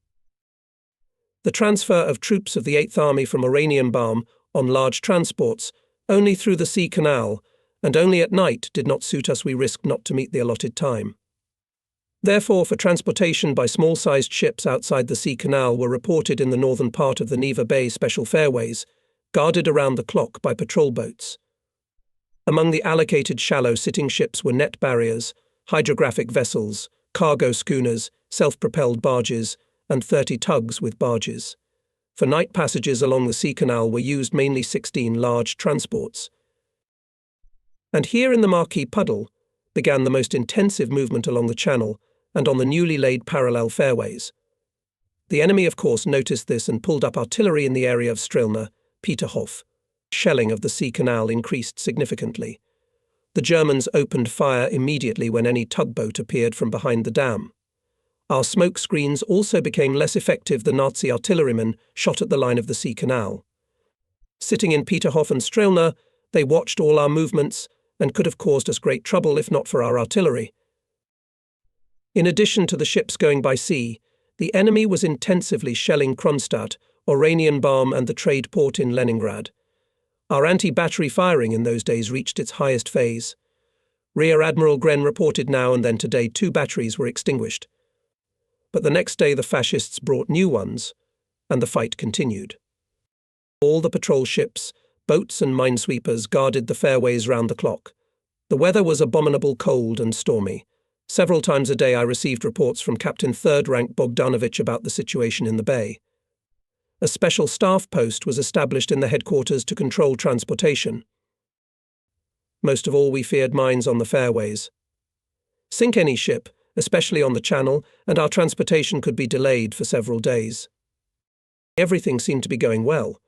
The transfer of troops of the 8th Army from Oranienbaum on large transports, only through the sea canal, and only at night, did not suit us. We risked not to meet the allotted time. Therefore, for transportation by small-sized ships outside the sea canal were reported in the northern part of the Neva Bay special fairways, guarded around the clock by patrol boats. Among the allocated shallow sitting ships were net barriers, hydrographic vessels, cargo schooners, self-propelled barges, and 30 tugs with barges. For night passages along the sea canal were used mainly 16 large transports. And here in the Marquis Puddle began the most intensive movement along the channel and on the newly laid parallel fairways. The enemy, of course, noticed this and pulled up artillery in the area of Strilna, Peterhof. Shelling of the sea canal increased significantly. The Germans opened fire immediately when any tugboat appeared from behind the dam. Our smoke screens also became less effective. The Nazi artillerymen shot at the line of the sea canal. Sitting in Peterhof and Strilna, they watched all our movements and could have caused us great trouble if not for our artillery. In addition to the ships going by sea, the enemy was intensively shelling Kronstadt, Oranienbaum, and the trade port in Leningrad. Our anti-battery firing in those days reached its highest phase. Rear Admiral Gren reported now and then today 2 batteries were extinguished. But the next day the fascists brought new ones, and the fight continued. All the patrol ships, boats and minesweepers guarded the fairways round the clock. The weather was abominable cold and stormy. Several times a day I received reports from Captain 3rd Rank Bogdanovich about the situation in the bay. A special staff post was established in the headquarters to control transportation. Most of all, we feared mines on the fairways. Sink any ship, especially on the channel, and our transportation could be delayed for several days. Everything seemed to be going well.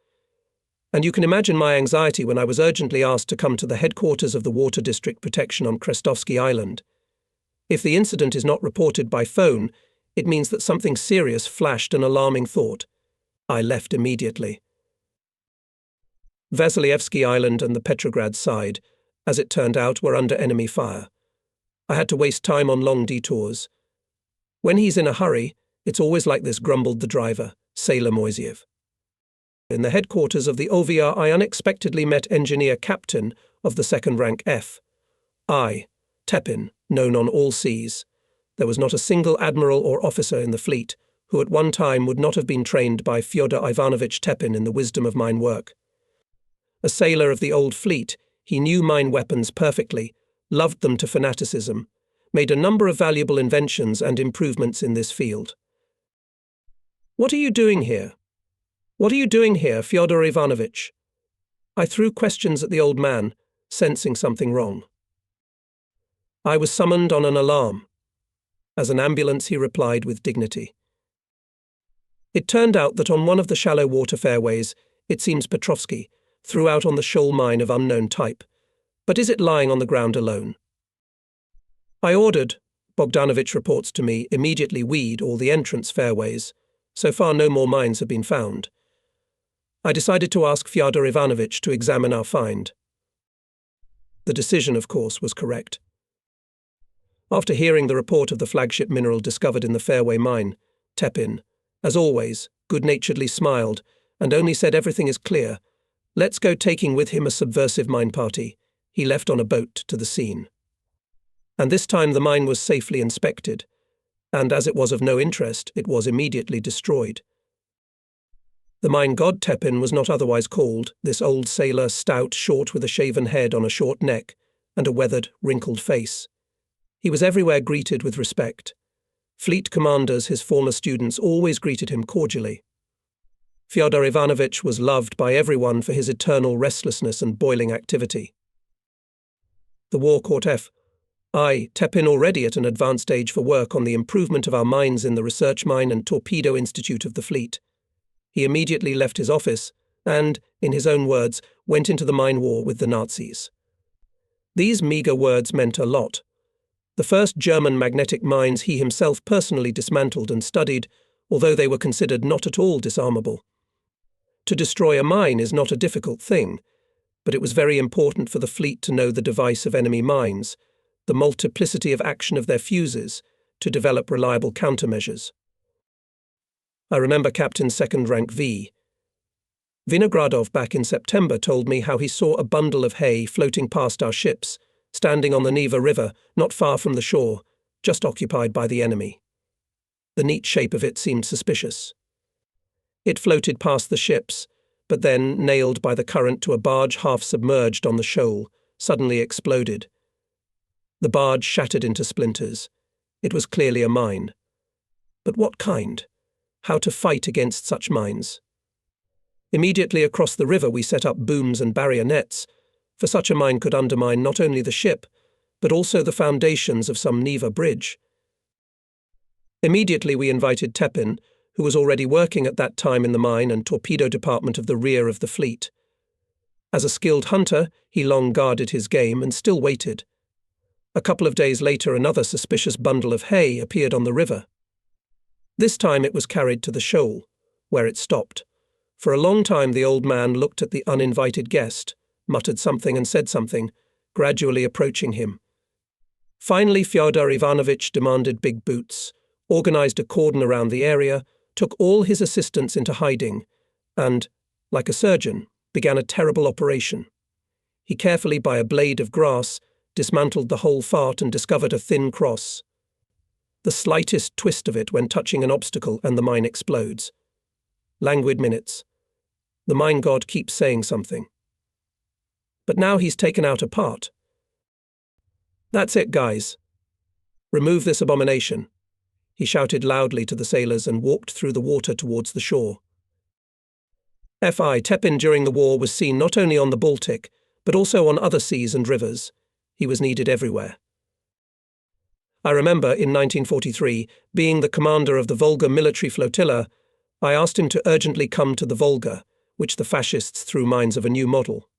And you can imagine my anxiety when I was urgently asked to come to the headquarters of the Water District Protection on Krestovsky Island. If the incident is not reported by phone, it means that something serious flashed an alarming thought. I left immediately. Vasilyevsky Island and the Petrograd side, as it turned out, were under enemy fire. I had to waste time on long detours. When he's in a hurry, it's always like this, grumbled the driver, Sailor Moisiev. In the headquarters of the OVR, I unexpectedly met Engineer Captain of the 2nd Rank F. I, Tepin, known on all seas. There was not a single admiral or officer in the fleet who at one time would not have been trained by Fyodor Ivanovich Tepin in the wisdom of mine work. A sailor of the old fleet, he knew mine weapons perfectly, loved them to fanaticism, made a number of valuable inventions and improvements in this field. "What are you doing here? What are you doing here, Fyodor Ivanovich?" I threw questions at the old man, sensing something wrong. "I was summoned on an alarm." As an ambulance, he replied with dignity. It turned out that on one of the shallow water fairways, it seems Petrovsky, threw out on the shoal mine of unknown type. But is it lying on the ground alone? I ordered, Bogdanovich reports to me, immediately weed all the entrance fairways. So far no more mines have been found. I decided to ask Fyodor Ivanovich to examine our find. The decision, of course, was correct. After hearing the report of the flagship mineral discovered in the fairway mine, Tepin, as always, good-naturedly smiled and only said everything is clear. Let's go, taking with him a subversive mine party. he left on a boat to the scene. And this time the mine was safely inspected, and as it was of no interest, it was immediately destroyed. The mine god Tepin was not otherwise called, this old sailor, stout, short, with a shaven head on a short neck, and a weathered, wrinkled face. He was everywhere greeted with respect. Fleet commanders, his former students, always greeted him cordially. Fyodor Ivanovich was loved by everyone for his eternal restlessness and boiling activity. The war caught Tepin already at an advanced age for work on the improvement of our mines in the Research Mine and Torpedo Institute of the Fleet. He immediately left his office and, in his own words, went into the mine war with the Nazis. These meagre words meant a lot. The first German magnetic mines he himself personally dismantled and studied, although they were considered not at all disarmable. To destroy a mine is not a difficult thing, but it was very important for the fleet to know the device of enemy mines, the multiplicity of action of their fuses, to develop reliable countermeasures. I remember Captain Second Rank V. Vinogradov back in September told me how he saw a bundle of hay floating past our ships, standing on the Neva River, not far from the shore, just occupied by the enemy. The neat shape of it seemed suspicious. It floated past the ships, but then, nailed by the current to a barge half submerged on the shoal, suddenly exploded. The barge shattered into splinters. It was clearly a mine. But what kind? How to fight against such mines? Immediately across the river we set up booms and barrier nets, for such a mine could undermine not only the ship, but also the foundations of some Neva bridge. Immediately we invited Tepin, who was already working at that time in the mine and torpedo department of the rear of the fleet. As a skilled hunter, he long guarded his game and still waited. A couple of days later, another suspicious bundle of hay appeared on the river. This time it was carried to the shoal, where it stopped. For a long time the old man looked at the uninvited guest, muttered something and said something, gradually approaching him. Finally Fyodor Ivanovich demanded big boots, organized a cordon around the area, took all his assistants into hiding, and, like a surgeon, began a terrible operation. He carefully, by a blade of grass, dismantled the whole fart and discovered a thin cross. The slightest twist of it when touching an obstacle and the mine explodes. Languid minutes. The mine god keeps saying something. But now he's taken out a part. That's it, guys. Remove this abomination. He shouted loudly to the sailors and walked through the water towards the shore. Tepin during the war was seen not only on the Baltic, but also on other seas and rivers. He was needed everywhere. I remember, in 1943, being the commander of the Volga military flotilla, I asked him to urgently come to the Volga, which the fascists threw mines of a new model.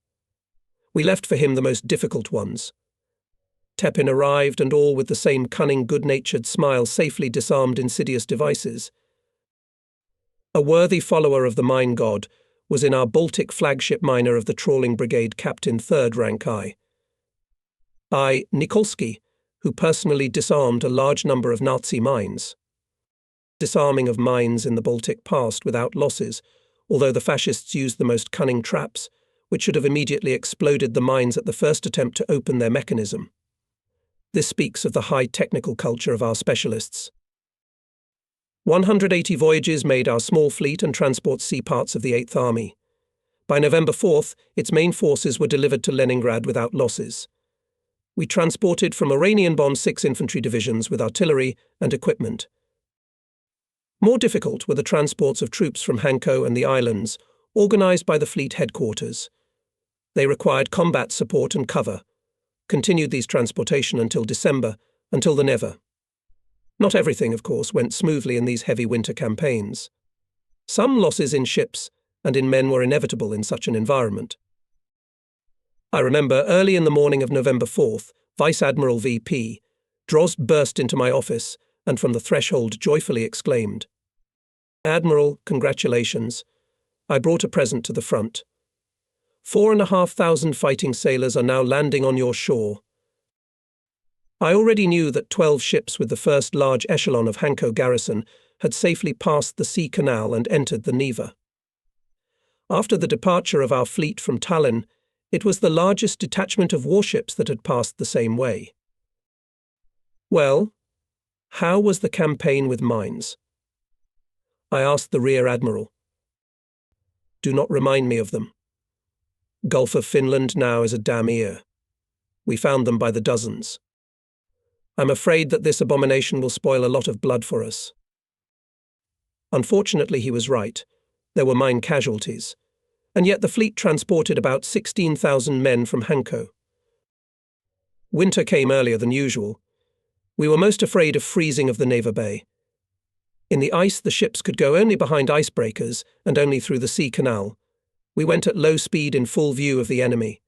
We left for him the most difficult ones. Tepin arrived, and all with the same cunning, good-natured smile safely disarmed insidious devices. A worthy follower of the mine god was in our Baltic flagship miner of the trawling brigade, Captain Third Rank Nikolsky, who personally disarmed a large number of Nazi mines. Disarming of mines in the Baltic passed without losses, although the fascists used the most cunning traps, which should have immediately exploded the mines at the first attempt to open their mechanism. This speaks of the high technical culture of our specialists. 180 voyages made our small fleet and transport sea parts of the 8th Army. By November 4th, its main forces were delivered to Leningrad without losses. We transported from Oranienbaum 6 infantry divisions with artillery and equipment. More difficult were the transports of troops from Hanko and the islands, organized by the fleet headquarters. They required combat support and cover. Continued these transportation until December, until the Neva. Not everything, of course, went smoothly in these heavy winter campaigns. Some losses in ships and in men were inevitable in such an environment. I remember early in the morning of November 4th, Vice Admiral V.P. Drozd burst into my office and from the threshold joyfully exclaimed, "Admiral, congratulations. I brought a present to the front. 4,500 fighting sailors are now landing on your shore." I already knew that 12 ships with the first large echelon of Hanko garrison had safely passed the sea canal and entered the Neva. After the departure of our fleet from Tallinn, It was the largest detachment of warships that had passed the same way. Well, how was the campaign with mines? I asked the Rear Admiral. Do not remind me of them. Gulf of Finland now is a damn ear. We found them by the dozens. I'm afraid that this abomination will spoil a lot of blood for us. Unfortunately, he was right. There were mine casualties. And yet the fleet transported about 16,000 men from Hanko. Winter came earlier than usual. We were most afraid of freezing of the Neva Bay. In the ice, the ships could go only behind icebreakers and only through the sea canal. We went at low speed in full view of the enemy.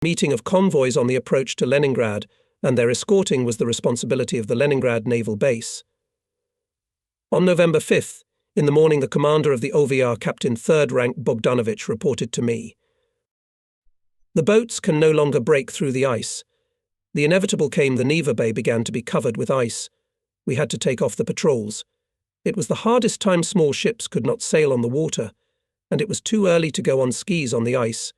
Meeting of convoys on the approach to Leningrad, and their escorting was the responsibility of the Leningrad naval base. On November 5th, in the morning, the commander of the OVR, Captain 3rd Rank Bogdanovich, reported to me. The boats can no longer break through the ice. The inevitable came. The Neva Bay began to be covered with ice. We had to take off the patrols. It was the hardest time. Small ships could not sail on the water, and it was too early to go on skis on the ice.